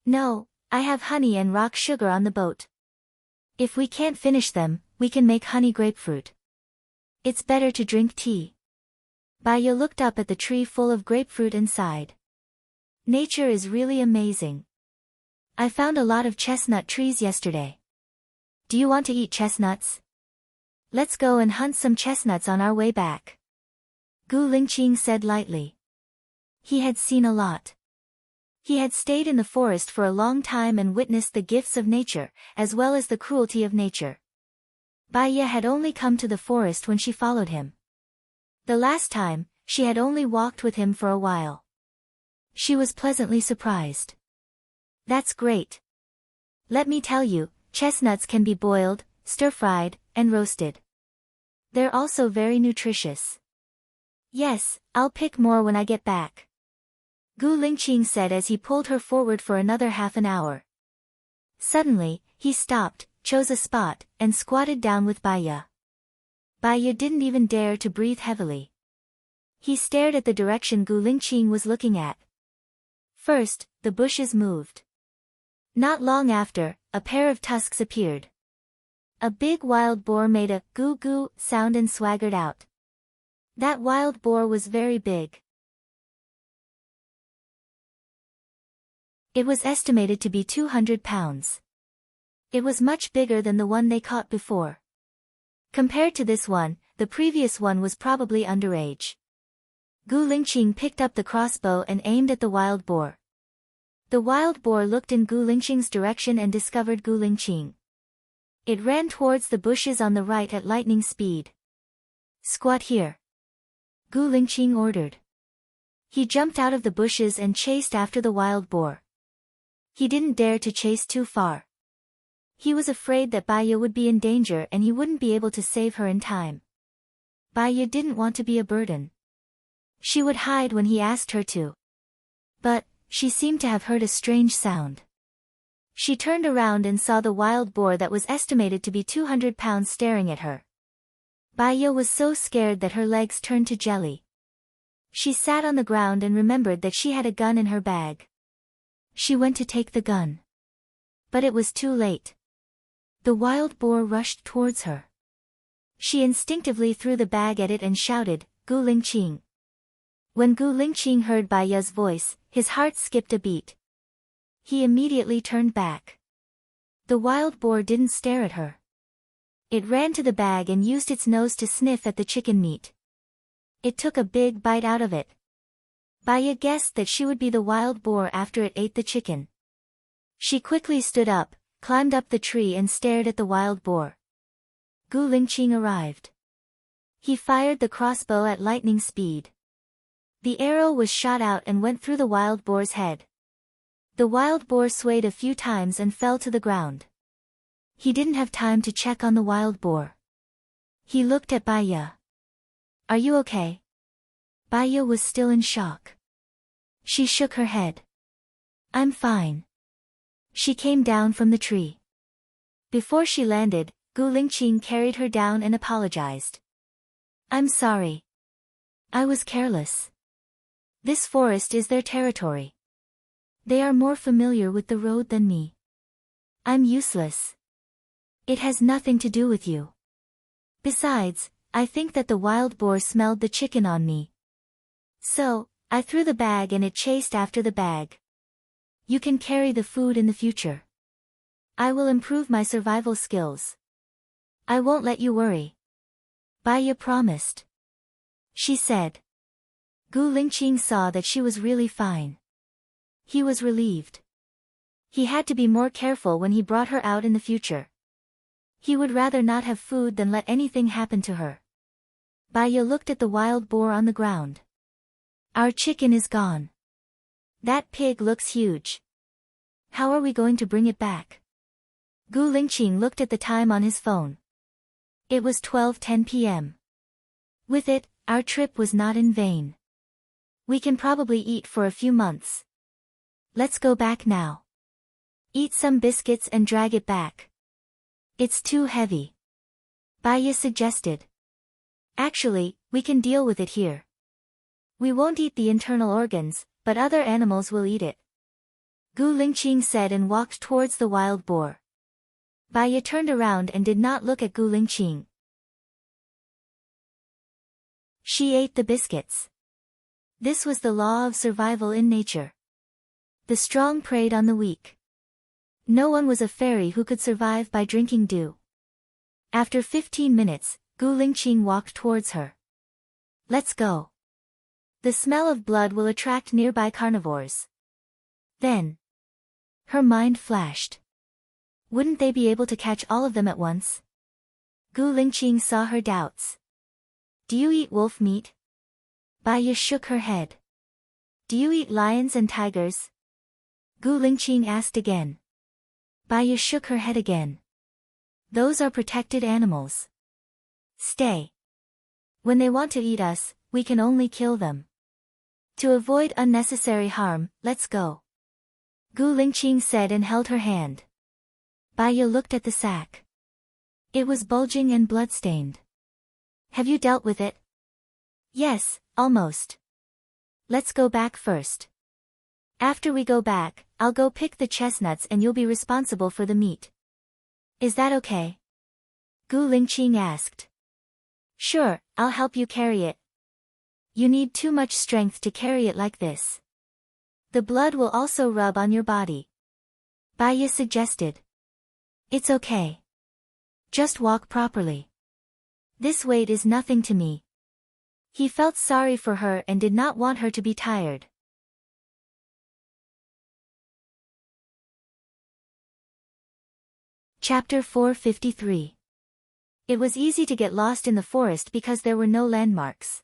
"No, I have honey and rock sugar on the boat. If we can't finish them, we can make honey grapefruit. It's better to drink tea." Baya looked up at the tree full of grapefruit and sighed. "Nature is really amazing. I found a lot of chestnut trees yesterday. Do you want to eat chestnuts? Let's go and hunt some chestnuts on our way back." Gu Lingqing said lightly. He had seen a lot. He had stayed in the forest for a long time and witnessed the gifts of nature, as well as the cruelty of nature. Baya had only come to the forest when she followed him. The last time, she had only walked with him for a while. She was pleasantly surprised. "That's great. Let me tell you, chestnuts can be boiled, stir-fried, and roasted. They're also very nutritious." "Yes, I'll pick more when I get back," Gu Lingqing said as he pulled her forward for another half an hour. Suddenly, he stopped, chose a spot, and squatted down with Baya. Baya didn't even dare to breathe heavily. He stared at the direction Gu Lingqing was looking at. First, the bushes moved. Not long after, a pair of tusks appeared. A big wild boar made a goo-goo sound and swaggered out. That wild boar was very big. It was estimated to be 200 pounds. It was much bigger than the one they caught before. Compared to this one, the previous one was probably underage. Gu Lingqing picked up the crossbow and aimed at the wild boar. The wild boar looked in Gu Lingqing's direction and discovered Gu Lingqing. It ran towards the bushes on the right at lightning speed. Squat here, Gu Lingqing ordered. He jumped out of the bushes and chased after the wild boar. He didn't dare to chase too far. He was afraid that Baiya would be in danger and he wouldn't be able to save her in time. Baiya didn't want to be a burden. She would hide when he asked her to. But, she seemed to have heard a strange sound. She turned around and saw the wild boar that was estimated to be 200 pounds staring at her. Baiya was so scared that her legs turned to jelly. She sat on the ground and remembered that she had a gun in her bag. She went to take the gun. But it was too late. The wild boar rushed towards her. She instinctively threw the bag at it and shouted, Gu Lingqing. When Gu Lingqing heard Baiya's voice, his heart skipped a beat. He immediately turned back. The wild boar didn't stare at her. It ran to the bag and used its nose to sniff at the chicken meat. It took a big bite out of it. Baiya guessed that she would be the wild boar after it ate the chicken. She quickly stood up, climbed up the tree and stared at the wild boar. Gu Lingqing arrived. He fired the crossbow at lightning speed. The arrow was shot out and went through the wild boar's head. The wild boar swayed a few times and fell to the ground. He didn't have time to check on the wild boar. He looked at Baiya. Are you okay? Baiya was still in shock. She shook her head. I'm fine. She came down from the tree. Before she landed, Gu Lingqing carried her down and apologized. I'm sorry. I was careless. This forest is their territory. They are more familiar with the road than me. I'm useless. It has nothing to do with you. Besides, I think that the wild boar smelled the chicken on me. So, I threw the bag and it chased after the bag. You can carry the food in the future. I will improve my survival skills. I won't let you worry. Baiya promised. She said. Gu Lingqing saw that she was really fine. He was relieved. He had to be more careful when he brought her out in the future. He would rather not have food than let anything happen to her. Baiya looked at the wild boar on the ground. Our chicken is gone. That pig looks huge. How are we going to bring it back? Gu Lingqing looked at the time on his phone. It was 12:10 p.m. With it, our trip was not in vain. We can probably eat for a few months. Let's go back now. Eat some biscuits and drag it back. It's too heavy. Baiya suggested. Actually, we can deal with it here. We won't eat the internal organs, but other animals will eat it. Gu Lingqing said and walked towards the wild boar. Baiya turned around and did not look at Gu Lingqing. She ate the biscuits. This was the law of survival in nature. The strong preyed on the weak. No one was a fairy who could survive by drinking dew. After 15 minutes, Gu Lingqing walked towards her. Let's go. The smell of blood will attract nearby carnivores. Then, her mind flashed. Wouldn't they be able to catch all of them at once? Gu Lingqing saw her doubts. Do you eat wolf meat? Baiya shook her head. Do you eat lions and tigers? Gu Lingqing asked again. Baiya shook her head again. Those are protected animals. Stay. When they want to eat us, we can only kill them. To avoid unnecessary harm, let's go. Gu Lingqing said and held her hand. Baiya looked at the sack. It was bulging and blood-stained. Have you dealt with it? Yes, almost. Let's go back first. After we go back, I'll go pick the chestnuts and you'll be responsible for the meat. Is that okay? Gu Lingqing asked. Sure, I'll help you carry it. You need too much strength to carry it like this. The blood will also rub on your body. Bai suggested. It's okay. Just walk properly. This weight is nothing to me. He felt sorry for her and did not want her to be tired. Chapter 453. It was easy to get lost in the forest because there were no landmarks.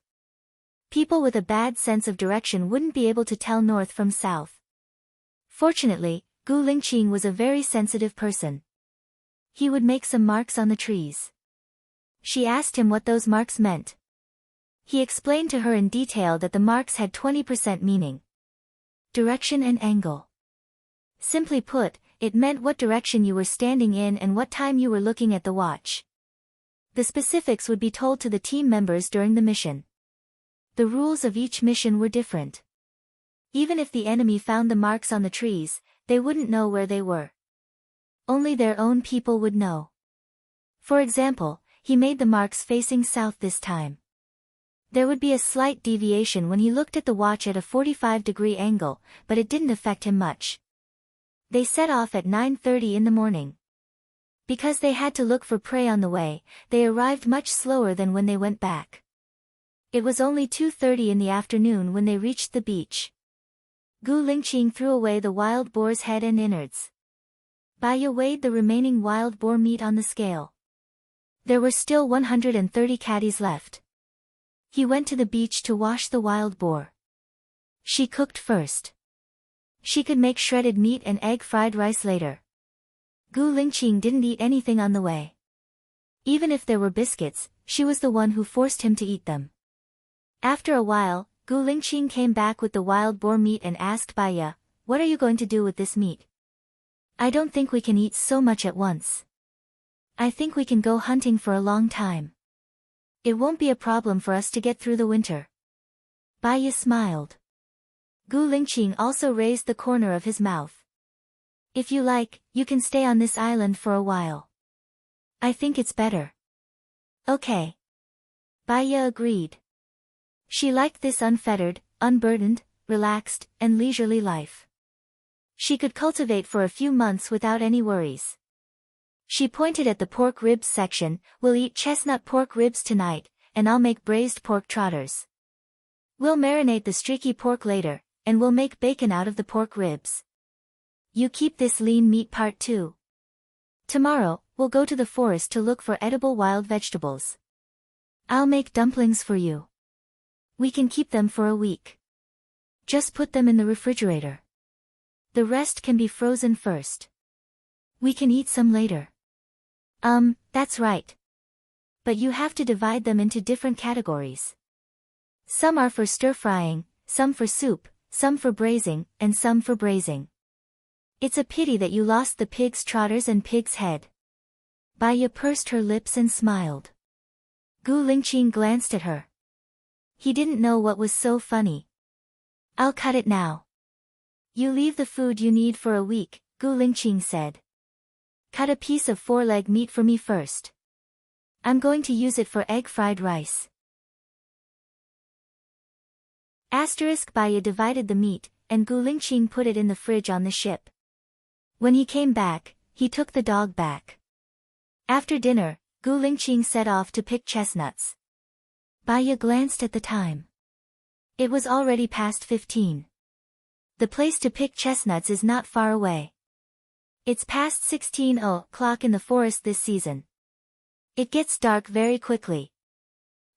People with a bad sense of direction wouldn't be able to tell north from south. Fortunately, Gu Lingqing was a very sensitive person. He would make some marks on the trees. She asked him what those marks meant. He explained to her in detail that the marks had 20% meaning. Direction and angle. Simply put, it meant what direction you were standing in and what time you were looking at the watch. The specifics would be told to the team members during the mission. The rules of each mission were different. Even if the enemy found the marks on the trees, they wouldn't know where they were. Only their own people would know. For example, he made the marks facing south this time. There would be a slight deviation when he looked at the watch at a 45-degree angle, but it didn't affect him much. They set off at 9:30 in the morning. Because they had to look for prey on the way, they arrived much slower than when they went back. It was only 2:30 in the afternoon when they reached the beach. Gu Lingqing threw away the wild boar's head and innards. Bai weighed the remaining wild boar meat on the scale. There were still 130 caddies left. He went to the beach to wash the wild boar. She cooked first. She could make shredded meat and egg fried rice later. Gu Lingqing didn't eat anything on the way. Even if there were biscuits, she was the one who forced him to eat them. After a while, Gu Lingqing came back with the wild boar meat and asked Bai, "What are you going to do with this meat? I don't think we can eat so much at once. I think we can go hunting for a long time. It won't be a problem for us to get through the winter." Bai smiled. Gu Lingqing also raised the corner of his mouth. "If you like, you can stay on this island for a while. I think it's better." Okay. Bai agreed. She liked this unfettered, unburdened, relaxed, and leisurely life. She could cultivate for a few months without any worries. She pointed at the pork ribs section. "We'll eat chestnut pork ribs tonight, and I'll make braised pork trotters. We'll marinate the streaky pork later, and we'll make bacon out of the pork ribs. You keep this lean meat part too. Tomorrow, we'll go to the forest to look for edible wild vegetables. I'll make dumplings for you. We can keep them for a week. Just put them in the refrigerator. The rest can be frozen first. We can eat some later." That's right. But you have to divide them into different categories. Some are for stir-frying, some for soup, some for braising, and some for braising. It's a pity that you lost the pig's trotters and pig's head. Bai pursed her lips and smiled. Gu Lingqing glanced at her. He didn't know what was so funny. "I'll cut it now. You leave the food you need for a week," Gu Lingqing said. "Cut a piece of foreleg meat for me first. I'm going to use it for egg fried rice." Bai divided the meat, and Gu Lingqing put it in the fridge on the ship. When he came back, he took the dog back. After dinner, Gu Lingqing set off to pick chestnuts. Bai glanced at the time. It was already past 15. The place to pick chestnuts is not far away. It's past 16 o'clock in the forest this season. It gets dark very quickly.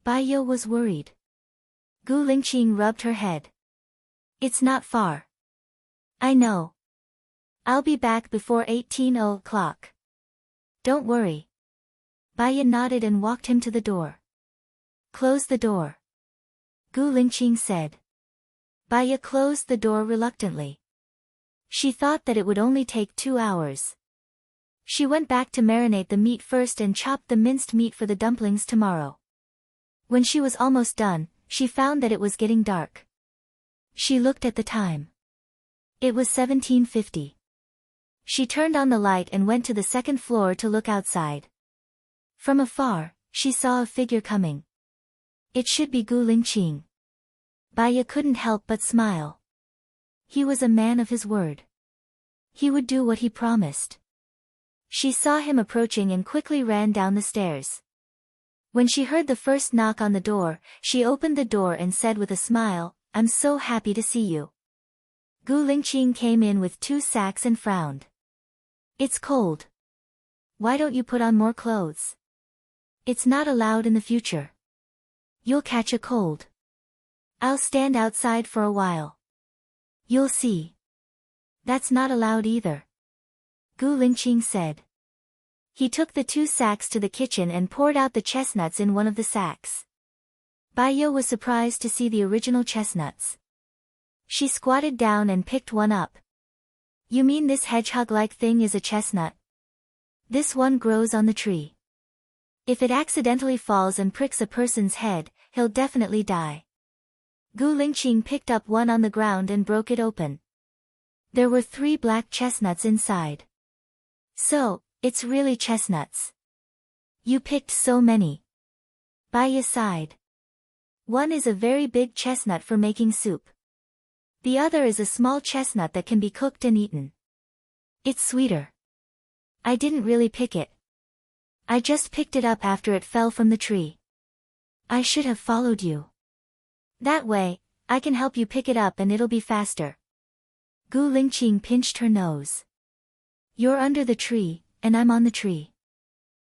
Bai was worried. Gu Lingqing rubbed her head. "It's not far. I know. I'll be back before 18 o'clock. Don't worry." Bai nodded and walked him to the door. "Close the door," Gu Lingqing said. Bai closed the door reluctantly. She thought that it would only take 2 hours. She went back to marinate the meat first and chopped the minced meat for the dumplings tomorrow. When she was almost done, she found that it was getting dark. She looked at the time. It was 17:50. She turned on the light and went to the second floor to look outside. From afar, she saw a figure coming. It should be Gu Lingqing. Baiya couldn't help but smile. He was a man of his word. He would do what he promised. She saw him approaching and quickly ran down the stairs. When she heard the first knock on the door, she opened the door and said with a smile, "I'm so happy to see you." Gu Lingqing came in with 2 sacks and frowned. "It's cold. Why don't you put on more clothes? It's not allowed in the future. You'll catch a cold. I'll stand outside for a while. You'll see." "That's not allowed either," Gu Lingqing said. He took the 2 sacks to the kitchen and poured out the chestnuts in one of the sacks. Baiya was surprised to see the original chestnuts. She squatted down and picked one up. "You mean this hedgehog-like thing is a chestnut? This one grows on the tree. If it accidentally falls and pricks a person's head, he'll definitely die." Gu Lingqing picked up one on the ground and broke it open. There were 3 black chestnuts inside. "So, it's really chestnuts. You picked so many." Baiya sighed. "One is a very big chestnut for making soup. The other is a small chestnut that can be cooked and eaten. It's sweeter. I didn't really pick it. I just picked it up after it fell from the tree. I should have followed you. That way, I can help you pick it up and it'll be faster." Gu Lingqing pinched her nose. "You're under the tree, and I'm on the tree.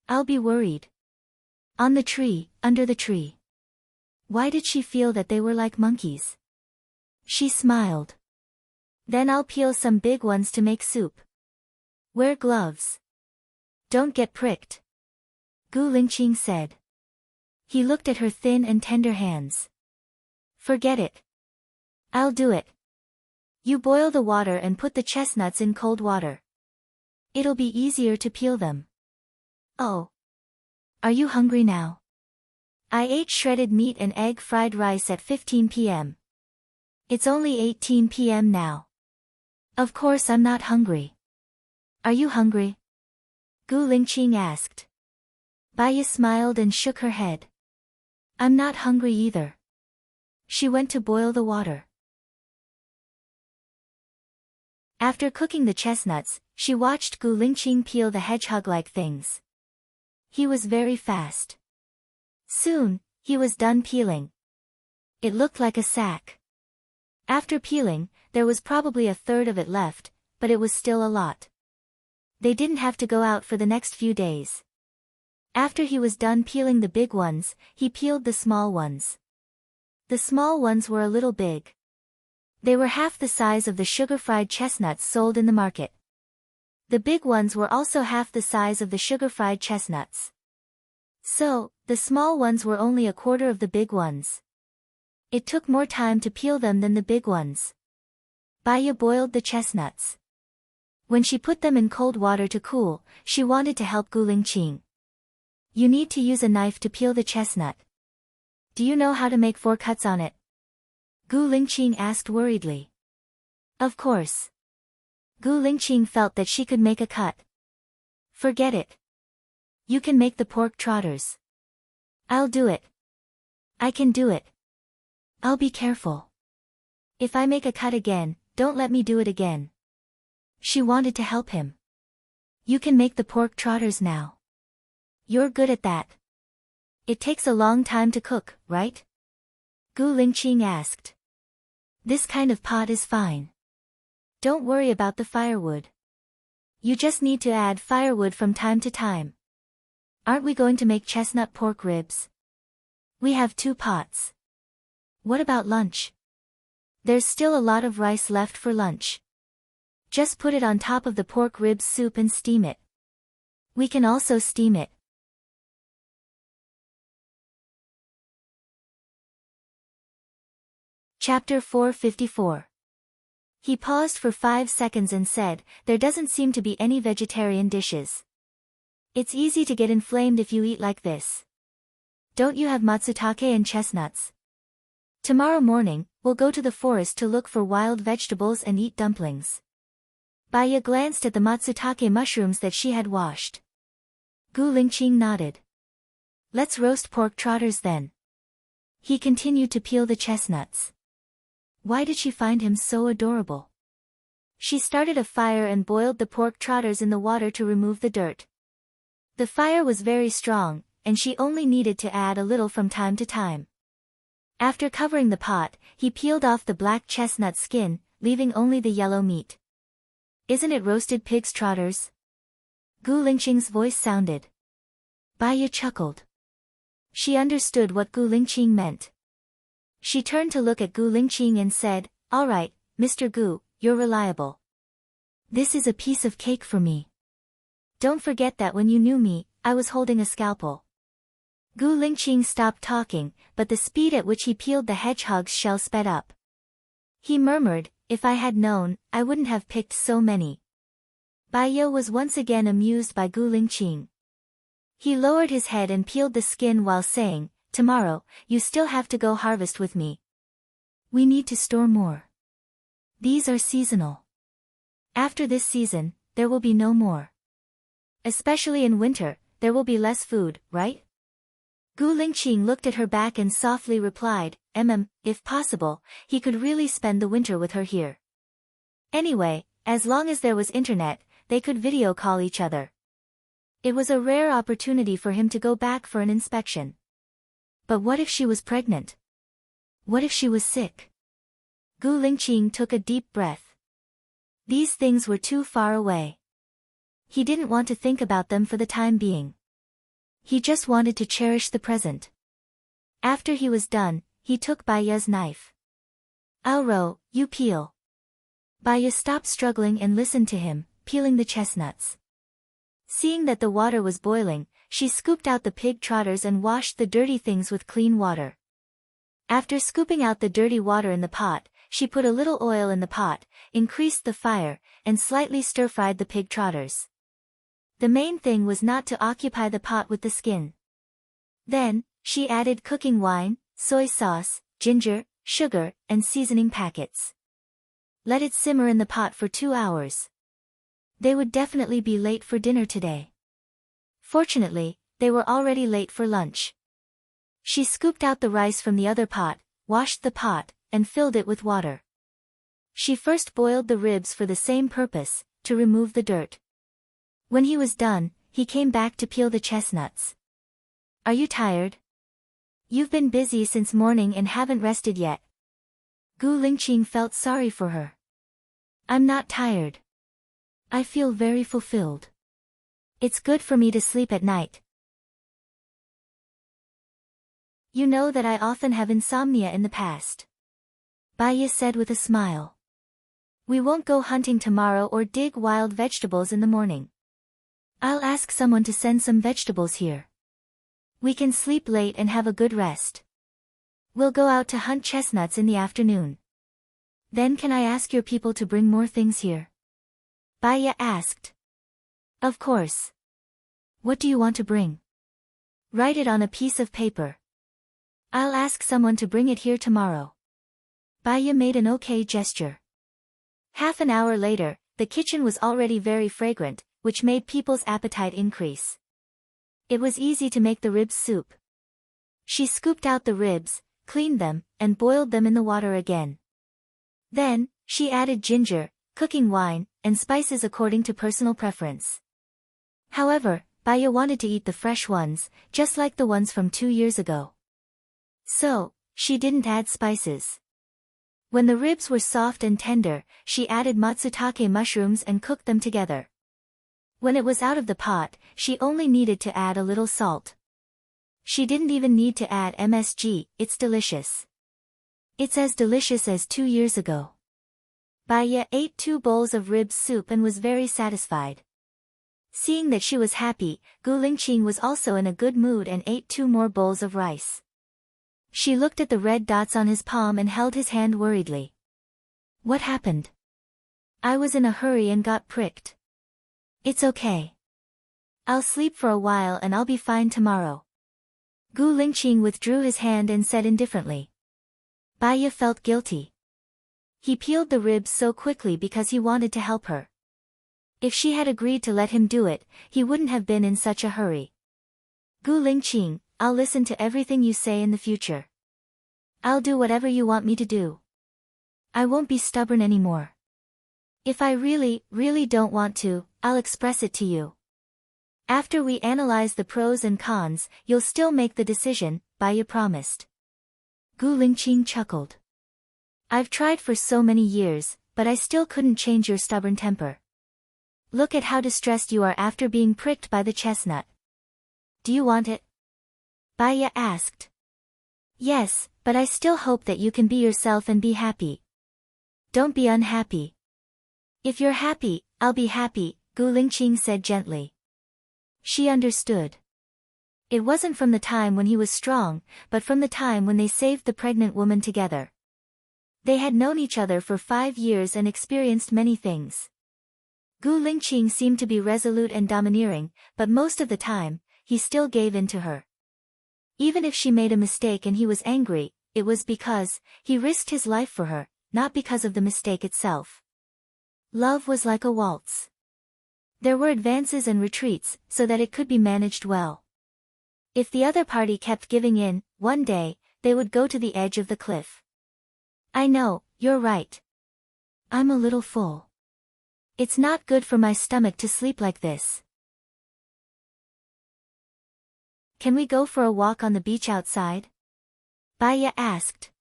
I'll be worried." On the tree, under the tree. Why did she feel that they were like monkeys? She smiled. "Then I'll peel some big ones to make soup. Wear gloves. Don't get pricked," Gu Lingqing said. He looked at her thin and tender hands. "Forget it. I'll do it. You boil the water and put the chestnuts in cold water. It'll be easier to peel them." "Oh. Are you hungry now?" "I ate shredded meat and egg fried rice at 15 p.m. It's only 18 p.m. now. Of course I'm not hungry." "Are you hungry?" Gu Lingqing asked. Baiya smiled and shook her head. "I'm not hungry either." She went to boil the water. After cooking the chestnuts, she watched Gu Lingqing peel the hedgehog-like things. He was very fast. Soon, he was done peeling. It looked like a sack. After peeling, there was probably a third of it left, but it was still a lot. They didn't have to go out for the next few days. After he was done peeling the big ones, he peeled the small ones. The small ones were a little big. They were half the size of the sugar-fried chestnuts sold in the market. The big ones were also half the size of the sugar-fried chestnuts. So, the small ones were only a quarter of the big ones. It took more time to peel them than the big ones. Baiya boiled the chestnuts. When she put them in cold water to cool, she wanted to help Gu Lingqing. "You need to use a knife to peel the chestnut. Do you know how to make 4 cuts on it?" Gu Lingqing asked worriedly. Of course. Gu Lingqing felt that she could make a cut. "Forget it. You can make the pork trotters." "I'll do it. I can do it. I'll be careful. If I make a cut again, don't let me do it again." She wanted to help him. "You can make the pork trotters now. You're good at that. It takes a long time to cook, right?" Gu Lingqing asked. "This kind of pot is fine. Don't worry about the firewood. You just need to add firewood from time to time. Aren't we going to make chestnut pork ribs? We have 2 pots. What about lunch? There's still a lot of rice left for lunch. Just put it on top of the pork ribs soup and steam it. We can also steam it." Chapter 454. He paused for 5 seconds and said, "There doesn't seem to be any vegetarian dishes. It's easy to get inflamed if you eat like this. Don't you have matsutake and chestnuts?" Tomorrow morning, we'll go to the forest to look for wild vegetables and eat dumplings. Baya glanced at the matsutake mushrooms that she had washed. Gu Lingqing nodded. Let's roast pork trotters then. He continued to peel the chestnuts. Why did she find him so adorable? She started a fire and boiled the pork trotters in the water to remove the dirt. The fire was very strong, and she only needed to add a little from time to time. After covering the pot, he peeled off the black chestnut skin, leaving only the yellow meat. Isn't it roasted pig's trotters? Gu Lingqing's voice sounded. Baya chuckled. She understood what Gu Lingqing meant. She turned to look at Gu Lingqing and said, All right, Mr. Gu, you're reliable. This is a piece of cake for me. Don't forget that when you knew me, I was holding a scalpel. Gu Lingqing stopped talking, but the speed at which he peeled the hedgehog's shell sped up. He murmured, If I had known, I wouldn't have picked so many. Baya was once again amused by Gu Lingqing. He lowered his head and peeled the skin while saying, Tomorrow, you still have to go harvest with me. We need to store more. These are seasonal. After this season, there will be no more. Especially in winter, there will be less food, right? Gu Lingqing looked at her back and softly replied, if possible, he could really spend the winter with her here. Anyway, as long as there was internet, they could video call each other. It was a rare opportunity for him to go back for an inspection. But what if she was pregnant? What if she was sick? Gu Lingqing took a deep breath. These things were too far away. He didn't want to think about them for the time being. He just wanted to cherish the present. After he was done, he took Baya's knife. Aoro, you peel. Baya stopped struggling and listened to him, peeling the chestnuts. Seeing that the water was boiling, she scooped out the pig trotters and washed the dirty things with clean water. After scooping out the dirty water in the pot, she put a little oil in the pot, increased the fire, and slightly stir-fried the pig trotters. The main thing was not to occupy the pot with the skin. Then, she added cooking wine, soy sauce, ginger, sugar, and seasoning packets. Let it simmer in the pot for 2 hours. They would definitely be late for dinner today. Fortunately, they were already late for lunch. She scooped out the rice from the other pot, washed the pot, and filled it with water. She first boiled the ribs for the same purpose, to remove the dirt. When he was done, he came back to peel the chestnuts. Are you tired? You've been busy since morning and haven't rested yet. Gu Lingqing felt sorry for her. I'm not tired. I feel very fulfilled. It's good for me to sleep at night. You know that I often have insomnia in the past. Baya said with a smile. We won't go hunting tomorrow or dig wild vegetables in the morning. I'll ask someone to send some vegetables here. We can sleep late and have a good rest. We'll go out to hunt chestnuts in the afternoon. Then can I ask your people to bring more things here? Baya asked. Of course. What do you want to bring? Write it on a piece of paper. I'll ask someone to bring it here tomorrow. Baya made an okay gesture. Half an hour later, the kitchen was already very fragrant, which made people's appetite increase. It was easy to make the ribs soup. She scooped out the ribs, cleaned them, and boiled them in the water again. Then, she added ginger, cooking wine, and spices according to personal preference. However, Baya wanted to eat the fresh ones, just like the ones from 2 years ago. So, she didn't add spices. When the ribs were soft and tender, she added matsutake mushrooms and cooked them together. When it was out of the pot, she only needed to add a little salt. She didn't even need to add MSG, it's delicious. It's as delicious as 2 years ago. Baya ate 2 bowls of rib soup and was very satisfied. Seeing that she was happy, Gu Lingqing was also in a good mood and ate 2 more bowls of rice. She looked at the red dots on his palm and held his hand worriedly. What happened? I was in a hurry and got pricked. It's okay. I'll sleep for a while and I'll be fine tomorrow. Gu Lingqing withdrew his hand and said indifferently. Baya felt guilty. He peeled the ribs so quickly because he wanted to help her. If she had agreed to let him do it, he wouldn't have been in such a hurry. Gu Lingqing, I'll listen to everything you say in the future. I'll do whatever you want me to do. I won't be stubborn anymore. If I really don't want to, I'll express it to you. After we analyze the pros and cons, you'll still make the decision, Baya promised. Gu Lingqing chuckled. I've tried for so many years, but I still couldn't change your stubborn temper. Look at how distressed you are after being pricked by the chestnut. Do you want it? Baya asked. Yes, but I still hope that you can be yourself and be happy. Don't be unhappy. If you're happy, I'll be happy, Gu Lingqing said gently. She understood. It wasn't from the time when he was strong, but from the time when they saved the pregnant woman together. They had known each other for 5 years and experienced many things. Gu Lingqing seemed to be resolute and domineering, but most of the time, he still gave in to her. Even if she made a mistake and he was angry, it was because he risked his life for her, not because of the mistake itself. Love was like a waltz. There were advances and retreats, so that it could be managed well. If the other party kept giving in, one day, they would go to the edge of the cliff. I know, you're right. I'm a little full. It's not good for my stomach to sleep like this. Can we go for a walk on the beach outside? Baya asked.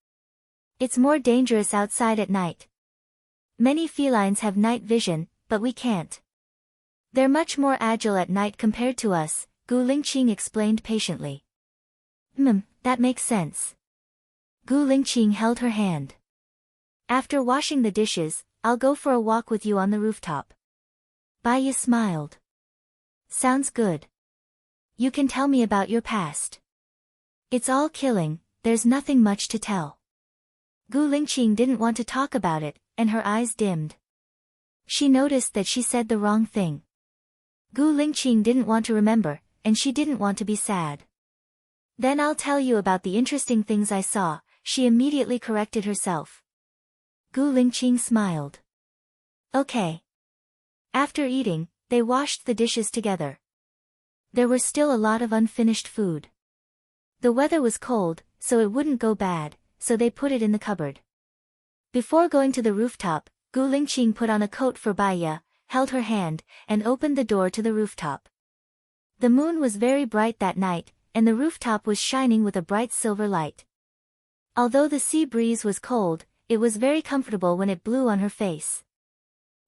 It's more dangerous outside at night. Many felines have night vision, but we can't. They're much more agile at night compared to us, Gu Lingqing explained patiently. That makes sense. Gu Lingqing held her hand. After washing the dishes, I'll go for a walk with you on the rooftop. Baya smiled. Sounds good. You can tell me about your past. It's all killing, there's nothing much to tell. Gu Lingqing didn't want to talk about it, and her eyes dimmed. She noticed that she said the wrong thing. Gu Lingqing didn't want to remember, and she didn't want to be sad. Then I'll tell you about the interesting things I saw, she immediately corrected herself. Gu Lingqing smiled. Okay. After eating, they washed the dishes together. There were still a lot of unfinished food. The weather was cold, so it wouldn't go bad, so they put it in the cupboard. Before going to the rooftop, Gu Lingqing put on a coat for Baya, held her hand, and opened the door to the rooftop. The moon was very bright that night, and the rooftop was shining with a bright silver light. Although the sea breeze was cold, it was very comfortable when it blew on her face.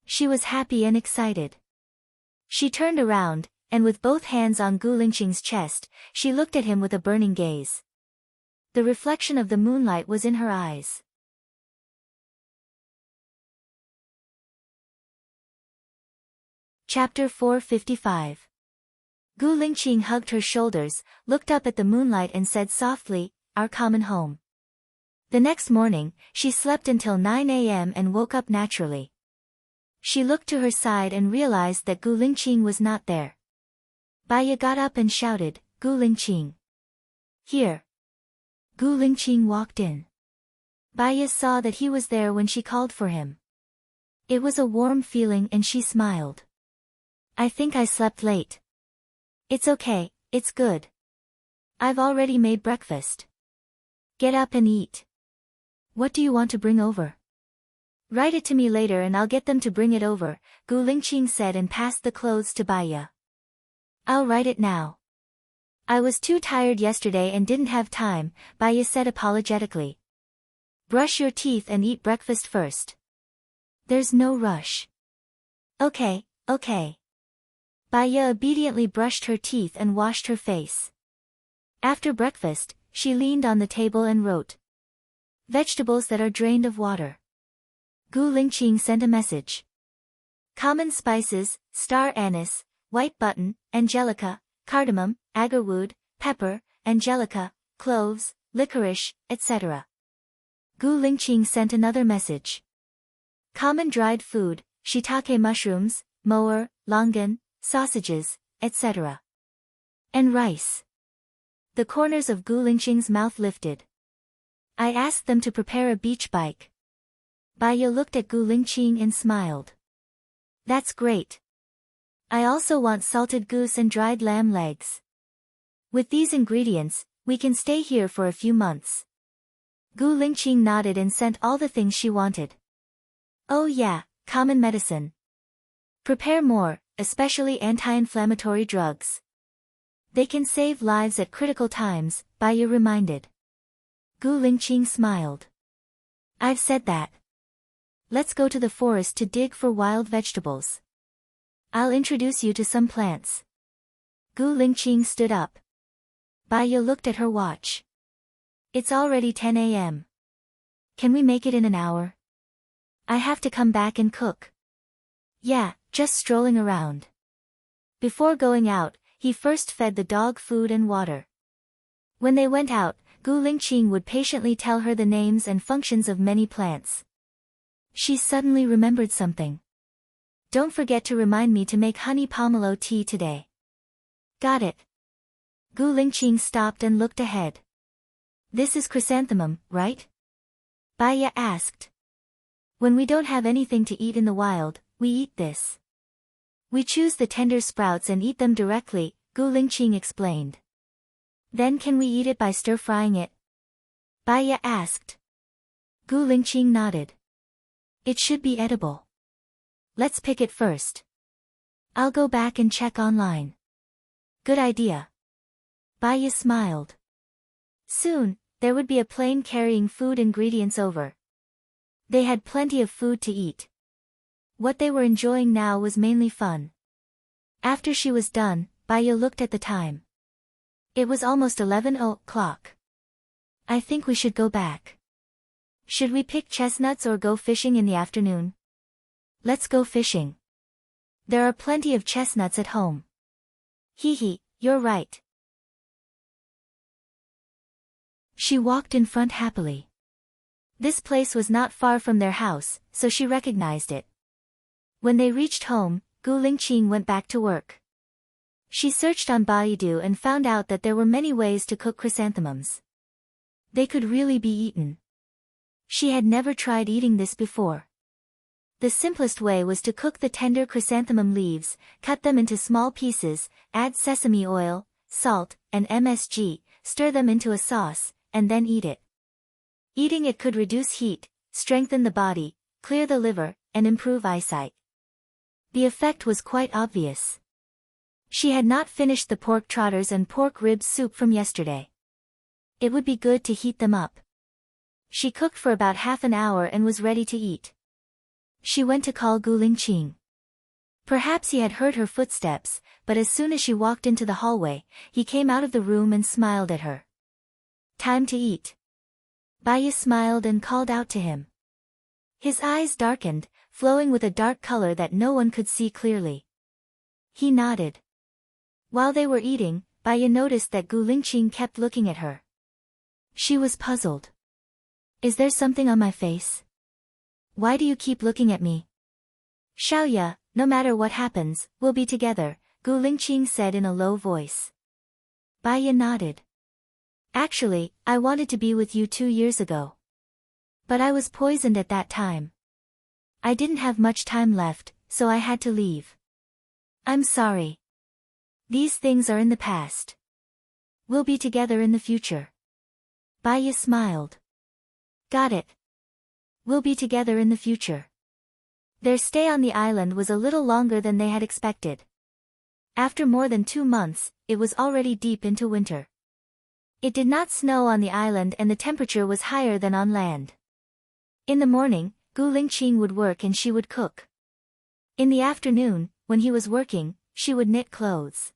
She was happy and excited. She turned around, and with both hands on Gu Lingqing's chest, she looked at him with a burning gaze. The reflection of the moonlight was in her eyes. Chapter 455. Gu Lingqing hugged her shoulders, looked up at the moonlight and said softly, "Our common home." The next morning, she slept until 9 a.m. and woke up naturally. She looked to her side and realized that Gu Lingqing was not there. Baya got up and shouted, "Gu Lingqing. Here." Gu Lingqing walked in. Baya saw that he was there when she called for him. It was a warm feeling and she smiled. "I think I slept late." "It's okay, it's good. I've already made breakfast. Get up and eat. What do you want to bring over?" "Write it to me later and I'll get them to bring it over," Gu Lingqing said and passed the clothes to Baya. "I'll write it now. I was too tired yesterday and didn't have time," Baya said apologetically. "Brush your teeth and eat breakfast first." "There's no rush." Okay. Baya obediently brushed her teeth and washed her face. After breakfast, she leaned on the table and wrote. "Vegetables that are drained of water." Gu Lingqing sent a message. "Common spices, star anise, white button, angelica, cardamom, agarwood, pepper, angelica, cloves, licorice, etc." Gu Lingqing sent another message. "Common dried food, shiitake mushrooms, moer, longan, sausages, etc. And rice." The corners of Gu Lingqing's mouth lifted. I asked them to prepare a beach bike. Baya looked at Gu Lingqing and smiled. That's great. I also want salted goose and dried lamb legs. With these ingredients, we can stay here for a few months. Gu Lingqing nodded and sent all the things she wanted. Oh yeah, common medicine. Prepare more, especially anti-inflammatory drugs. They can save lives at critical times, Baya reminded. Gu Lingqing smiled. I've said that. Let's go to the forest to dig for wild vegetables. I'll introduce you to some plants. Gu Lingqing stood up. Baya looked at her watch. It's already 10 a.m. Can we make it in an hour? I have to come back and cook. Yeah, just strolling around. Before going out, he first fed the dog food and water. When they went out, Gu Lingqing would patiently tell her the names and functions of many plants. She suddenly remembered something. Don't forget to remind me to make honey pomelo tea today. Got it. Gu Lingqing stopped and looked ahead. This is chrysanthemum, right? Baya asked. When we don't have anything to eat in the wild, we eat this. We choose the tender sprouts and eat them directly, Gu Lingqing explained. Then can we eat it by stir-frying it? Baya asked. Gu Lingqing nodded. It should be edible. Let's pick it first. I'll go back and check online. Good idea. Baya smiled. Soon, there would be a plane carrying food ingredients over. They had plenty of food to eat. What they were enjoying now was mainly fun. After she was done, Baya looked at the time. It was almost 11 o'clock. I think we should go back. Should we pick chestnuts or go fishing in the afternoon? Let's go fishing. There are plenty of chestnuts at home. Hee, you're right. She walked in front happily. This place was not far from their house, so she recognized it. When they reached home, Gu Lingqing went back to work. She searched on Baidu and found out that there were many ways to cook chrysanthemums. They could really be eaten. She had never tried eating this before. The simplest way was to cook the tender chrysanthemum leaves, cut them into small pieces, add sesame oil, salt, and MSG, stir them into a sauce, and then eat it. Eating it could reduce heat, strengthen the body, clear the liver, and improve eyesight. The effect was quite obvious. She had not finished the pork trotters and pork ribs soup from yesterday. It would be good to heat them up. She cooked for about half an hour and was ready to eat. She went to call Gu Lingqing. Perhaps he had heard her footsteps, but as soon as she walked into the hallway, he came out of the room and smiled at her. Time to eat. Baya smiled and called out to him. His eyes darkened, flowing with a dark color that no one could see clearly. He nodded. While they were eating, Baya noticed that Gu Lingqing kept looking at her. She was puzzled. Is there something on my face? Why do you keep looking at me? Xiaoya, no matter what happens, we'll be together, Gu Lingqing said in a low voice. Baya nodded. Actually, I wanted to be with you 2 years ago. But I was poisoned at that time. I didn't have much time left, so I had to leave. I'm sorry. These things are in the past. We'll be together in the future. Baya smiled. Got it. We'll be together in the future. Their stay on the island was a little longer than they had expected. After more than 2 months, it was already deep into winter. It did not snow on the island and the temperature was higher than on land. In the morning, Gu Lingqing would work and she would cook. In the afternoon, when he was working, she would knit clothes.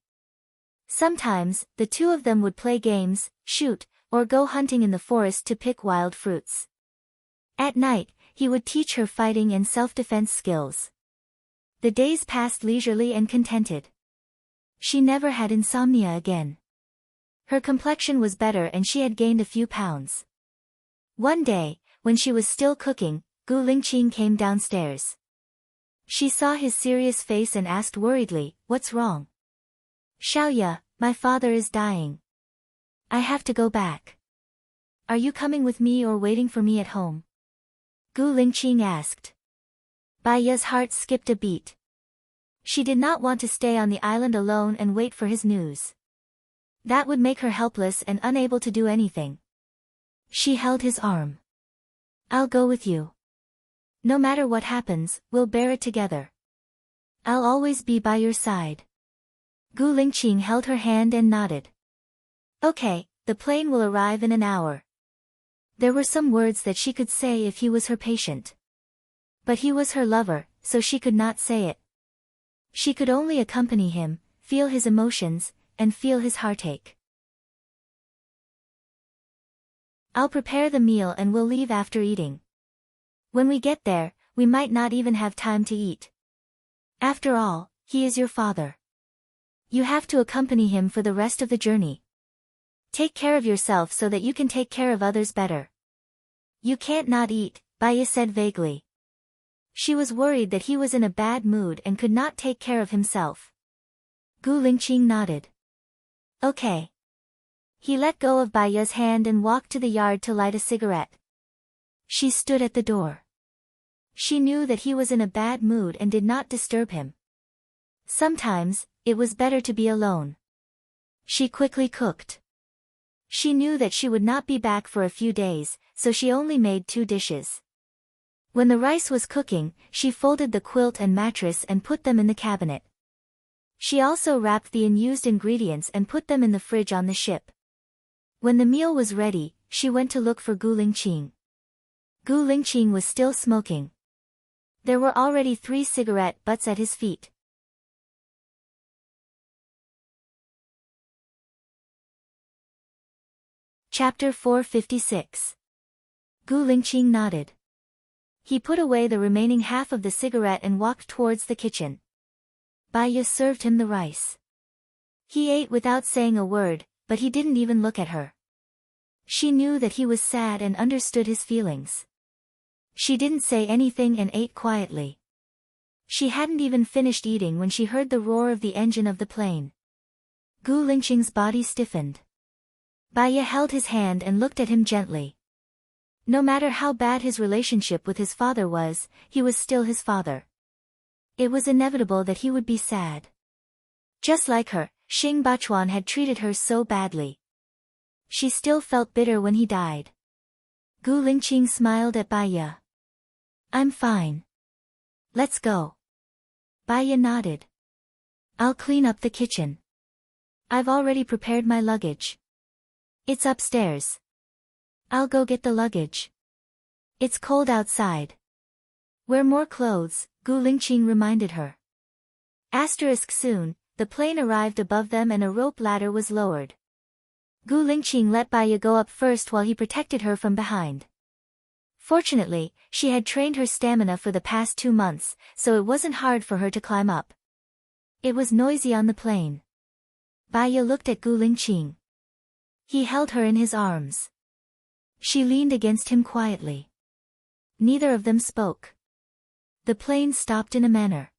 Sometimes, the two of them would play games, shoot, or go hunting in the forest to pick wild fruits. At night, he would teach her fighting and self-defense skills. The days passed leisurely and contented. She never had insomnia again. Her complexion was better and she had gained a few pounds. One day, when she was still cooking, Gu Lingqing came downstairs. She saw his serious face and asked worriedly, "What's wrong?" "Xiaoya, my father is dying. I have to go back." Are you coming with me or waiting for me at home? Gu Lingqing asked. Baiya's heart skipped a beat. She did not want to stay on the island alone and wait for his news. That would make her helpless and unable to do anything. She held his arm. I'll go with you. No matter what happens, we'll bear it together. I'll always be by your side. Gu Lingqing held her hand and nodded. Okay, the plane will arrive in an hour. There were some words that she could say if he was her patient. But he was her lover, so she could not say it. She could only accompany him, feel his emotions, and feel his heartache. I'll prepare the meal and we'll leave after eating. When we get there, we might not even have time to eat. After all, he is your father. You have to accompany him for the rest of the journey. Take care of yourself so that you can take care of others better. You can't not eat, Baiya said vaguely. She was worried that he was in a bad mood and could not take care of himself. Gu Lingqing nodded. Okay. He let go of Baiya's hand and walked to the yard to light a cigarette. She stood at the door. She knew that he was in a bad mood and did not disturb him. Sometimes, it was better to be alone. She quickly cooked. She knew that she would not be back for a few days, so she only made 2 dishes. When the rice was cooking, she folded the quilt and mattress and put them in the cabinet. She also wrapped the unused ingredients and put them in the fridge on the ship. When the meal was ready, she went to look for Gu Lingqing. Gu Lingqing was still smoking. There were already 3 cigarette butts at his feet. Chapter 456. Gu Lingqing nodded. He put away the remaining half of the cigarette and walked towards the kitchen. Baiya served him the rice. He ate without saying a word, but he didn't even look at her. She knew that he was sad and understood his feelings. She didn't say anything and ate quietly. She hadn't even finished eating when she heard the roar of the engine of the plane. Gu Lingqing's body stiffened. Baiya held his hand and looked at him gently. No matter how bad his relationship with his father was, he was still his father. It was inevitable that he would be sad. Just like her, Xing Bachuan had treated her so badly. She still felt bitter when he died. Gu Lingqing smiled at Baiya. I'm fine. Let's go. Baiya nodded. I'll clean up the kitchen. I've already prepared my luggage. It's upstairs. I'll go get the luggage. It's cold outside. Wear more clothes, Gu Lingqing reminded her. Soon, the plane arrived above them and a rope ladder was lowered. Gu Lingqing let Baiya go up first while he protected her from behind. Fortunately, she had trained her stamina for the past 2 months, so it wasn't hard for her to climb up. It was noisy on the plane. Baiya looked at Gu Lingqing. He held her in his arms. She leaned against him quietly. Neither of them spoke. The plane stopped in a manner.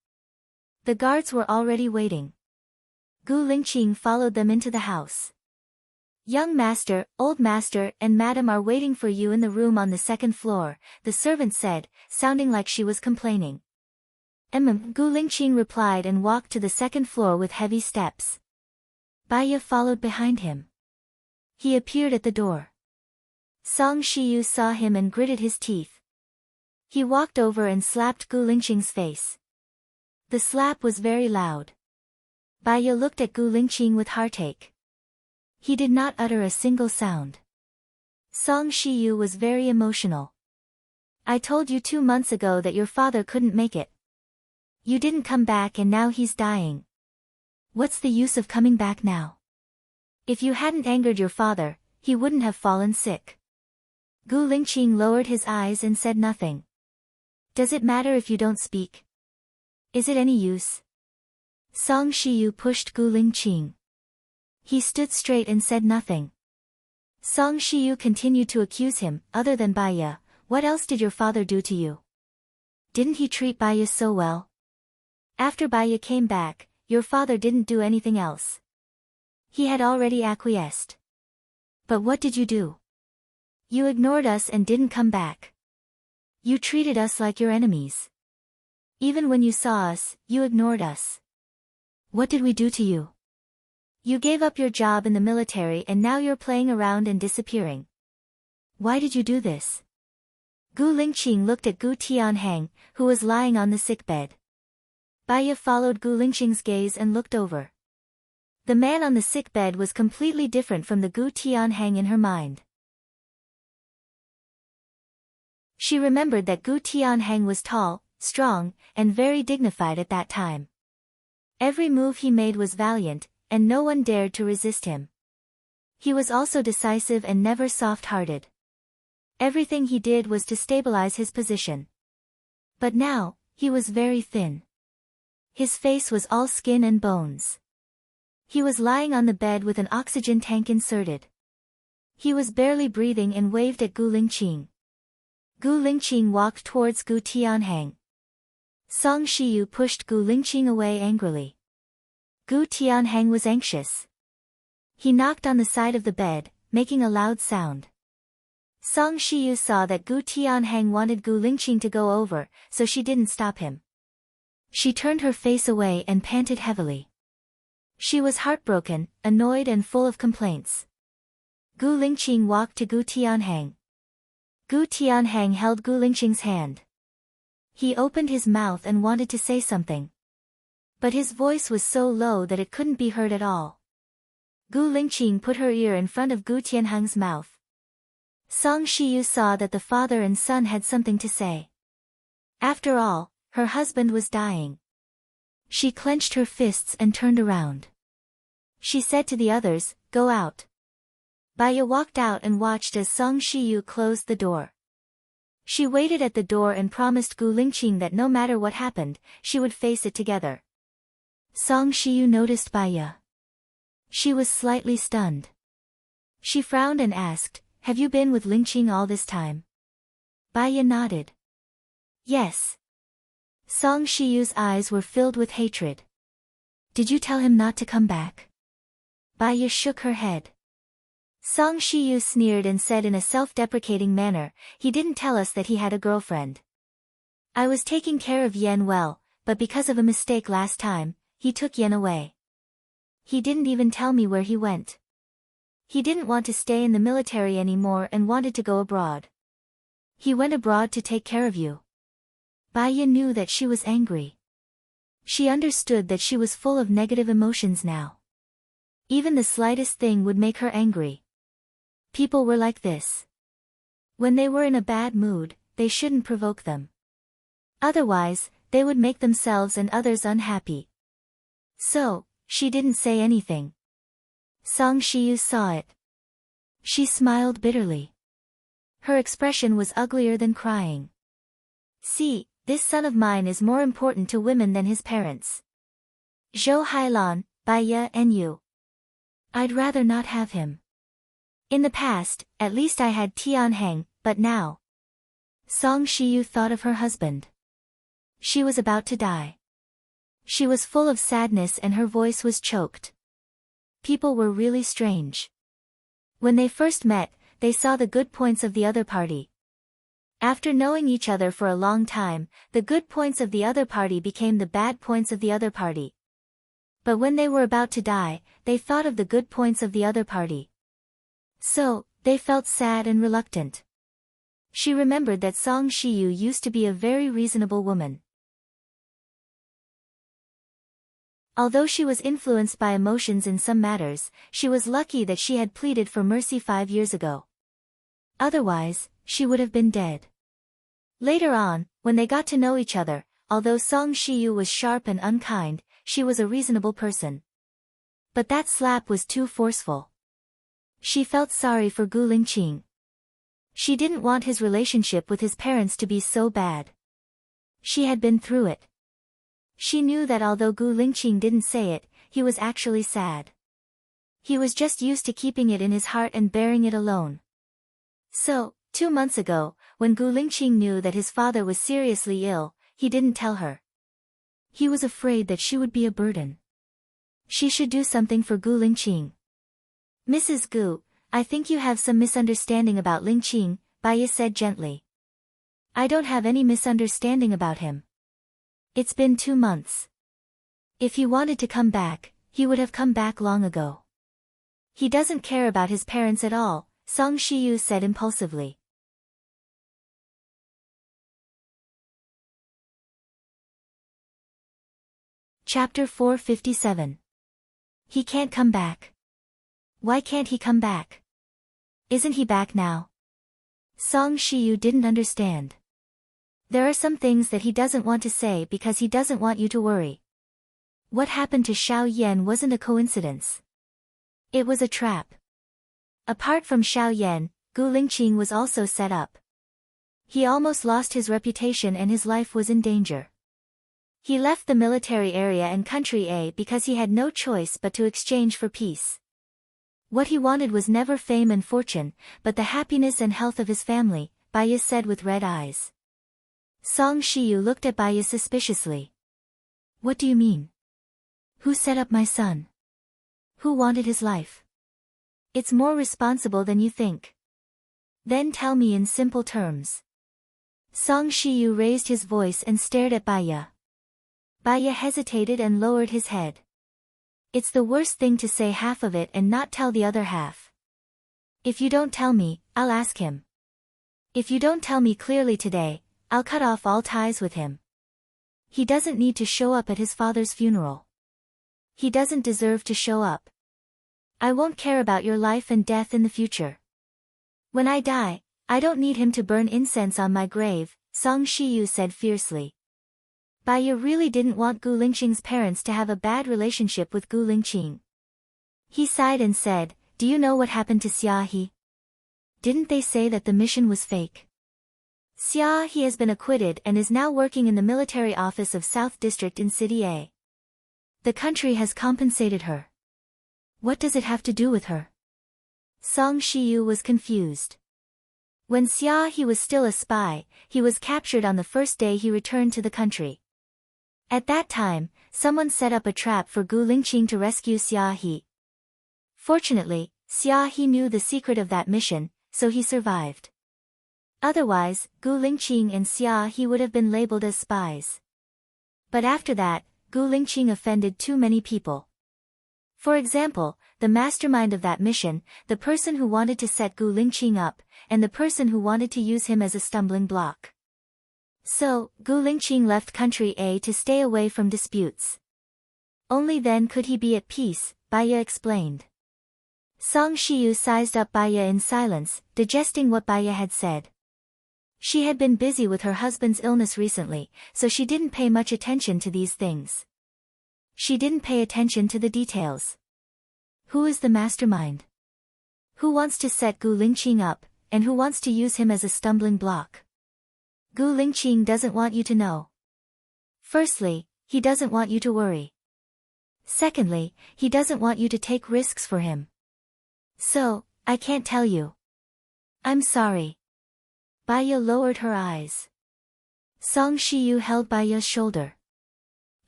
The guards were already waiting. Gu Lingqing followed them into the house. Young master, old master, and madam are waiting for you in the room on the 2nd floor, the servant said, sounding like she was complaining. Gu Lingqing replied and walked to the 2nd floor with heavy steps. Baiya followed behind him. He appeared at the door. Song Shiyu saw him and gritted his teeth. He walked over and slapped Gu Lingqing's face. The slap was very loud. Baiya looked at Gu Lingqing with heartache. He did not utter a single sound. Song Shiyu was very emotional. I told you 2 months ago that your father couldn't make it. You didn't come back and now he's dying. What's the use of coming back now? If you hadn't angered your father, he wouldn't have fallen sick. Gu Lingqing lowered his eyes and said nothing. Does it matter if you don't speak? Is it any use? Song Shiyu pushed Gu Lingqing. He stood straight and said nothing. Song Shiyu continued to accuse him, other than Baiya, what else did your father do to you? Didn't he treat Baiya so well? After Baiya came back, your father didn't do anything else. He had already acquiesced. But what did you do? You ignored us and didn't come back. You treated us like your enemies. Even when you saw us, you ignored us. What did we do to you? You gave up your job in the military and now you're playing around and disappearing. Why did you do this? Gu Lingqing looked at Gu Tianheng, who was lying on the sickbed. Baiya followed Gu Lingqing's gaze and looked over. The man on the sickbed was completely different from the Gu Tianheng in her mind. She remembered that Gu Tianheng was tall, strong, and very dignified at that time. Every move he made was valiant, and no one dared to resist him. He was also decisive and never soft-hearted. Everything he did was to stabilize his position. But now, he was very thin. His face was all skin and bones. He was lying on the bed with an oxygen tank inserted. He was barely breathing and waved at Gu Lingqing. Gu Lingqing walked towards Gu Tianheng. Song Shiyu pushed Gu Lingqing away angrily. Gu Tianheng was anxious. He knocked on the side of the bed, making a loud sound. Song Shiyu saw that Gu Tianheng wanted Gu Lingqing to go over, so she didn't stop him. She turned her face away and panted heavily. She was heartbroken, annoyed and full of complaints. Gu Lingqing walked to Gu Tianheng. Gu Tianheng held Gu Lingqing's hand. He opened his mouth and wanted to say something. But his voice was so low that it couldn't be heard at all. Gu Lingqing put her ear in front of Gu Tianheng's mouth. Song Shiyu saw that the father and son had something to say. After all, her husband was dying. She clenched her fists and turned around. She said to the others, "Go out." Baiya walked out and watched as Song Shiyu closed the door. She waited at the door and promised Gu Lingqing that no matter what happened, she would face it together. Song Shiyu noticed Baiya. She was slightly stunned. She frowned and asked, "Have you been with Lingqing all this time?" Baiya nodded. "Yes." Song Shiyu's eyes were filled with hatred. "Did you tell him not to come back?" Baiya shook her head. Song Shiyu sneered and said in a self-deprecating manner, "He didn't tell us that he had a girlfriend. I was taking care of Yen well, but because of a mistake last time, he took Yen away. He didn't even tell me where he went. He didn't want to stay in the military anymore and wanted to go abroad. He went abroad to take care of you." Baiya knew that she was angry. She understood that she was full of negative emotions now. Even the slightest thing would make her angry. People were like this. When they were in a bad mood, they shouldn't provoke them. Otherwise, they would make themselves and others unhappy. So, she didn't say anything. Song Shiyu saw it. She smiled bitterly. Her expression was uglier than crying. "See, this son of mine is more important to women than his parents. Zhou Hailan, Baiya and you. I'd rather not have him. In the past, at least I had Tianheng, but now." Song Shiyu thought of her husband. She was about to die. She was full of sadness and her voice was choked. People were really strange. When they first met, they saw the good points of the other party. After knowing each other for a long time, the good points of the other party became the bad points of the other party. But when they were about to die, they thought of the good points of the other party. So, they felt sad and reluctant. She remembered that Song Shiyu used to be a very reasonable woman. Although she was influenced by emotions in some matters, she was lucky that she had pleaded for mercy 5 years ago. Otherwise, she would have been dead. Later on, when they got to know each other, although Song Shiyu was sharp and unkind, she was a reasonable person. But that slap was too forceful. She felt sorry for Gu Lingqing. She didn't want his relationship with his parents to be so bad. She had been through it. She knew that although Gu Lingqing didn't say it, he was actually sad. He was just used to keeping it in his heart and bearing it alone. So, 2 months ago, when Gu Lingqing knew that his father was seriously ill, he didn't tell her. He was afraid that she would be a burden. She should do something for Gu Lingqing. "Mrs. Gu, I think you have some misunderstanding about Lingqing, Baiya said gently. I don't have any misunderstanding about him. It's been 2 months. If he wanted to come back, he would have come back long ago. He doesn't care about his parents at all, Song Shiyu said impulsively. Chapter 457. He can't come back. Why can't he come back? Isn't he back now? Song Shiyu didn't understand. There are some things that he doesn't want to say because he doesn't want you to worry. What happened to Xiao Yan wasn't a coincidence. It was a trap. Apart from Xiao Yan, Gu Lingqing was also set up. He almost lost his reputation and his life was in danger. He left the military area and country A because he had no choice but to exchange for peace. What he wanted was never fame and fortune, but the happiness and health of his family, Baiya said with red eyes. Song Shiyu looked at Baiya suspiciously. What do you mean? Who set up my son? Who wanted his life? It's more responsible than you think. Then tell me in simple terms. Song Shiyu raised his voice and stared at Baiya. Baiya hesitated and lowered his head. It's the worst thing to say half of it and not tell the other half. If you don't tell me, I'll ask him. If you don't tell me clearly today, I'll cut off all ties with him. He doesn't need to show up at his father's funeral. He doesn't deserve to show up. I won't care about your life and death in the future. When I die, I don't need him to burn incense on my grave, Song Shiyu said fiercely. Baiya really didn't want Gu Lingqing's parents to have a bad relationship with Gu Lingqing. He sighed and said, Do you know what happened to Xia He? Didn't they say that the mission was fake? Xia He has been acquitted and is now working in the military office of South District in City A. The country has compensated her. What does it have to do with her? Song Shiyu was confused. When Xia He was still a spy, he was captured on the first day he returned to the country. At that time, someone set up a trap for Gu Lingqing to rescue Xia He. Fortunately, Xia He knew the secret of that mission, so he survived. Otherwise, Gu Lingqing and Xia He would have been labeled as spies. But after that, Gu Lingqing offended too many people. For example, the mastermind of that mission, the person who wanted to set Gu Lingqing up, and the person who wanted to use him as a stumbling block. So, Gu Lingqing left country A to stay away from disputes. Only then could he be at peace, Baiya explained. Song Shiyu sized up Baiya in silence, digesting what Baiya had said. She had been busy with her husband's illness recently, so she didn't pay much attention to these things. She didn't pay attention to the details. Who is the mastermind? Who wants to set Gu Lingqing up, and who wants to use him as a stumbling block? Gu Lingqing doesn't want you to know. Firstly, he doesn't want you to worry. Secondly, he doesn't want you to take risks for him. So, I can't tell you. I'm sorry. Baiya lowered her eyes. Song Shiyu held Baiya's shoulder.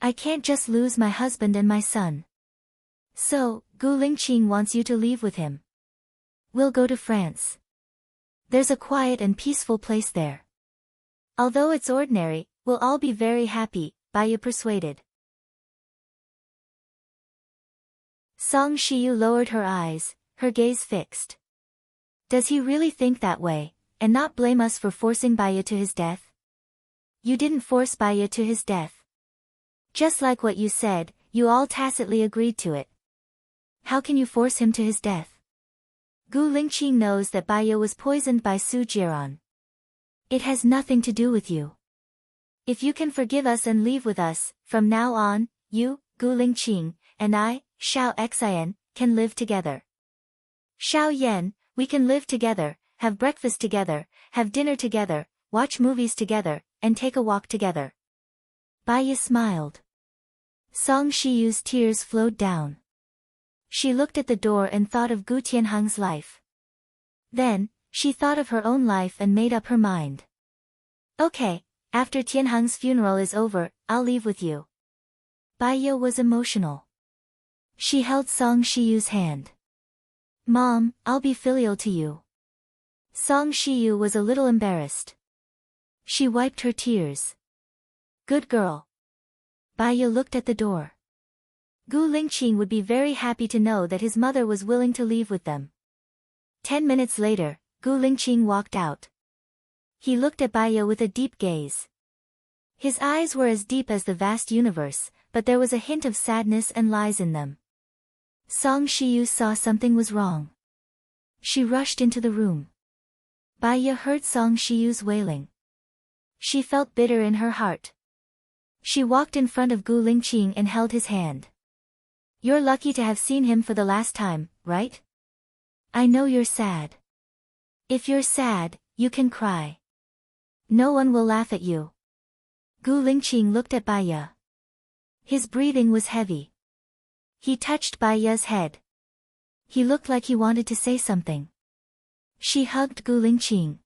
I can't just lose my husband and my son. So, Gu Lingqing wants you to leave with him. We'll go to France. There's a quiet and peaceful place there. Although it's ordinary, we'll all be very happy, Baiya persuaded. Song Shiyu lowered her eyes, her gaze fixed. Does he really think that way, and not blame us for forcing Baiya to his death? You didn't force Baiya to his death. Just like what you said, you all tacitly agreed to it. How can you force him to his death? Gu Lingqing knows that Baiya was poisoned by Su Jiran. It has nothing to do with you. If you can forgive us and leave with us, from now on, you, Gu Lingqing, and I, Xiao Xian, can live together. Xiao Yan, we can live together, have breakfast together, have dinner together, watch movies together, and take a walk together. Baiya smiled. Song Shiyu's tears flowed down. She looked at the door and thought of Gu Tianhang's life. Then, she thought of her own life and made up her mind. Okay, after Tianhang's funeral is over, I'll leave with you. Baiya was emotional. She held Song Shiyu's hand. Mom, I'll be filial to you. Song Shiyu was a little embarrassed. She wiped her tears. Good girl. Baya looked at the door. Gu Lingqing would be very happy to know that his mother was willing to leave with them. 10 minutes later, Gu Lingqing walked out. He looked at Baya with a deep gaze. His eyes were as deep as the vast universe, but there was a hint of sadness and lies in them. Song Shiyu saw something was wrong. She rushed into the room. Baya heard Song Shiyu's wailing. She felt bitter in her heart. She walked in front of Gu Lingqing and held his hand. You're lucky to have seen him for the last time, right? I know you're sad. If you're sad, you can cry. No one will laugh at you. Gu Lingqing looked at Baya. His breathing was heavy. He touched Baya's head. He looked like he wanted to say something. She hugged Gu Lingqing.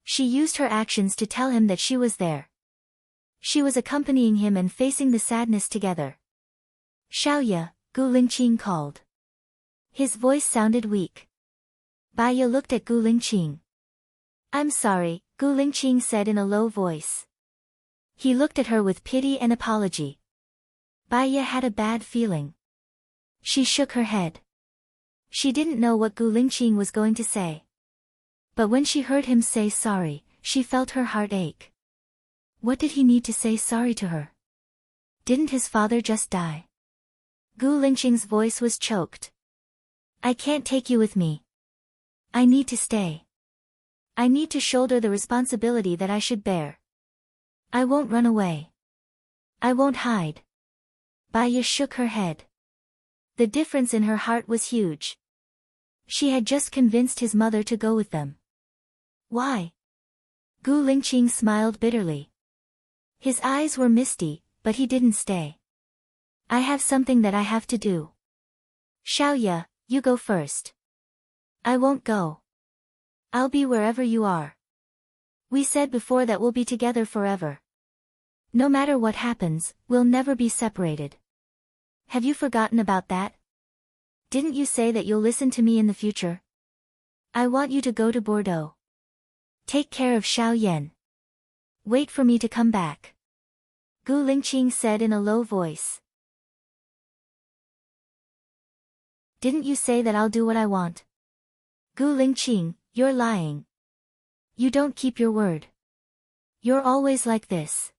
She used her actions to tell him that she was there. She was accompanying him and facing the sadness together. Xiaoya, Gu Lingqing called. His voice sounded weak. Baya looked at Gu Lingqing. I'm sorry, Gu Lingqing said in a low voice. He looked at her with pity and apology. Baya had a bad feeling. She shook her head. She didn't know what Gu Lingqing was going to say. But when she heard him say sorry, she felt her heart ache. What did he need to say sorry to her? Didn't his father just die? Gu Lingqing's voice was choked. I can't take you with me. I need to stay. I need to shoulder the responsibility that I should bear. I won't run away. I won't hide. Baya shook her head. The difference in her heart was huge. She had just convinced his mother to go with them. Why? Gu Lingqing smiled bitterly. His eyes were misty, but he didn't stay. I have something that I have to do. Xiaoya, you go first. I won't go. I'll be wherever you are. We said before that we'll be together forever. No matter what happens, we'll never be separated. Have you forgotten about that? Didn't you say that you'll listen to me in the future? I want you to go to Bordeaux. Take care of Xiaoyan. Wait for me to come back. Gu Lingqing said in a low voice. Didn't you say that I'll do what I want? Gu Lingqing, you're lying. You don't keep your word. You're always like this.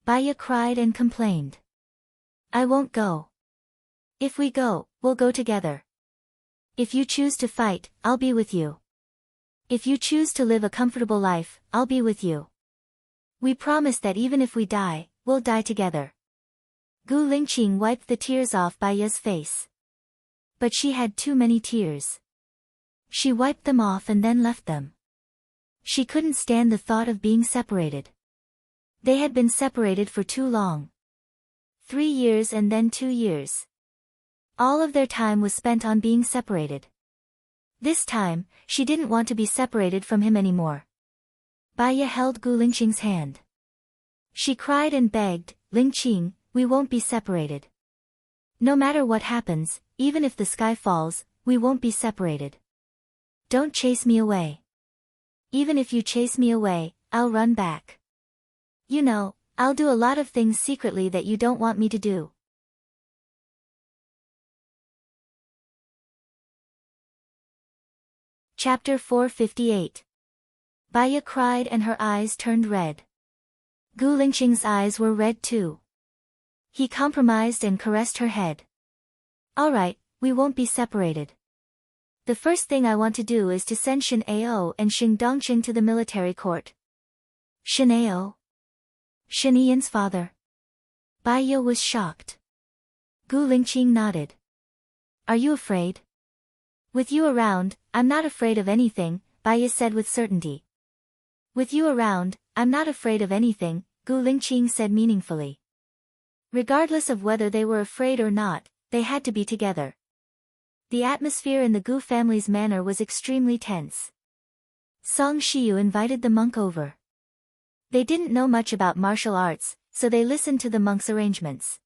Baya cried and complained. I won't go. If we go, we'll go together. If you choose to fight, I'll be with you. If you choose to live a comfortable life, I'll be with you. We promise that even if we die, we'll die together. Gu Lingqing wiped the tears off Baya's face. But she had too many tears. She wiped them off and then left them. She couldn't stand the thought of being separated. They had been separated for too long. 3 years and then 2 years. All of their time was spent on being separated. This time, she didn't want to be separated from him anymore. Baya held Gu Lingqing's hand. She cried and begged, Lingqing, we won't be separated. No matter what happens, even if the sky falls, we won't be separated. Don't chase me away. Even if you chase me away, I'll run back. You know, I'll do a lot of things secretly that you don't want me to do. Chapter 458. Baya cried and her eyes turned red. Gu Lingqing's eyes were red too. He compromised and caressed her head. All right, we won't be separated. The first thing I want to do is to send Shen Ao and Xing Dongqing to the military court. Shen Ao? Shen Yan's father. Baya was shocked. Gu Lingqing nodded. Are you afraid? With you around, I'm not afraid of anything, Baya said with certainty. With you around, I'm not afraid of anything, Gu Lingqing said meaningfully. Regardless of whether they were afraid or not, they had to be together. The atmosphere in the Gu family's manor was extremely tense. Song Shiyu invited the monk over. They didn't know much about martial arts, so they listened to the monk's arrangements.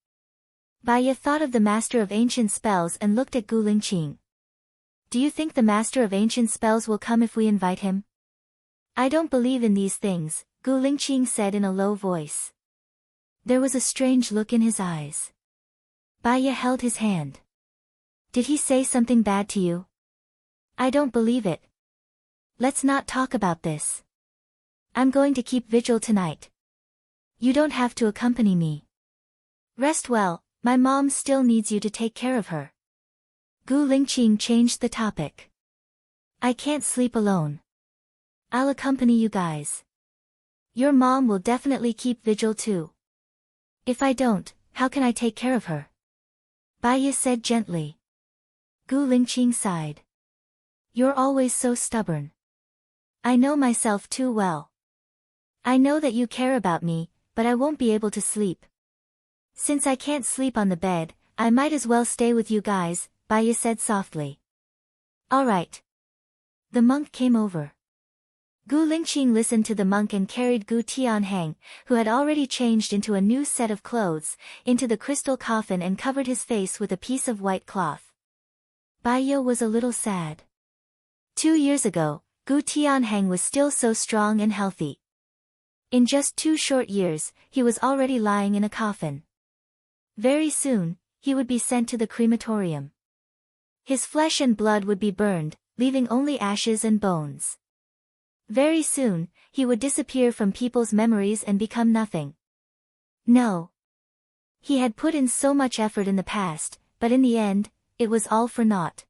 Baya thought of the master of ancient spells and looked at Gu Lingqing. Do you think the master of ancient spells will come if we invite him? I don't believe in these things, Gu Lingqing said in a low voice. There was a strange look in his eyes. Baya held his hand. Did he say something bad to you? I don't believe it. Let's not talk about this. I'm going to keep vigil tonight. You don't have to accompany me. Rest well, my mom still needs you to take care of her. Gu Lingqing changed the topic. I can't sleep alone. I'll accompany you guys. Your mom will definitely keep vigil too. If I don't, how can I take care of her? Baya said gently. Gu Lingqing sighed. You're always so stubborn. I know myself too well. I know that you care about me, but I won't be able to sleep. Since I can't sleep on the bed, I might as well stay with you guys, Baya said softly. All right. The monk came over. Gu Lingqing listened to the monk and carried Gu Tianheng, who had already changed into a new set of clothes, into the crystal coffin and covered his face with a piece of white cloth. Baya was a little sad. 2 years ago, Gu Tianheng was still so strong and healthy. In just 2 short years, he was already lying in a coffin. Very soon, he would be sent to the crematorium. His flesh and blood would be burned, leaving only ashes and bones. Very soon, he would disappear from people's memories and become nothing. No. He had put in so much effort in the past, but in the end, it was all for naught.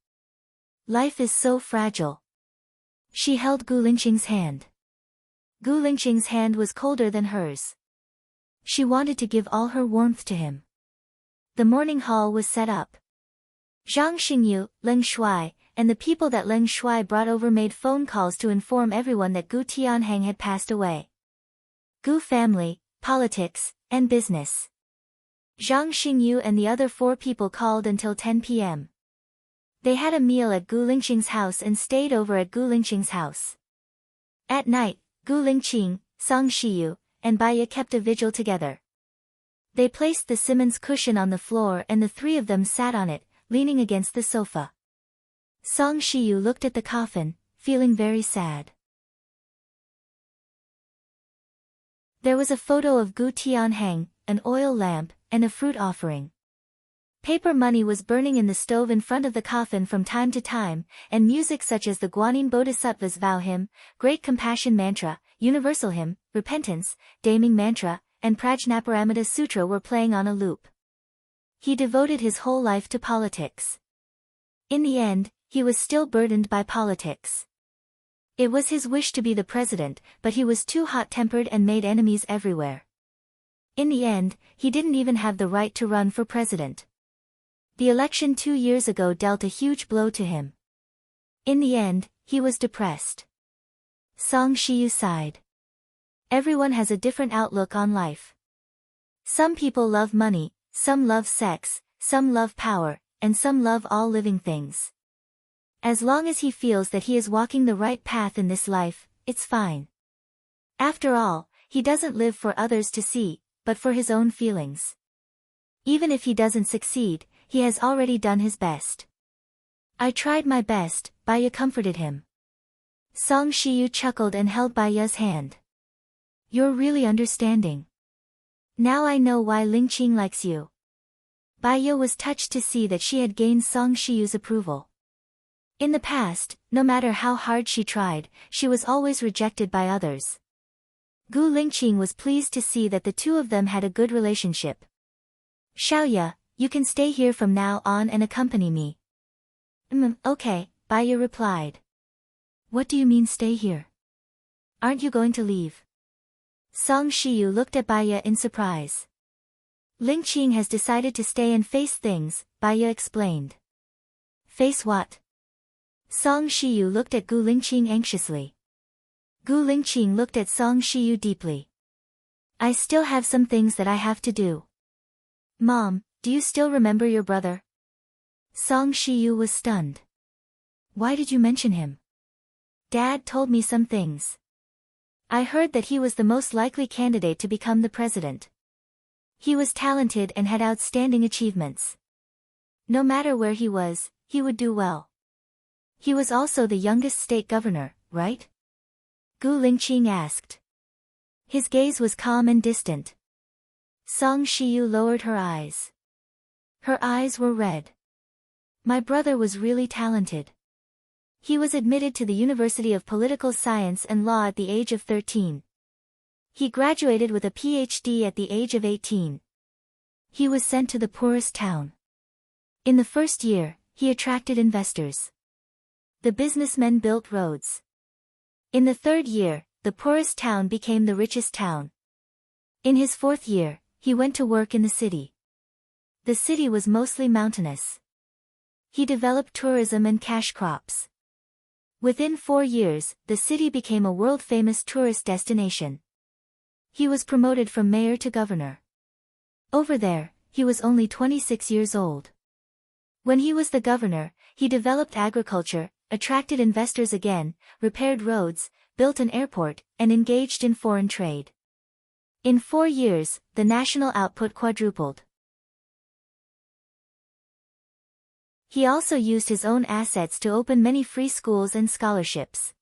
Life is so fragile. She held Gu Lingqing's hand. Gu Lingqing's hand was colder than hers. She wanted to give all her warmth to him. The morning hall was set up. Zhang Xingyu, Leng Shuai, and the people that Leng Shuai brought over made phone calls to inform everyone that Gu Tianheng had passed away. Gu family, politics, and business. Zhang Xingyu and the other 4 people called until 10 p.m. They had a meal at Gu Lingqing's house and stayed over at Gu Lingqing's house. At night, Gu Lingqing, Song Shiyu, and Baya kept a vigil together. They placed the Simmons cushion on the floor and the 3 of them sat on it, leaning against the sofa. Song Shiyu looked at the coffin, feeling very sad. There was a photo of Gu Tianheng, an oil lamp, and a fruit offering. Paper money was burning in the stove in front of the coffin from time to time, and music such as the Guanyin Bodhisattva's vow hymn, Great Compassion Mantra, Universal Hymn, Repentance, Daming Mantra, and Prajnaparamita Sutra were playing on a loop. He devoted his whole life to politics. In the end, he was still burdened by politics. It was his wish to be the president, but he was too hot-tempered and made enemies everywhere. In the end, he didn't even have the right to run for president. The election 2 years ago dealt a huge blow to him. In the end, he was depressed. Song Shiyu sighed. Everyone has a different outlook on life. Some people love money, some love sex, some love power, and some love all living things. As long as he feels that he is walking the right path in this life, it's fine. After all, he doesn't live for others to see, but for his own feelings. Even if he doesn't succeed, he has already done his best. I tried my best, Baya comforted him. Song Shiyu chuckled and held Baya's hand. You're really understanding. Now I know why Lingqing likes you. Baya was touched to see that she had gained Song Shiyu's approval. In the past, no matter how hard she tried, she was always rejected by others. Gu Lingqing was pleased to see that the 2 of them had a good relationship. Xiaoya, you can stay here from now on and accompany me. Okay, Baya replied. What do you mean stay here? Aren't you going to leave? Song Shiyu looked at Baya in surprise. Lingqing has decided to stay and face things, Baya explained. Face what? Song Shiyu looked at Gu Lingqing anxiously. Gu Lingqing looked at Song Shiyu deeply. I still have some things that I have to do. Mom, do you still remember your brother? Song Shiyu was stunned. Why did you mention him? Dad told me some things. I heard that he was the most likely candidate to become the president. He was talented and had outstanding achievements. No matter where he was, he would do well. He was also the youngest state governor, right? Gu Lingqing asked. His gaze was calm and distant. Song Shiyu lowered her eyes. Her eyes were red. My brother was really talented. He was admitted to the University of Political Science and Law at the age of 13. He graduated with a PhD at the age of 18. He was sent to the poorest town. In the first year, he attracted investors. The businessmen built roads. In the third year, the poorest town became the richest town. In his fourth year, he went to work in the city. The city was mostly mountainous. He developed tourism and cash crops. Within 4 years, the city became a world-famous tourist destination. He was promoted from mayor to governor. Over there, he was only 26 years old. When he was the governor, he developed agriculture, attracted investors again, repaired roads, built an airport, and engaged in foreign trade. In 4 years, the national output quadrupled. He also used his own assets to open many free schools and scholarships.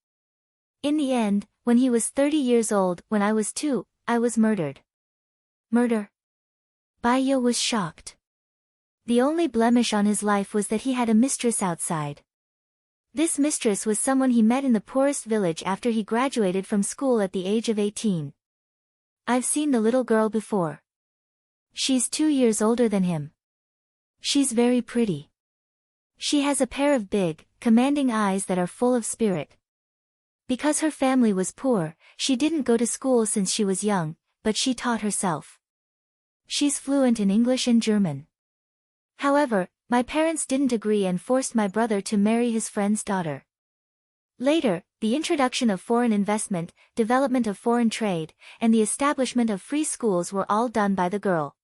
In the end, when he was 30 years old, when I was 2, I was murdered. Murder? Baiya was shocked. The only blemish on his life was that he had a mistress outside. This mistress was someone he met in the poorest village after he graduated from school at the age of 18. I've seen the little girl before. She's 2 years older than him. She's very pretty. She has a pair of big, commanding eyes that are full of spirit. Because her family was poor, she didn't go to school since she was young, but she taught herself. She's fluent in English and German. However, my parents didn't agree and forced my brother to marry his friend's daughter. Later, the introduction of foreign investment, development of foreign trade, and the establishment of free schools were all done by the girl.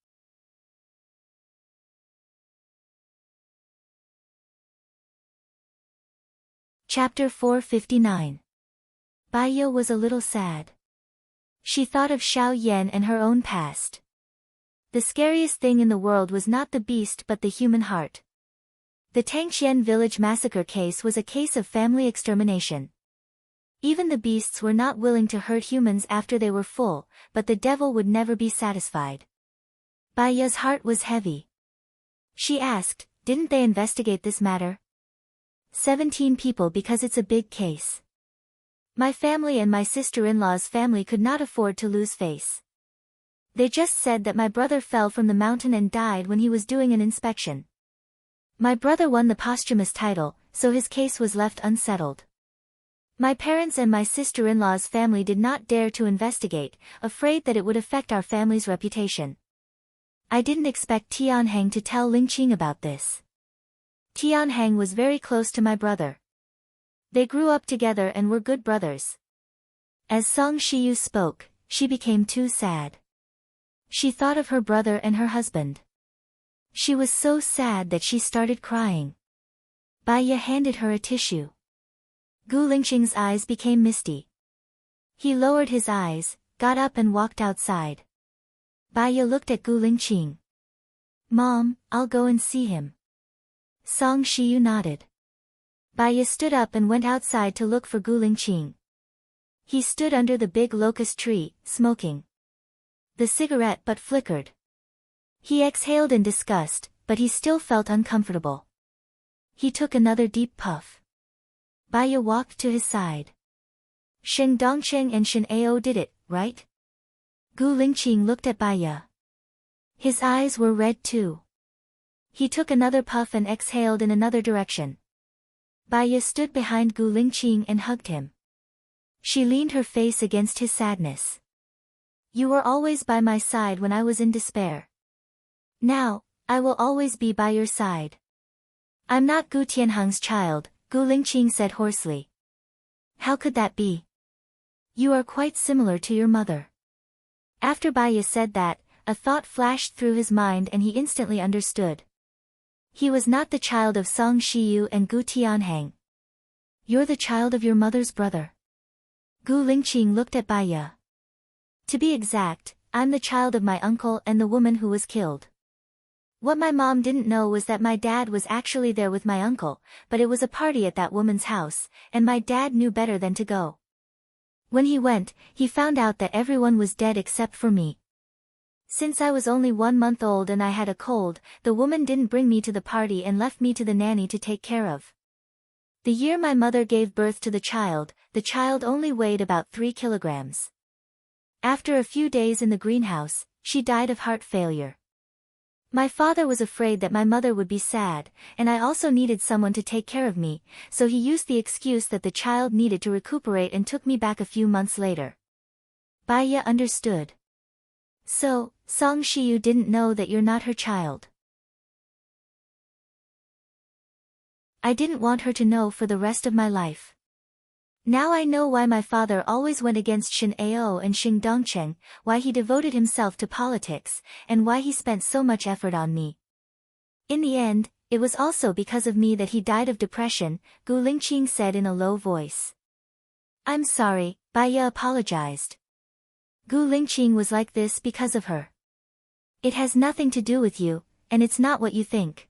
Chapter 459. Baiya was a little sad. She thought of Xiao Yan and her own past. The scariest thing in the world was not the beast but the human heart. The Tangxian village massacre case was a case of family extermination. Even the beasts were not willing to hurt humans after they were full, but the devil would never be satisfied. Baiya's heart was heavy. She asked, didn't they investigate this matter? 17 people because it's a big case. My family and my sister-in-law's family could not afford to lose face. They just said that my brother fell from the mountain and died when he was doing an inspection. My brother won the posthumous title, so his case was left unsettled. My parents and my sister-in-law's family did not dare to investigate, afraid that it would affect our family's reputation. I didn't expect Tianheng to tell Lingqing about this. Tianheng was very close to my brother. They grew up together and were good brothers. As Song Shiyu spoke, she became too sad. She thought of her brother and her husband. She was so sad that she started crying. Baiya handed her a tissue. Gu Lingqing's eyes became misty. He lowered his eyes, got up and walked outside. Baiya looked at Gu Lingqing. Mom, I'll go and see him. Song Shiyu nodded. Baiya stood up and went outside to look for Gu Lingqing. He stood under the big locust tree, smoking. The cigarette butt flickered. He exhaled in disgust, but he still felt uncomfortable. He took another deep puff. Baiya walked to his side. Shen Dongcheng and Shen Ao did it, right? Gu Lingqing looked at Baiya. His eyes were red too. He took another puff and exhaled in another direction. Baiya stood behind Gu Lingqing and hugged him. She leaned her face against his sadness. You were always by my side when I was in despair. Now, I will always be by your side. I'm not Gu Tianheng's child, Gu Lingqing said hoarsely. How could that be? You are quite similar to your mother. After Baiya said that, a thought flashed through his mind and he instantly understood. He was not the child of Song Shiyu and Gu Tianheng. You're the child of your mother's brother. Gu Lingqing looked at Baiya. To be exact, I'm the child of my uncle and the woman who was killed. What my mom didn't know was that my dad was actually there with my uncle, but it was a party at that woman's house, and my dad knew better than to go. When he went, he found out that everyone was dead except for me. Since I was only 1 month old and I had a cold, the woman didn't bring me to the party and left me to the nanny to take care of. The year my mother gave birth to the child only weighed about 3 kilograms. After a few days in the greenhouse, she died of heart failure. My father was afraid that my mother would be sad, and I also needed someone to take care of me, so he used the excuse that the child needed to recuperate and took me back a few months later. Baya understood. So, Song Shiyu didn't know that you're not her child. I didn't want her to know for the rest of my life. Now I know why my father always went against Shin Ao and Xing Dongcheng, why he devoted himself to politics, and why he spent so much effort on me. In the end, it was also because of me that he died of depression, Gu Lingqing said in a low voice. I'm sorry, Baya apologized. Gu Lingqing was like this because of her. It has nothing to do with you, and it's not what you think.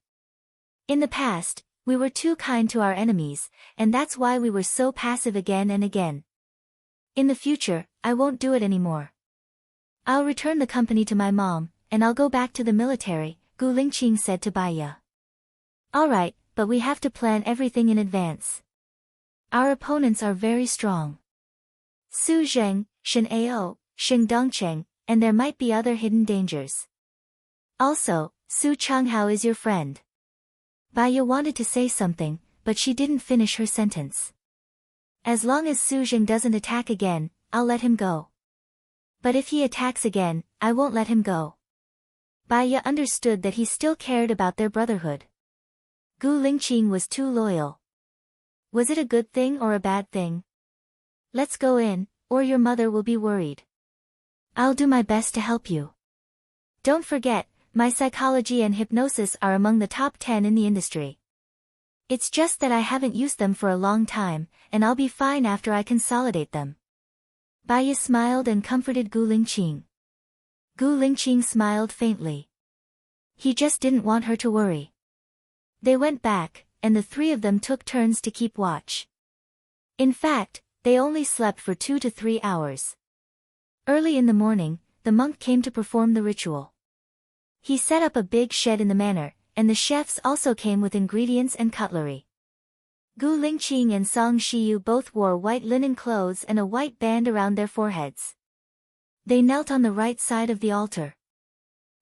In the past, we were too kind to our enemies, and that's why we were so passive again and again. In the future, I won't do it anymore. I'll return the company to my mom, and I'll go back to the military, Gu Lingqing said to Baya. Alright, but we have to plan everything in advance. Our opponents are very strong. Su Zheng, Shin Ao, Xing Dongcheng, and there might be other hidden dangers. Also, Su Changhao is your friend. Baya wanted to say something, but she didn't finish her sentence. As long as Su Zheng doesn't attack again, I'll let him go. But if he attacks again, I won't let him go. Baya understood that he still cared about their brotherhood. Gu Lingqing was too loyal. Was it a good thing or a bad thing? Let's go in, or your mother will be worried. I'll do my best to help you. Don't forget, my psychology and hypnosis are among the top 10 in the industry. It's just that I haven't used them for a long time, and I'll be fine after I consolidate them. Baya smiled and comforted Gu Lingqing. Gu Lingqing smiled faintly. He just didn't want her to worry. They went back, and the three of them took turns to keep watch. In fact, they only slept for 2 to 3 hours. Early in the morning, the monk came to perform the ritual. He set up a big shed in the manor, and the chefs also came with ingredients and cutlery. Gu Lingqing and Song Shiyu both wore white linen clothes and a white band around their foreheads. They knelt on the right side of the altar.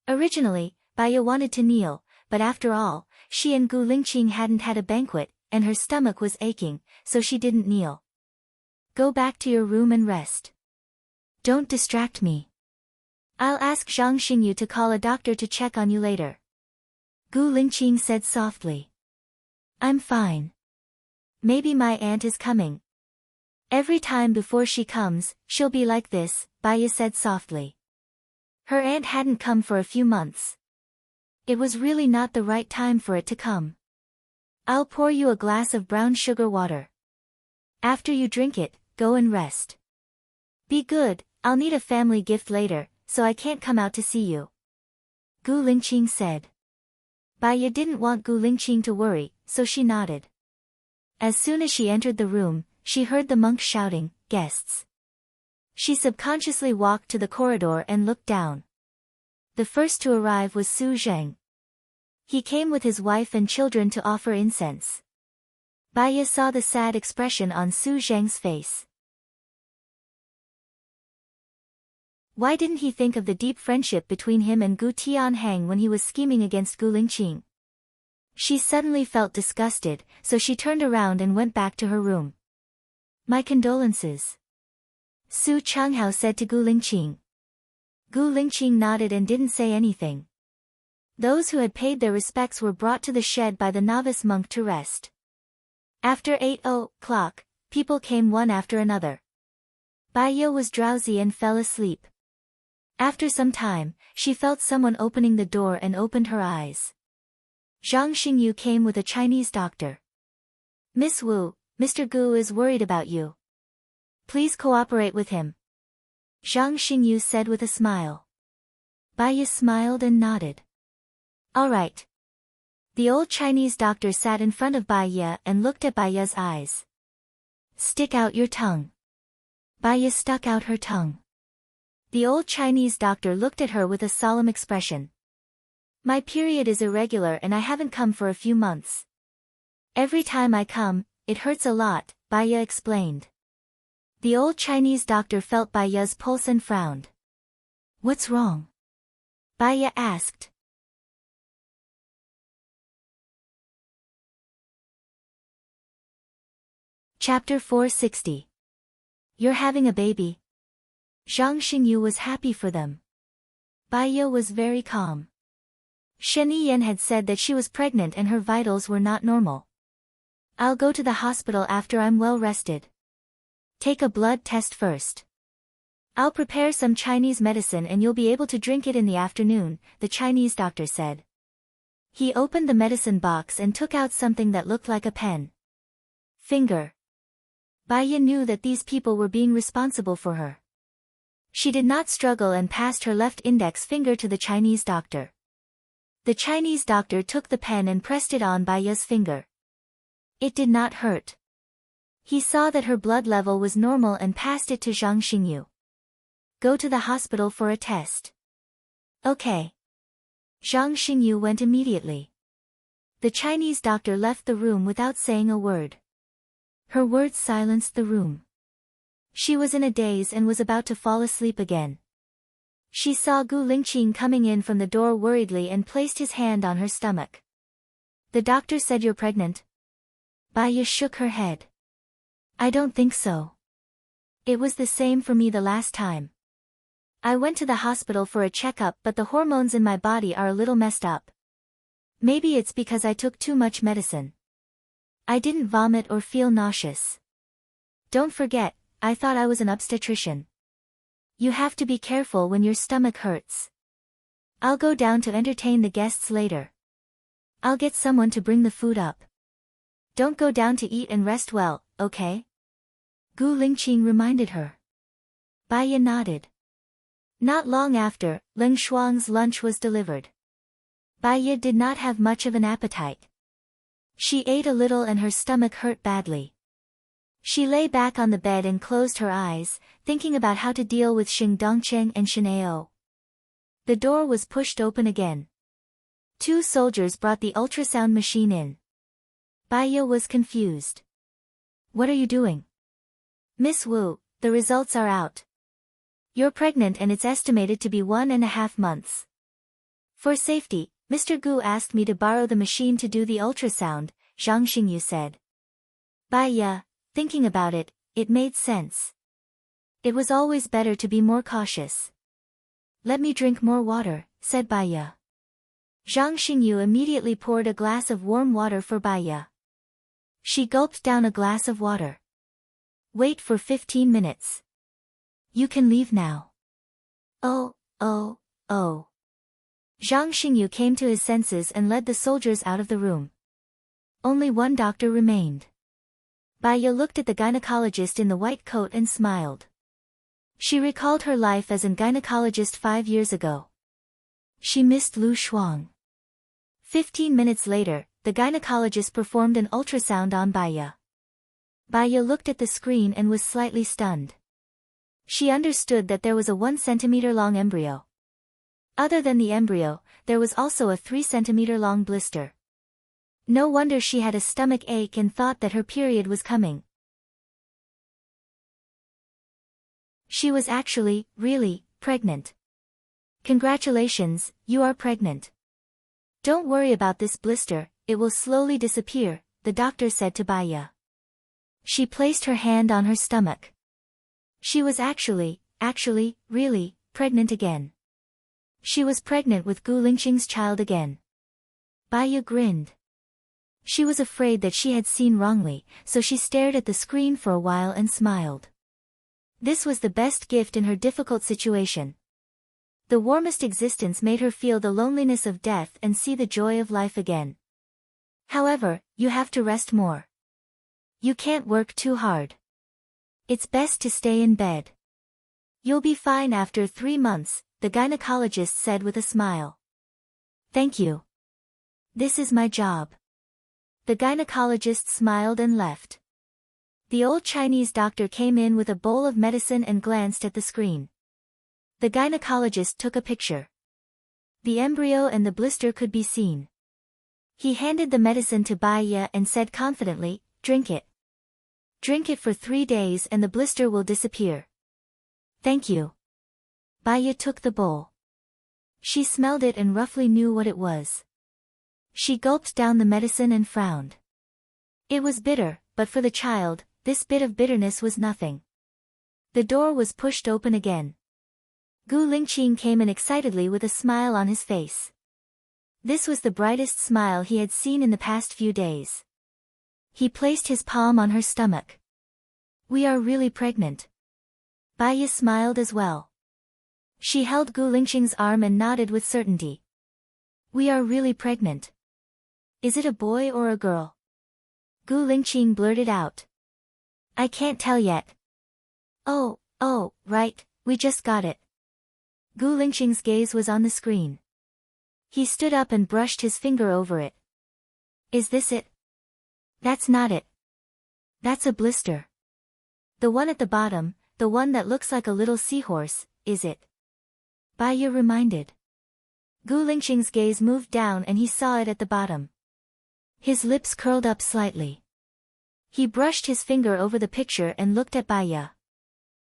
Originally, Baya wanted to kneel, but after all, she and Gu Lingqing hadn't had a banquet, and her stomach was aching, so she didn't kneel. Go back to your room and rest. Don't distract me. I'll ask Zhang Xingyu to call a doctor to check on you later. Gu Lingqing said softly. I'm fine. Maybe my aunt is coming. Every time before she comes, she'll be like this, Baya said softly. Her aunt hadn't come for a few months. It was really not the right time for it to come. I'll pour you a glass of brown sugar water. After you drink it, go and rest. Be good, I'll need a family gift later, so I can't come out to see you. Gu Lingqing said. Baya didn't want Gu Lingqing to worry, so she nodded. As soon as she entered the room, she heard the monk shouting, guests. She subconsciously walked to the corridor and looked down. The first to arrive was Su Zheng. He came with his wife and children to offer incense. Baya saw the sad expression on Su Zheng's face. Why didn't he think of the deep friendship between him and Gu Tianhang when he was scheming against Gu Lingqing? She suddenly felt disgusted, so she turned around and went back to her room. My condolences. Su Changhao said to Gu Lingqing. Gu Lingqing nodded and didn't say anything. Those who had paid their respects were brought to the shed by the novice monk to rest. After 8 o'clock, people came one after another. Baya was drowsy and fell asleep. After some time, she felt someone opening the door and opened her eyes. Zhang Xingyu came with a Chinese doctor. Miss Wu, Mr. Gu is worried about you. Please cooperate with him. Zhang Xingyu said with a smile. Baya smiled and nodded. All right. The old Chinese doctor sat in front of Baiya and looked at Baiya's eyes. Stick out your tongue. Baiya stuck out her tongue. The old Chinese doctor looked at her with a solemn expression. My period is irregular and I haven't come for a few months. Every time I come, it hurts a lot, Baiya explained. The old Chinese doctor felt Baiya's pulse and frowned. What's wrong? Baiya asked. Chapter 460. You're having a baby. Zhang Xingyu was happy for them. Baiya was very calm. Shen Yiyan had said that she was pregnant and her vitals were not normal. I'll go to the hospital after I'm well rested. Take a blood test first. I'll prepare some Chinese medicine and you'll be able to drink it in the afternoon, the Chinese doctor said. He opened the medicine box and took out something that looked like a pen. Finger. Baiya knew that these people were being responsible for her. She did not struggle and passed her left index finger to the Chinese doctor. The Chinese doctor took the pen and pressed it on Baiya's finger. It did not hurt. He saw that her blood level was normal and passed it to Zhang Xingyu. Go to the hospital for a test. Okay. Zhang Xingyu went immediately. The Chinese doctor left the room without saying a word. Her words silenced the room. She was in a daze and was about to fall asleep again. She saw Gu Lingqing coming in from the door worriedly and placed his hand on her stomach. The doctor said you're pregnant? Baiya shook her head. I don't think so. It was the same for me the last time. I went to the hospital for a checkup but the hormones in my body are a little messed up. Maybe it's because I took too much medicine. I didn't vomit or feel nauseous. Don't forget, I thought I was an obstetrician. You have to be careful when your stomach hurts. I'll go down to entertain the guests later. I'll get someone to bring the food up. Don't go down to eat and rest well, okay? Gu Lingqing reminded her. Baiya nodded. Not long after, Ling Shuang's lunch was delivered. Baiya did not have much of an appetite. She ate a little and her stomach hurt badly. She lay back on the bed and closed her eyes, thinking about how to deal with Xing Dongcheng and Shenao. The door was pushed open again. 2 soldiers brought the ultrasound machine in. Baiya was confused. What are you doing? Miss Wu, the results are out. You're pregnant and it's estimated to be 1.5 months. For safety, Mr. Gu asked me to borrow the machine to do the ultrasound, Zhang Xingyu said. Baiya, thinking about it, it made sense. It was always better to be more cautious. Let me drink more water, said Baiya. Zhang Xingyu immediately poured a glass of warm water for Baiya. She gulped down a glass of water. Wait for 15 minutes. You can leave now. Oh. Zhang Xingyu came to his senses and led the soldiers out of the room. Only one doctor remained. Baiya looked at the gynecologist in the white coat and smiled. She recalled her life as an gynecologist 5 years ago. She missed Lu Shuang. 15 minutes later, the gynecologist performed an ultrasound on Baiya. Baiya looked at the screen and was slightly stunned. She understood that there was a 1 centimeter long embryo. Other than the embryo, there was also a 3 centimeter long blister. No wonder she had a stomach ache and thought that her period was coming. She was actually, really, pregnant. Congratulations, you are pregnant. Don't worry about this blister, it will slowly disappear, the doctor said to Baiya. She placed her hand on her stomach. She was actually, really, pregnant again. She was pregnant with Gu Lingqing's child again. Baiya grinned. She was afraid that she had seen wrongly, so she stared at the screen for a while and smiled. This was the best gift in her difficult situation. The warmest existence made her feel the loneliness of death and see the joy of life again. However, you have to rest more. You can't work too hard. It's best to stay in bed. You'll be fine after 3 months, the gynecologist said with a smile. Thank you. This is my job. The gynecologist smiled and left. The old Chinese doctor came in with a bowl of medicine and glanced at the screen. The gynecologist took a picture. The embryo and the blister could be seen. He handed the medicine to Bai Ye and said confidently, "Drink it. Drink it for 3 days and the blister will disappear." "Thank you." Bai Ye took the bowl. She smelled it and roughly knew what it was. She gulped down the medicine and frowned. It was bitter, but for the child, this bit of bitterness was nothing. The door was pushed open again. Gu Lingqing came in excitedly with a smile on his face. This was the brightest smile he had seen in the past few days. He placed his palm on her stomach. "We are really pregnant." Bai Ye smiled as well. She held Gu Lingqing's arm and nodded with certainty. "We are really pregnant. Is it a boy or a girl?" Gu Lingqing blurted out. "I can't tell yet." Oh, right, we just got it." Gu Lingqing's gaze was on the screen. He stood up and brushed his finger over it. "Is this it?" "That's not it. That's a blister. The one at the bottom, the one that looks like a little seahorse, is it?" Bai Ye reminded. Gu Lingqing's gaze moved down and he saw it at the bottom. His lips curled up slightly. He brushed his finger over the picture and looked at Bai Ye.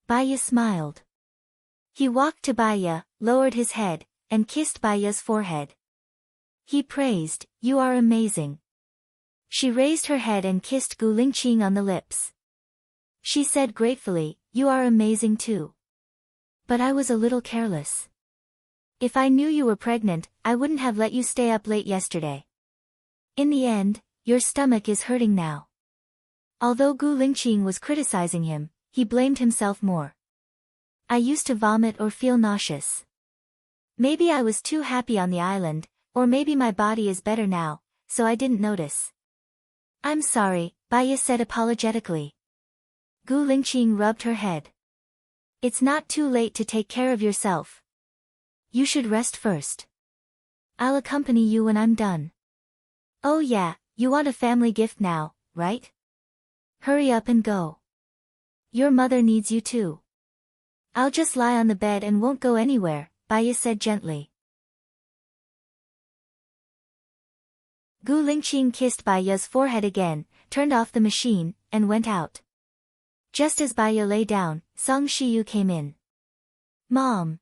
Bai Ye smiled. He walked to Bai Ye, lowered his head, and kissed Bai Ye's forehead. He praised, "You are amazing." She raised her head and kissed Gu Lingqing on the lips. She said gratefully, "You are amazing too. But I was a little careless. If I knew you were pregnant, I wouldn't have let you stay up late yesterday. In the end, your stomach is hurting now." Although Gu Lingqing was criticizing him, he blamed himself more. "I used to vomit or feel nauseous. Maybe I was too happy on the island, or maybe my body is better now, so I didn't notice." "I'm sorry," Bai Ye said apologetically. Gu Lingqing rubbed her head. "It's not too late to take care of yourself. You should rest first. I'll accompany you when I'm done." "Oh yeah, you want a family gift now, right? Hurry up and go. Your mother needs you too." "I'll just lie on the bed and won't go anywhere," Bai Ye said gently. Gu Lingqing kissed Bai Ye's forehead again, turned off the machine, and went out. Just as Bai Ye lay down, Song Shiyu came in. "Mom."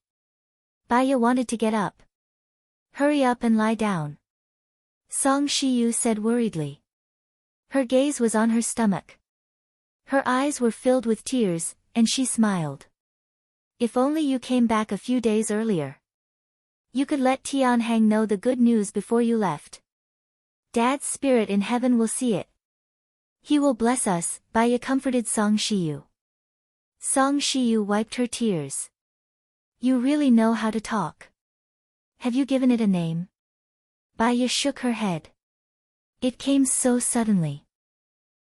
Bai Ye wanted to get up. "Hurry up and lie down," Song Shiyu said worriedly. Her gaze was on her stomach. Her eyes were filled with tears, and she smiled. "If only you came back a few days earlier. You could let Tianhang know the good news before you left. Dad's spirit in heaven will see it. He will bless us," Bai Ye comforted Song Shiyu. Song Shiyu wiped her tears. "You really know how to talk. Have you given it a name?" Bai Ye shook her head. "It came so suddenly.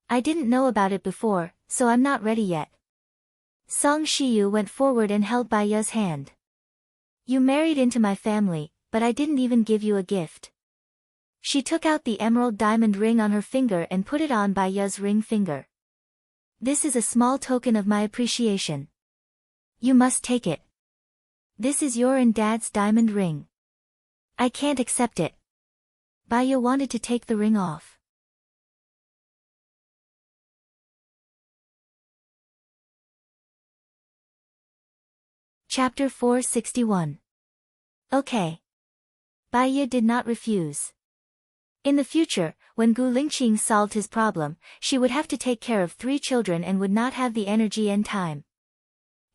I didn't know about it before, so I'm not ready yet." Song Shiyu went forward and held Bai Ye's hand. "You married into my family, but I didn't even give you a gift." She took out the emerald diamond ring on her finger and put it on Bai Ye's ring finger. "This is a small token of my appreciation. You must take it. This is your and Dad's diamond ring." "I can't accept it." Bai Ye wanted to take the ring off. Chapter 461. Okay. Bai Ye did not refuse. In the future, when Gu Lingqing solved his problem, she would have to take care of 3 children and would not have the energy and time.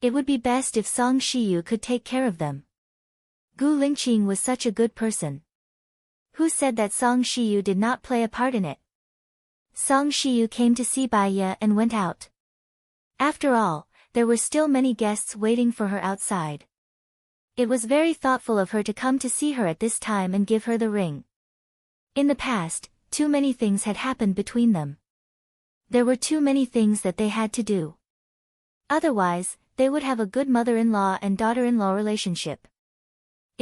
It would be best if Song Shiyu could take care of them. Gu Lingqing was such a good person. Who said that Song Shiyu did not play a part in it? Song Shiyu came to see Bai Ye and went out. After all, there were still many guests waiting for her outside. It was very thoughtful of her to come to see her at this time and give her the ring. In the past, too many things had happened between them. There were too many things that they had to do. Otherwise, they would have a good mother-in-law and daughter-in-law relationship.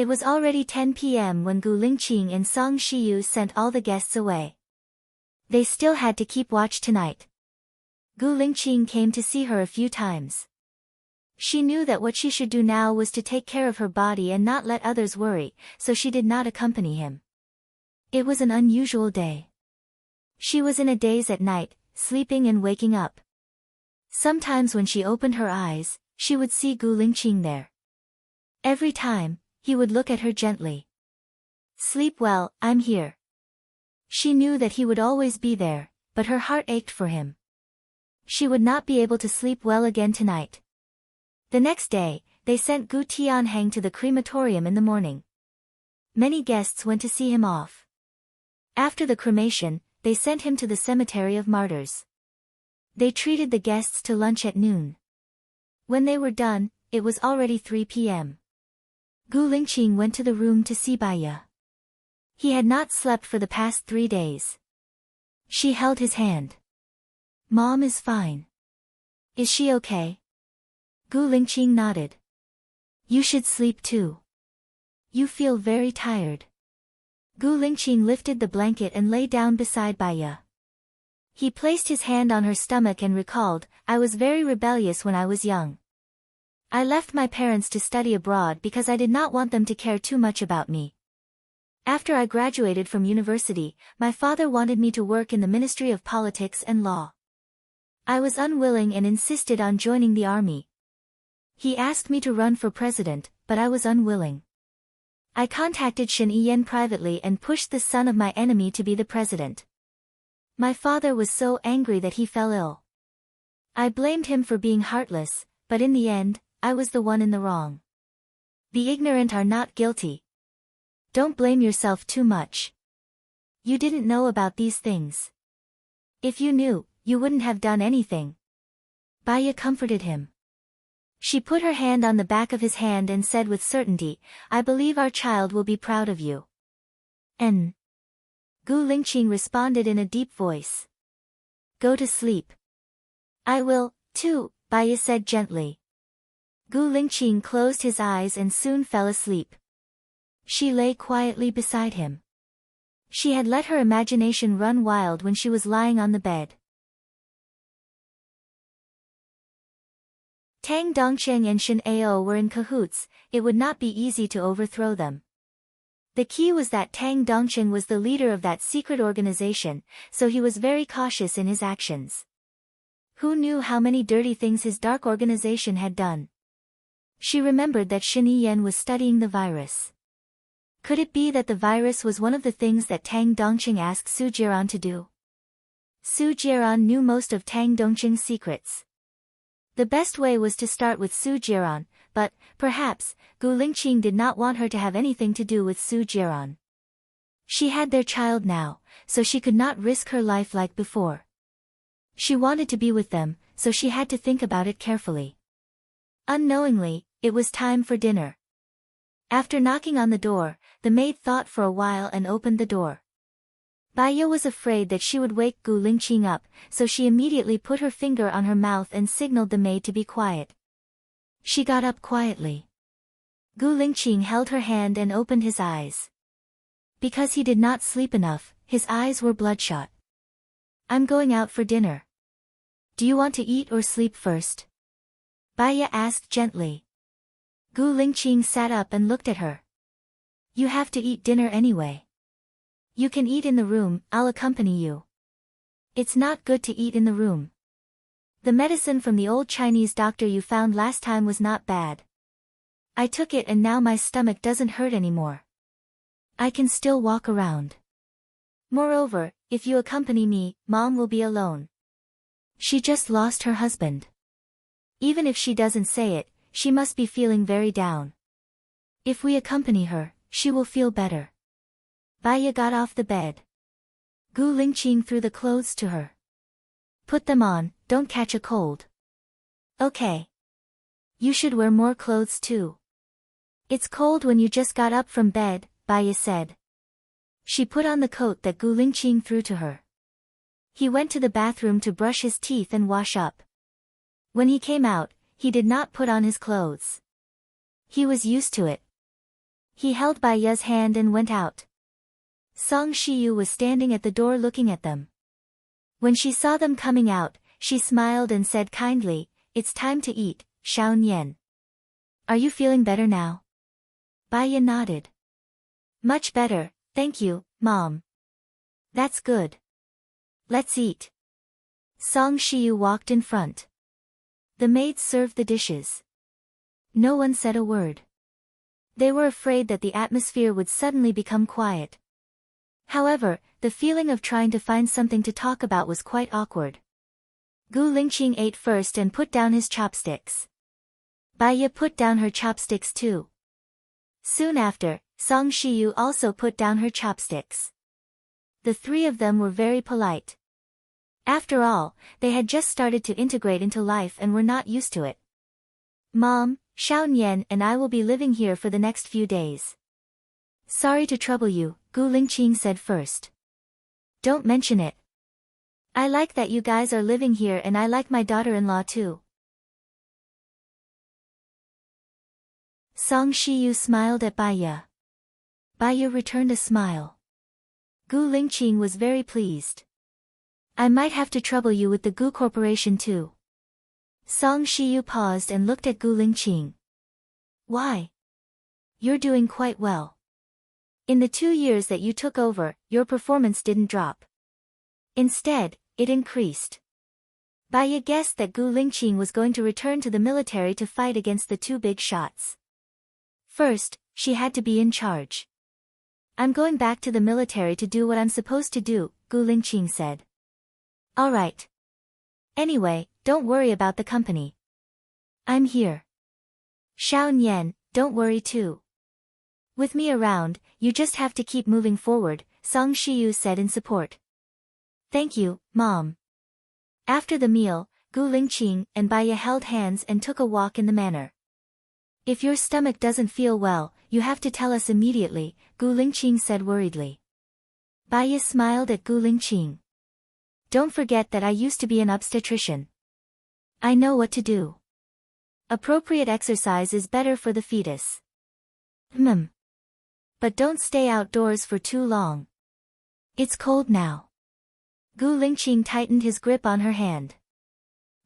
It was already 10 p.m. when Gu Lingqing and Song Shiyu sent all the guests away. They still had to keep watch tonight. Gu Lingqing came to see her a few times. She knew that what she should do now was to take care of her body and not let others worry, so she did not accompany him. It was an unusual day. She was in a daze at night, sleeping and waking up. Sometimes when she opened her eyes, she would see Gu Lingqing there. Every time, he would look at her gently. "Sleep well, I'm here." She knew that he would always be there, but her heart ached for him. She would not be able to sleep well again tonight. The next day, they sent Gu Tianhang to the crematorium in the morning. Many guests went to see him off. After the cremation, they sent him to the cemetery of martyrs. They treated the guests to lunch at noon. When they were done, it was already 3 p.m. Gu Lingqing went to the room to see Baiya. He had not slept for the past 3 days. She held his hand. "Mom is fine. Is she okay?" Gu Lingqing nodded. "You should sleep too. You feel very tired." Gu Lingqing lifted the blanket and lay down beside Baiya. He placed his hand on her stomach and recalled, "I was very rebellious when I was young. I left my parents to study abroad because I did not want them to care too much about me. After I graduated from university, my father wanted me to work in the Ministry of Politics and Law. I was unwilling and insisted on joining the army. He asked me to run for president, but I was unwilling. I contacted Shen Yiyan privately and pushed the son of my enemy to be the president. My father was so angry that he fell ill. I blamed him for being heartless, but in the end, I was the one in the wrong. The ignorant are not guilty. Don't blame yourself too much. You didn't know about these things. If you knew, you wouldn't have done anything." Baiya comforted him. She put her hand on the back of his hand and said with certainty, "I believe our child will be proud of you." Gu Lingqing responded in a deep voice. "Go to sleep." "I will, too," Baiya said gently. Gu Lingqing closed his eyes and soon fell asleep. She lay quietly beside him. She had let her imagination run wild when she was lying on the bed. Tang Dongsheng and Shen Ao were in cahoots. It would not be easy to overthrow them. The key was that Tang Dongsheng was the leader of that secret organization, so he was very cautious in his actions. Who knew how many dirty things his dark organization had done? She remembered that Shen Yiyan was studying the virus. Could it be that the virus was one of the things that Tang Dongsheng asked Su Jiran to do? Su Jiran knew most of Tang Dongsheng's secrets. The best way was to start with Su Jiran, but, perhaps, Gu Lingqing did not want her to have anything to do with Su Jiran. She had their child now, so she could not risk her life like before. She wanted to be with them, so she had to think about it carefully. Unknowingly, it was time for dinner. After knocking on the door, the maid thought for a while and opened the door. Baiya was afraid that she would wake Gu Lingqing up, so she immediately put her finger on her mouth and signaled the maid to be quiet. She got up quietly. Gu Lingqing held her hand and opened his eyes. Because he did not sleep enough, his eyes were bloodshot. "I'm going out for dinner. Do you want to eat or sleep first?" Baiya asked gently. Gu Lingqing sat up and looked at her. "You have to eat dinner anyway. You can eat in the room, I'll accompany you." "It's not good to eat in the room. The medicine from the old Chinese doctor you found last time was not bad. I took it and now my stomach doesn't hurt anymore. I can still walk around. Moreover, if you accompany me, Mom will be alone. She just lost her husband. Even if she doesn't say it, she must be feeling very down. If we accompany her, she will feel better." Baiya got off the bed. Gu Lingqing threw the clothes to her. "Put them on, don't catch a cold." "Okay. You should wear more clothes too. It's cold when you just got up from bed," Baiya said. She put on the coat that Gu Lingqing threw to her. He went to the bathroom to brush his teeth and wash up. When he came out, he did not put on his clothes. He was used to it. He held Bai Ya's hand and went out. Song Shiyu was standing at the door looking at them. When she saw them coming out, she smiled and said kindly, "It's time to eat, Xiao Nian. Are you feeling better now?" Bai Ya nodded. "Much better, thank you, Mom." "That's good. Let's eat." Song Shiyu walked in front. The maids served the dishes. No one said a word. They were afraid that the atmosphere would suddenly become quiet. However, the feeling of trying to find something to talk about was quite awkward. Gu Lingqing ate first and put down his chopsticks. Bai Ya put down her chopsticks too. Soon after, Song Shiyu also put down her chopsticks. The three of them were very polite. After all, they had just started to integrate into life and were not used to it. "Mom, Xiao Nian and I will be living here for the next few days." "Sorry to trouble you," Gu Lingqing said first. "Don't mention it. I like that you guys are living here and I like my daughter-in-law too." Song Shiyu smiled at Bai Ya. Bai Ya returned a smile. Gu Lingqing was very pleased. "I might have to trouble you with the Gu Corporation too." Song Shiyu paused and looked at Gu Lingqing. "Why? You're doing quite well. In the 2 years that you took over, your performance didn't drop. Instead, it increased." Bai Ya guessed that Gu Lingqing was going to return to the military to fight against the two big shots. First, she had to be in charge. "I'm going back to the military to do what I'm supposed to do," Gu Lingqing said. "All right. Anyway, don't worry about the company. I'm here. Xiao Nian, don't worry too. With me around, you just have to keep moving forward," Song Shiyu said in support. "Thank you, Mom." After the meal, Gu Lingqing and Bai Ya held hands and took a walk in the manor. "If your stomach doesn't feel well, you have to tell us immediately," Gu Lingqing said worriedly. Bai Ya smiled at Gu Lingqing. "Don't forget that I used to be an obstetrician. I know what to do. Appropriate exercise is better for the fetus. But don't stay outdoors for too long. It's cold now." Gu Lingqing tightened his grip on her hand.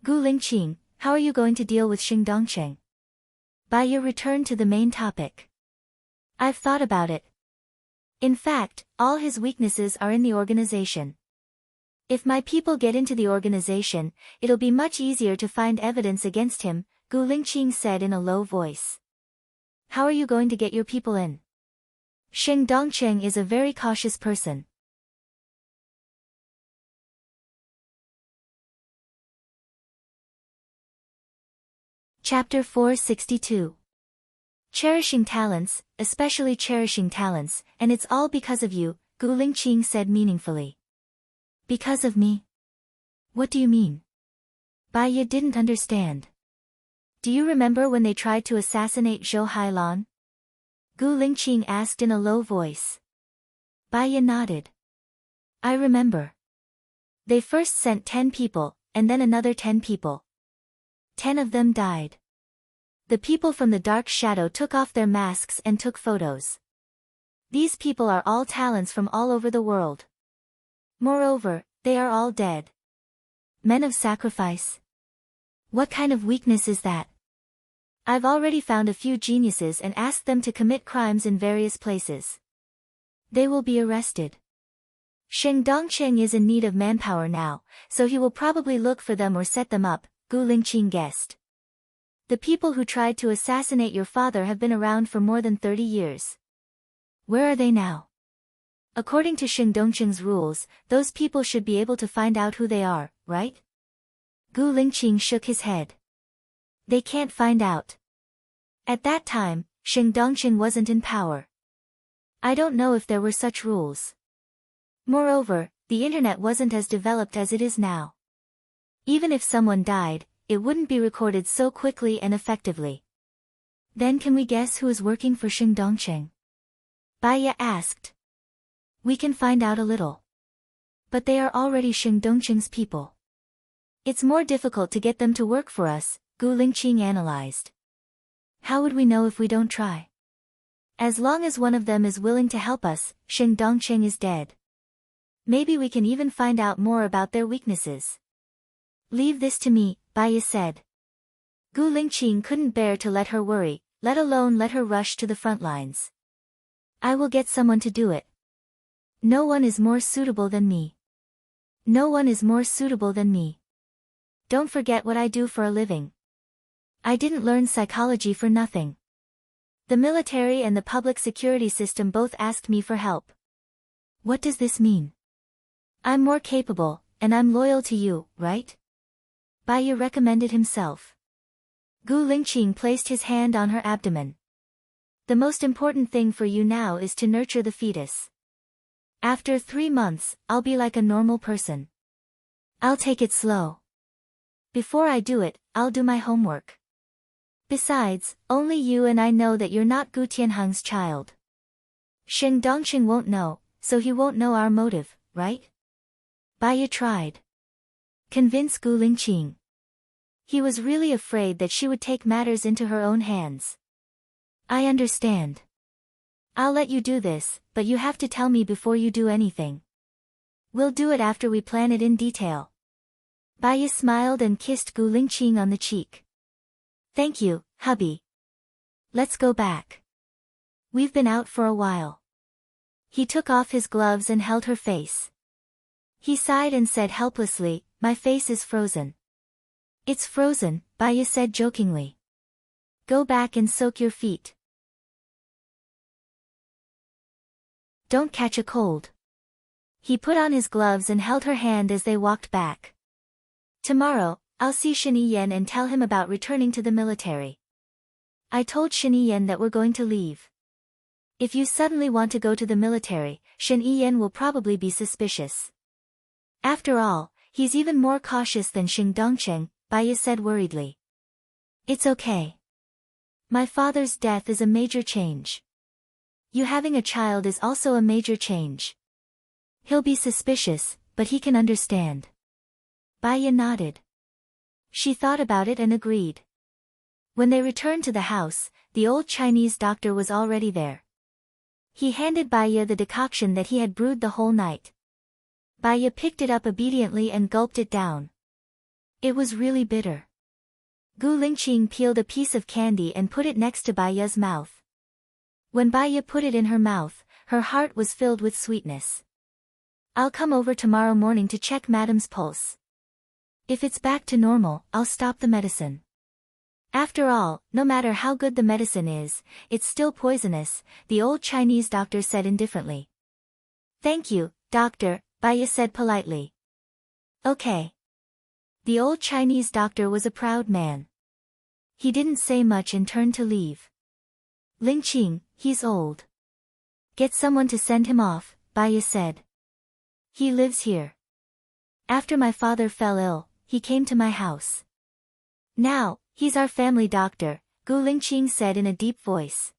"Gu Lingqing, how are you going to deal with Xing Dongsheng?" Bai Ya returned to the main topic. "I've thought about it. In fact, all his weaknesses are in the organization. If my people get into the organization, it'll be much easier to find evidence against him," Gu Lingqing said in a low voice. "How are you going to get your people in? Xing Dongsheng is a very cautious person." Chapter 462. Cherishing talents, especially cherishing talents, and it's all because of you, Gu Lingqing said meaningfully. "Because of me? What do you mean?" Bai Ya didn't understand. "Do you remember when they tried to assassinate Zhou Hailan?" Gu Lingqing asked in a low voice. Bai Ya nodded. "I remember. They first sent 10 people, and then another 10 people. 10 of them died. The people from the dark shadow took off their masks and took photos. These people are all talents from all over the world. Moreover, they are all dead. Men of sacrifice. What kind of weakness is that? I've already found a few geniuses and asked them to commit crimes in various places. They will be arrested. Xing Dongsheng is in need of manpower now, so he will probably look for them or set them up," Gu Lingqing guessed. "The people who tried to assassinate your father have been around for more than 30 years. Where are they now? According to Xing Dongsheng's rules, those people should be able to find out who they are, right?" Gu Lingqing shook his head. "They can't find out. At that time, Xing Dongsheng wasn't in power. I don't know if there were such rules. Moreover, the internet wasn't as developed as it is now. Even if someone died, it wouldn't be recorded so quickly and effectively. Then can we guess who is working for Xing Dongsheng?" Bai Ya asked. "We can find out a little. But they are already Xing Dongsheng's people. It's more difficult to get them to work for us," Gu Lingqing analyzed. "How would we know if we don't try?" As long as one of them is willing to help us, Shen Dongcheng is dead. Maybe we can even find out more about their weaknesses. Leave this to me, Baiya said. Gu Lingqing couldn't bear to let her worry, let alone let her rush to the front lines. I will get someone to do it. No one is more suitable than me. No one is more suitable than me. Don't forget what I do for a living. I didn't learn psychology for nothing. The military and the public security system both asked me for help. What does this mean? I'm more capable, and I'm loyal to you, right? Baiya recommended himself. Gu Lingqing placed his hand on her abdomen. The most important thing for you now is to nurture the fetus. After 3 months, I'll be like a normal person. I'll take it slow. Before I do it, I'll do my homework. Besides, only you and I know that you're not Gu Tianheng's child. Shen Dongcheng won't know, so he won't know our motive, right? Baiya tried. Convince Gu Lingqing. He was really afraid that she would take matters into her own hands. I understand. I'll let you do this, but you have to tell me before you do anything. We'll do it after we plan it in detail. Baiya smiled and kissed Gu Lingqing on the cheek. Thank you, hubby. Let's go back. We've been out for a while. He took off his gloves and held her face. He sighed and said helplessly, my face is frozen. It's frozen, Baiya said jokingly. Go back and soak your feet. Don't catch a cold. He put on his gloves and held her hand as they walked back. Tomorrow, I'll see Shen Yiyan and tell him about returning to the military. I told Shen Yiyan that we're going to leave. If you suddenly want to go to the military, Shen Yiyan will probably be suspicious. After all, he's even more cautious than Shen Dongcheng, Baiya said worriedly. It's okay. My father's death is a major change. You having a child is also a major change. He'll be suspicious, but he can understand. Baiya nodded. She thought about it and agreed. When they returned to the house, the old Chinese doctor was already there. He handed Baiya the decoction that he had brewed the whole night. Baiya picked it up obediently and gulped it down. It was really bitter. Gu Lingqing peeled a piece of candy and put it next to Baiya's mouth. When Baiya put it in her mouth, her heart was filled with sweetness. I'll come over tomorrow morning to check Madam's pulse. If it's back to normal, I'll stop the medicine. After all, no matter how good the medicine is, it's still poisonous, the old Chinese doctor said indifferently. Thank you, doctor, Baiya said politely. Okay. The old Chinese doctor was a proud man. He didn't say much and turned to leave. Lingqing, he's old. Get someone to send him off, Baiya said. He lives here. After my father fell ill, he came to my house. Now, he's our family doctor, Gu Lingqing said in a deep voice.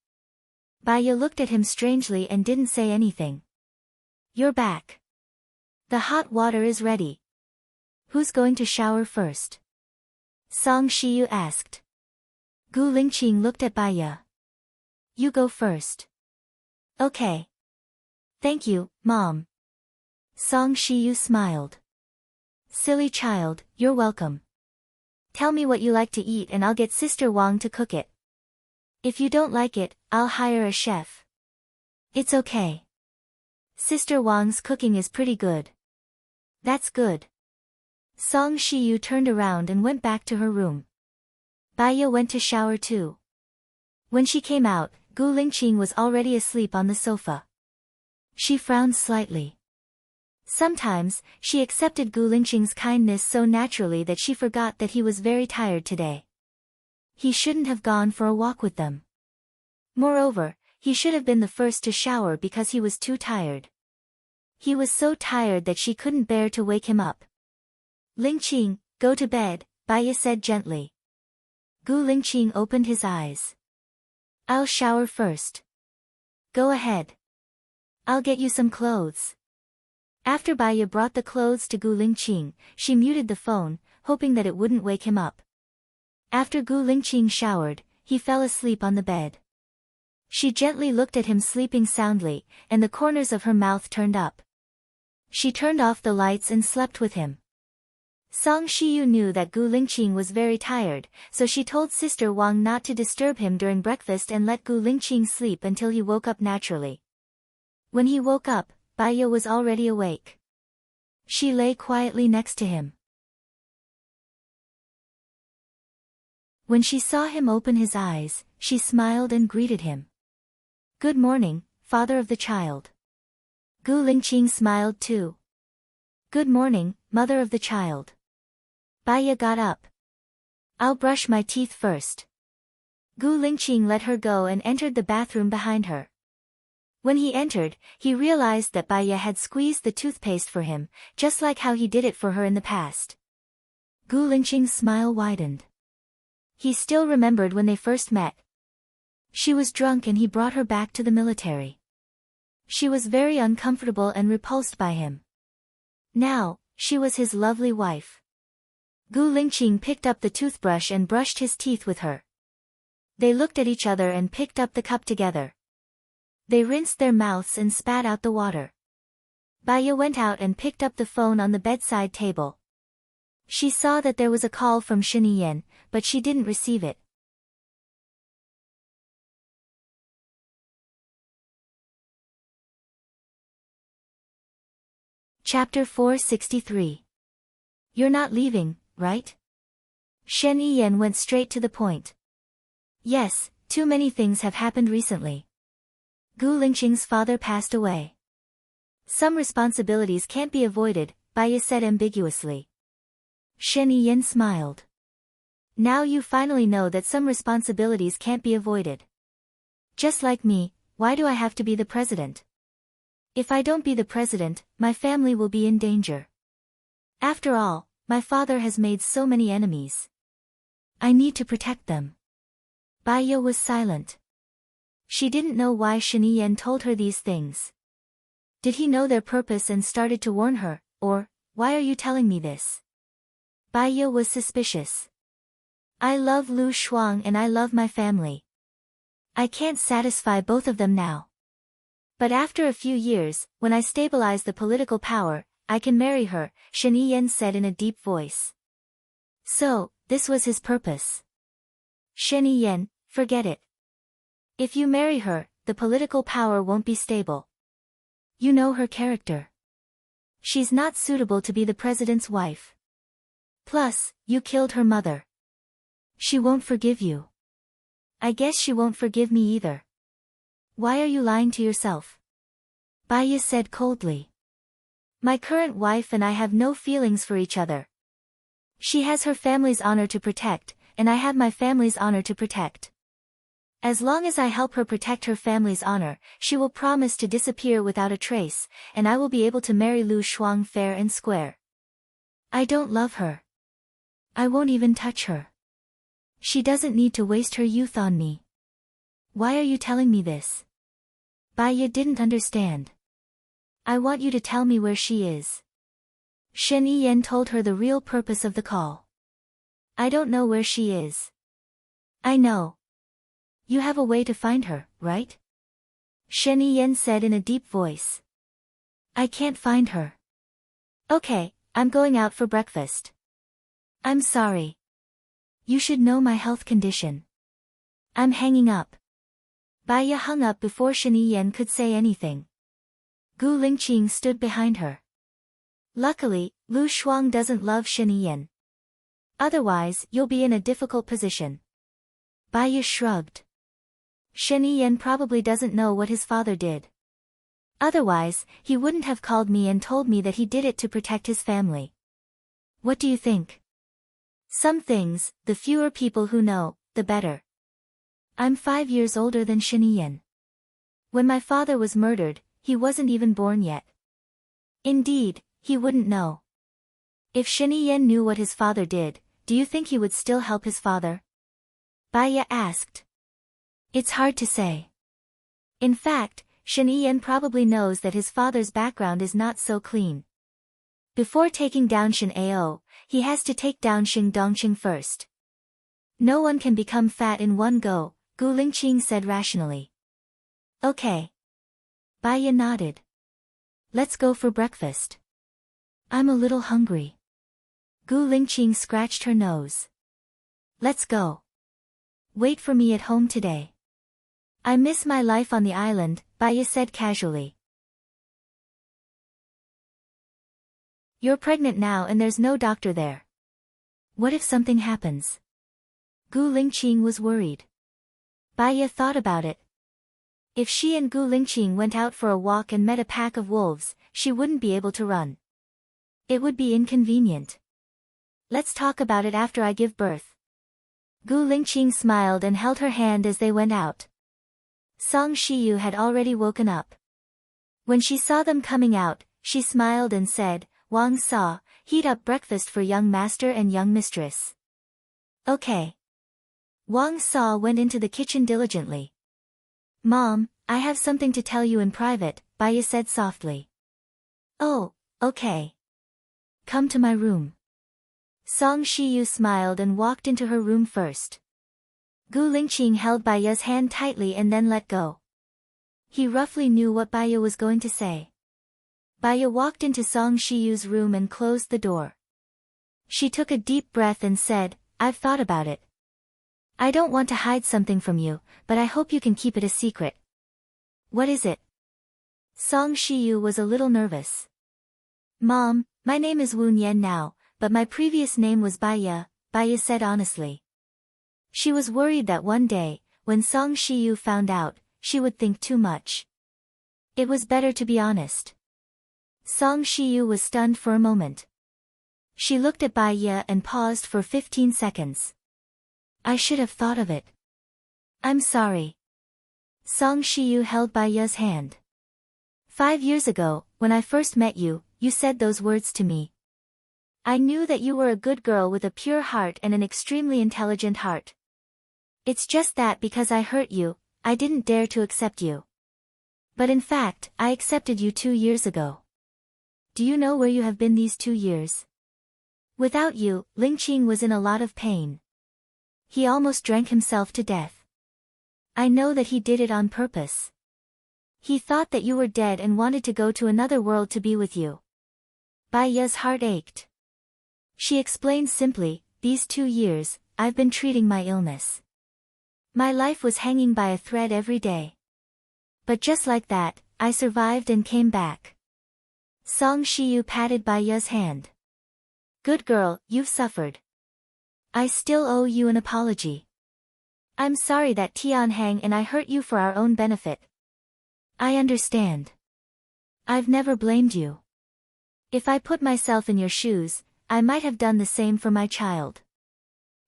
Baiya looked at him strangely and didn't say anything. You're back. The hot water is ready. Who's going to shower first? Song Shiyu asked. Gu Lingqing looked at Baiya. You go first. Okay. Thank you, Mom. Song Shiyu smiled. Silly child, you're welcome. Tell me what you like to eat and I'll get Sister Wang to cook it. If you don't like it, I'll hire a chef. It's okay. Sister Wang's cooking is pretty good. That's good. Song Shiyu turned around and went back to her room. Baiya went to shower too. When she came out, Gu Lingqing was already asleep on the sofa. She frowned slightly. Sometimes, she accepted Gu Lingqing's kindness so naturally that she forgot that he was very tired today. He shouldn't have gone for a walk with them. Moreover, he should have been the first to shower because he was too tired. He was so tired that she couldn't bear to wake him up. Lingqing, go to bed, Baiya said gently. Gu Lingqing opened his eyes. I'll shower first. Go ahead. I'll get you some clothes. After Baiya brought the clothes to Gu Lingqing, she muted the phone, hoping that it wouldn't wake him up. After Gu Lingqing showered, he fell asleep on the bed. She gently looked at him sleeping soundly, and the corners of her mouth turned up. She turned off the lights and slept with him. Song Shiyu knew that Gu Lingqing was very tired, so she told Sister Wang not to disturb him during breakfast and let Gu Lingqing sleep until he woke up naturally. When he woke up, Baiya was already awake. She lay quietly next to him. When she saw him open his eyes, she smiled and greeted him. "Good morning, father of the child." Gu Lingqing smiled too. "Good morning, mother of the child." Baiya got up. "I'll brush my teeth first." Gu Lingqing let her go and entered the bathroom behind her. When he entered, he realized that Baiya had squeezed the toothpaste for him, just like how he did it for her in the past. Gu Lingqing's smile widened. He still remembered when they first met. She was drunk and he brought her back to the military. She was very uncomfortable and repulsed by him. Now, she was his lovely wife. Gu Lingqing picked up the toothbrush and brushed his teeth with her. They looked at each other and picked up the cup together. They rinsed their mouths and spat out the water. Baiya went out and picked up the phone on the bedside table. She saw that there was a call from Shen Yiyan, but she didn't receive it. Chapter 463. You're not leaving, right? Shen Yiyan went straight to the point. Yes, too many things have happened recently. Gu Lingqing's father passed away. Some responsibilities can't be avoided, Baiya said ambiguously. Shen Yiyan smiled. Now you finally know that some responsibilities can't be avoided. Just like me, why do I have to be the president? If I don't be the president, my family will be in danger. After all, my father has made so many enemies. I need to protect them. Baiya was silent. She didn't know why Shen Yiyan told her these things. Did he know their purpose and started to warn her, or, why are you telling me this? Baiya was suspicious. I love Lu Shuang and I love my family. I can't satisfy both of them now. But after a few years, when I stabilize the political power, I can marry her, Shen Yiyan said in a deep voice. So, this was his purpose. Shen Yiyan, forget it. If you marry her, the political power won't be stable. You know her character. She's not suitable to be the president's wife. Plus, you killed her mother. She won't forgive you. I guess she won't forgive me either. Why are you lying to yourself? Baiya said coldly. My current wife and I have no feelings for each other. She has her family's honor to protect, and I have my family's honor to protect. As long as I help her protect her family's honor, she will promise to disappear without a trace, and I will be able to marry Lu Shuang fair and square. I don't love her. I won't even touch her. She doesn't need to waste her youth on me. Why are you telling me this? Baiya didn't understand. I want you to tell me where she is. Shen Yiyan told her the real purpose of the call. I don't know where she is. I know. You have a way to find her, right? Shen Yiyan said in a deep voice. I can't find her. Okay, I'm going out for breakfast. I'm sorry. You should know my health condition. I'm hanging up. Baiya hung up before Shen Yiyan could say anything. Gu Lingqing stood behind her. Luckily, Lu Shuang doesn't love Shen Yiyan. Otherwise, you'll be in a difficult position. Baiya shrugged. Shen Yiyan probably doesn't know what his father did. Otherwise, he wouldn't have called me and told me that he did it to protect his family. What do you think? Some things, the fewer people who know, the better. I'm 5 years older than Shen Yiyan. When my father was murdered, he wasn't even born yet. Indeed, he wouldn't know. If Shen Yiyan knew what his father did, do you think he would still help his father? Baiya asked. It's hard to say. In fact, Shen Yiyan probably knows that his father's background is not so clean. Before taking down Shen Ao, he has to take down Xing Dongqing first. No one can become fat in one go, Gu Lingqing said rationally. Okay. Baya nodded. Let's go for breakfast. I'm a little hungry. Gu Lingqing scratched her nose. Let's go. Wait for me at home today. I miss my life on the island, Baya said casually. You're pregnant now and there's no doctor there. What if something happens? Gu Lingqing was worried. Baya thought about it. If she and Gu Lingqing went out for a walk and met a pack of wolves, she wouldn't be able to run. It would be inconvenient. Let's talk about it after I give birth. Gu Lingqing smiled and held her hand as they went out. Song Shiyu had already woken up. When she saw them coming out, she smiled and said, Wang Sa, heat up breakfast for young master and young mistress. Okay. Wang Sa went into the kitchen diligently. Mom, I have something to tell you in private, Baya said softly. Oh, okay. Come to my room. Song Shiyu smiled and walked into her room first. Gu Lingqing held Baya's hand tightly and then let go. He roughly knew what Baya was going to say. Baya walked into Song Shiyu's room and closed the door. She took a deep breath and said, I've thought about it. I don't want to hide something from you, but I hope you can keep it a secret. What is it? Song Shiyu was a little nervous. Mom, my name is Wu Nian now, but my previous name was Baya, Baya said honestly. She was worried that one day, when Song Shiyu found out, she would think too much. It was better to be honest. Song Shiyu was stunned for a moment. She looked at Baya and paused for 15 seconds. I should have thought of it. I'm sorry. Song Shiyu held Baya's hand. 5 years ago, when I first met you, you said those words to me. I knew that you were a good girl with a pure heart and an extremely intelligent heart. It's just that because I hurt you, I didn't dare to accept you. But in fact, I accepted you 2 years ago. Do you know where you have been these 2 years? Without you, Lingqing was in a lot of pain. He almost drank himself to death. I know that he did it on purpose. He thought that you were dead and wanted to go to another world to be with you. Baya's heart ached. She explained simply, these 2 years, I've been treating my illness. My life was hanging by a thread every day. But just like that, I survived and came back. Song Shiyu patted Baya's hand. Good girl, you've suffered. I still owe you an apology. I'm sorry that Tianhang and I hurt you for our own benefit. I understand. I've never blamed you. If I put myself in your shoes, I might have done the same for my child.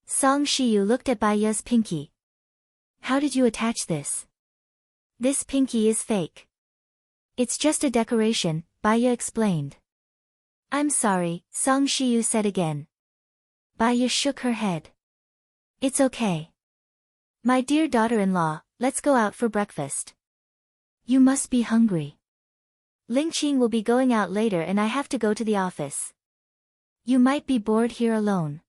Song Shiyu looked at Baya's pinky. How did you attach this? This pinky is fake. It's just a decoration, Baya explained. I'm sorry, Song Shiyu said again. Baya shook her head. It's okay. My dear daughter-in-law, let's go out for breakfast. You must be hungry. Lingqing will be going out later and I have to go to the office. You might be bored here alone.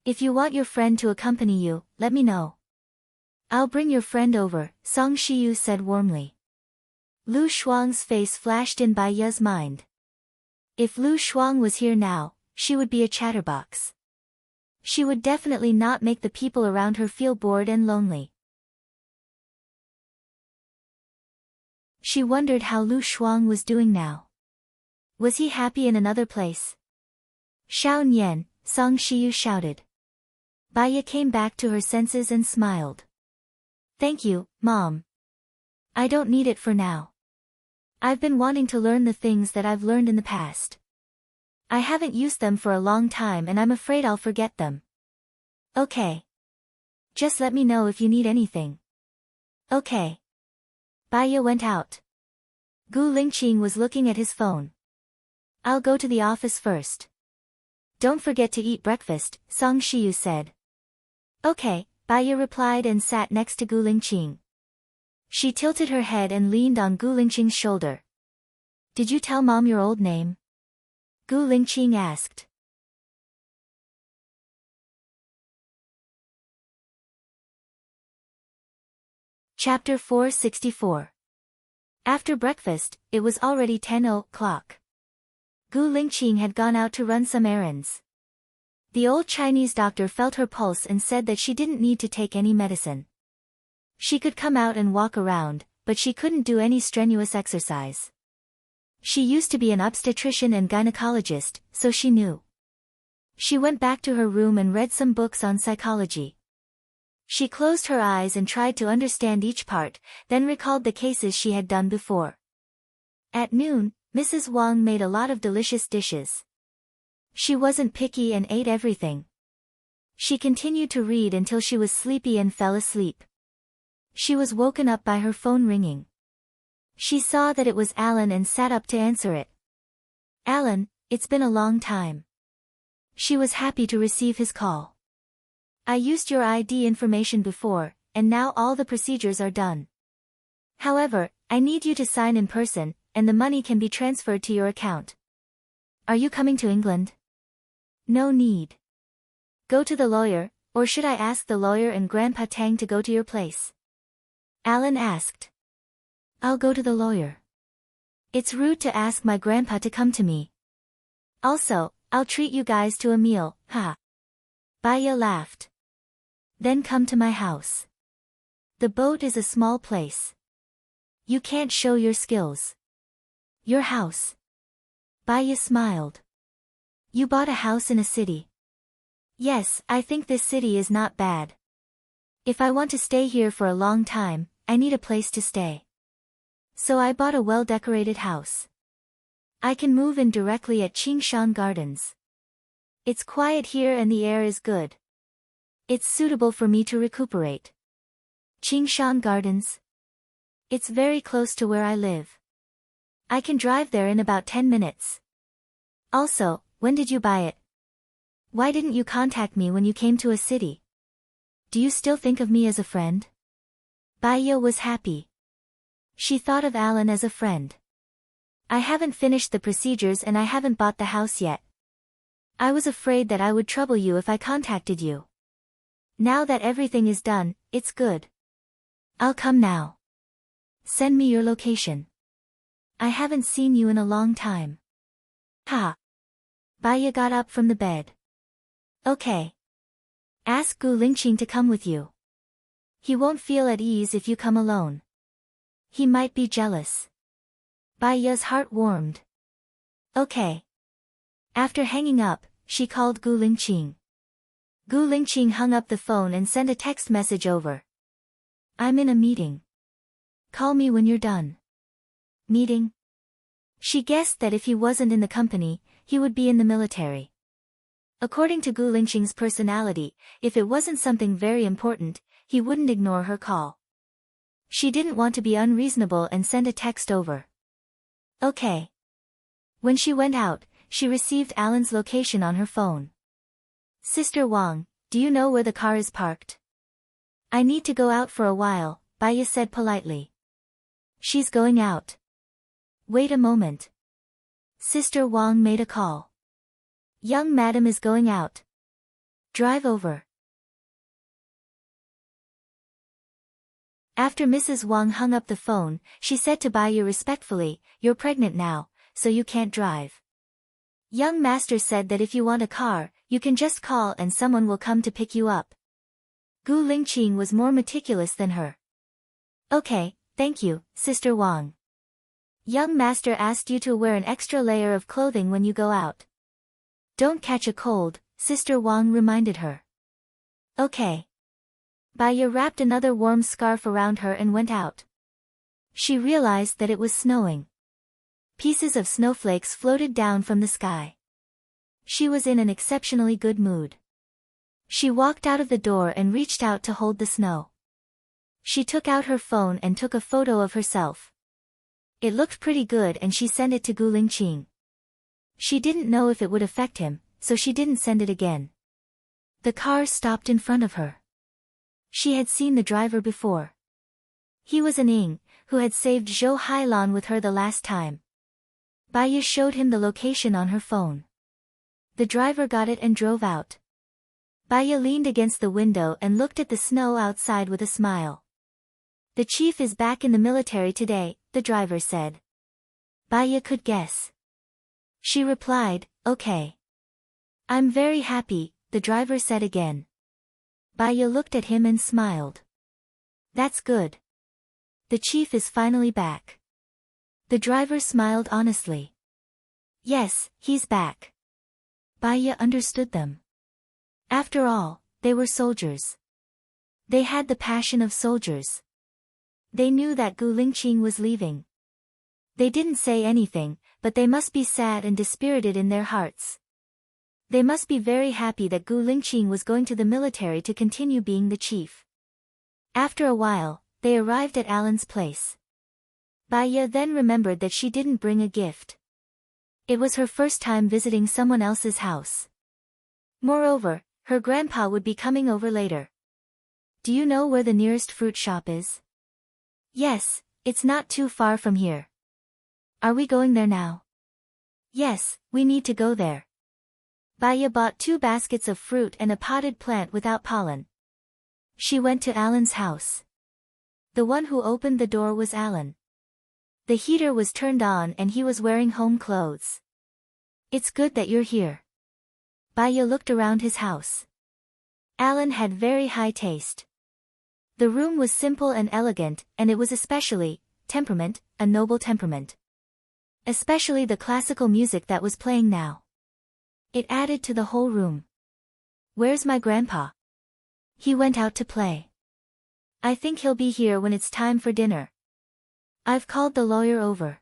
If you want your friend to accompany you, let me know. I'll bring your friend over, Song Shiyu said warmly. Lu Shuang's face flashed in Baya's mind. If Lu Shuang was here now, she would be a chatterbox. She would definitely not make the people around her feel bored and lonely. She wondered how Lu Shuang was doing now. Was he happy in another place? Xiao Nian, Song Shiyu shouted. Baya came back to her senses and smiled. Thank you, Mom. I don't need it for now. I've been wanting to learn the things that I've learned in the past. I haven't used them for a long time and I'm afraid I'll forget them. Okay. Just let me know if you need anything. Okay. Baya went out. Gu Lingqing was looking at his phone. I'll go to the office first. Don't forget to eat breakfast, Song Shiyu said. Okay, Baya replied and sat next to Gu Lingqing. She tilted her head and leaned on Gu Lingqing's shoulder. Did you tell Mom your old name? Gu Lingqing asked. Chapter 464. After breakfast, it was already 10 o'clock. Gu Lingqing had gone out to run some errands. The old Chinese doctor felt her pulse and said that she didn't need to take any medicine. She could come out and walk around, but she couldn't do any strenuous exercise. She used to be an obstetrician and gynecologist, so she knew. She went back to her room and read some books on psychology. She closed her eyes and tried to understand each part, then recalled the cases she had done before. At noon, Mrs. Wang made a lot of delicious dishes. She wasn't picky and ate everything. She continued to read until she was sleepy and fell asleep. She was woken up by her phone ringing. She saw that it was Alan and sat up to answer it. "Alan, it's been a long time." She was happy to receive his call. "I used your ID information before, and now all the procedures are done. However, I need you to sign in person, and the money can be transferred to your account. Are you coming to England?" "No need. Go to the lawyer, or should I ask the lawyer and Grandpa Tang to go to your place?" Alan asked. "I'll go to the lawyer. It's rude to ask my grandpa to come to me. Also, I'll treat you guys to a meal, ha." Baya laughed. "Then come to my house. The boat is a small place. You can't show your skills." "Your house?" Baya smiled. "You bought a house in a city?" "Yes, I think this city is not bad. If I want to stay here for a long time, I need a place to stay. So I bought a well-decorated house. I can move in directly at Qingshan Gardens. It's quiet here and the air is good. It's suitable for me to recuperate." "Qingshan Gardens?" "It's very close to where I live. I can drive there in about 10 minutes. Also, when did you buy it? Why didn't you contact me when you came to a city? Do you still think of me as a friend?" Baya was happy. She thought of Alan as a friend. "I haven't finished the procedures and I haven't bought the house yet. I was afraid that I would trouble you if I contacted you. Now that everything is done, it's good. I'll come now. Send me your location. I haven't seen you in a long time." "Ha." Baya got up from the bed. "Okay. Ask Gu Lingqing to come with you. He won't feel at ease if you come alone. He might be jealous." Baya's heart warmed. "Okay." After hanging up, she called Gu Lingqing. Gu Lingqing hung up the phone and sent a text message over. "I'm in a meeting. Call me when you're done." Meeting? She guessed that if he wasn't in the company, he would be in the military. According to Gu Lingqing's personality, if it wasn't something very important, he wouldn't ignore her call. She didn't want to be unreasonable and sent a text over. "Okay." When she went out, she received Alan's location on her phone. "Sister Wang, do you know where the car is parked?" "I need to go out for a while," Baya said politely. "She's going out. Wait a moment." Sister Wang made a call. "Young madam is going out. Drive over." After Mrs. Wang hung up the phone, she said to Baya respectfully, "You're pregnant now, so you can't drive. Young master said that if you want a car, you can just call and someone will come to pick you up." Gu Lingqing was more meticulous than her. "Okay, thank you, Sister Wang. Young master asked you to wear an extra layer of clothing when you go out. Don't catch a cold," Sister Wang reminded her. "Okay." Baya wrapped another warm scarf around her and went out. She realized that it was snowing. Pieces of snowflakes floated down from the sky. She was in an exceptionally good mood. She walked out of the door and reached out to hold the snow. She took out her phone and took a photo of herself. It looked pretty good and she sent it to Gu Lingqing. She didn't know if it would affect him, so she didn't send it again. The car stopped in front of her. She had seen the driver before. He was an Ing, who had saved Zhou Hailan with her the last time. Baya showed him the location on her phone. The driver got it and drove out. Baya leaned against the window and looked at the snow outside with a smile. "The chief is back in the military today," the driver said. Baya could guess. She replied, okay. I'm very happy, the driver said again. Baya looked at him and smiled. That's good. The chief is finally back. The driver smiled honestly. Yes, he's back. Baya understood them. After all, they were soldiers. They had the passion of soldiers. They knew that Gu Lingqing was leaving. They didn't say anything, but they must be sad and dispirited in their hearts. They must be very happy that Gu Lingqing was going to the military to continue being the chief. After a while, they arrived at Alan's place. Baya then remembered that she didn't bring a gift. It was her first time visiting someone else's house. Moreover, her grandpa would be coming over later. Do you know where the nearest fruit shop is? Yes, it's not too far from here. Are we going there now? Yes, we need to go there. Baya bought 2 baskets of fruit and a potted plant without pollen. She went to Alan's house. The one who opened the door was Alan. The heater was turned on and he was wearing home clothes. It's good that you're here. Baya looked around his house. Alan had very high taste. The room was simple and elegant, and it was especially, a noble temperament. Especially the classical music that was playing now. It added to the whole room. Where's my grandpa? He went out to play. I think he'll be here when it's time for dinner. I've called the lawyer over.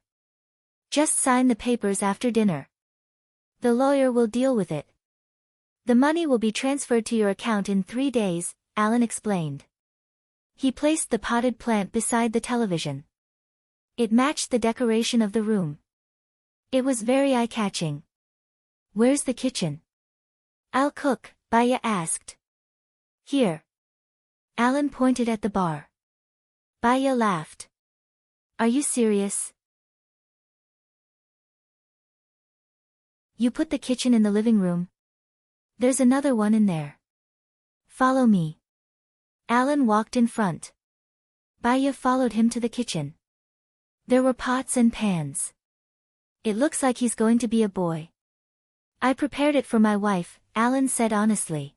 Just sign the papers after dinner. The lawyer will deal with it. The money will be transferred to your account in 3 days, Alan explained. He placed the potted plant beside the television. It matched the decoration of the room. It was very eye-catching. Where's the kitchen? I'll cook, Baya asked. Here. Alan pointed at the bar. Baya laughed. Are you serious? You put the kitchen in the living room? There's another one in there. Follow me. Alan walked in front. Baya followed him to the kitchen. There were pots and pans. It looks like he's going to be a boy. I prepared it for my wife, Alan said honestly.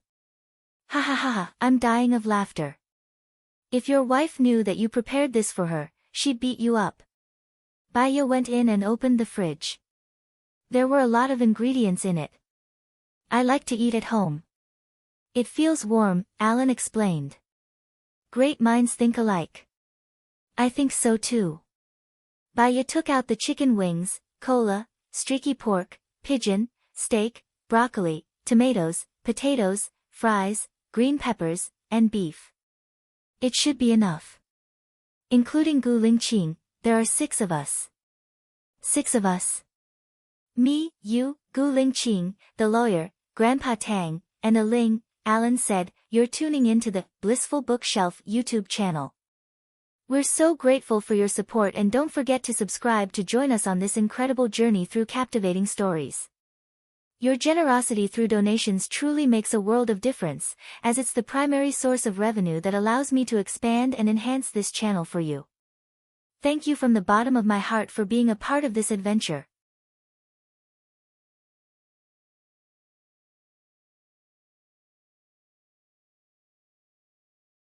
Ha ha ha ha, I'm dying of laughter. If your wife knew that you prepared this for her, she'd beat you up. Baya went in and opened the fridge. There were a lot of ingredients in it. I like to eat at home. It feels warm, Alan explained. Great minds think alike. I think so too. Baya took out the chicken wings, cola, streaky pork, pigeon, steak, broccoli, tomatoes, potatoes, fries, green peppers, and beef. It should be enough. Including Gu Lingqing, there are 6 of us. 6 of us? Me, you, Gu Lingqing, the lawyer, Grandpa Tang, and a Ling, Alan said. You're tuning into the Blissful Bookshelf YouTube channel. We're so grateful for your support, and don't forget to subscribe to join us on this incredible journey through captivating stories. Your generosity through donations truly makes a world of difference, as it's the primary source of revenue that allows me to expand and enhance this channel for you. Thank you from the bottom of my heart for being a part of this adventure.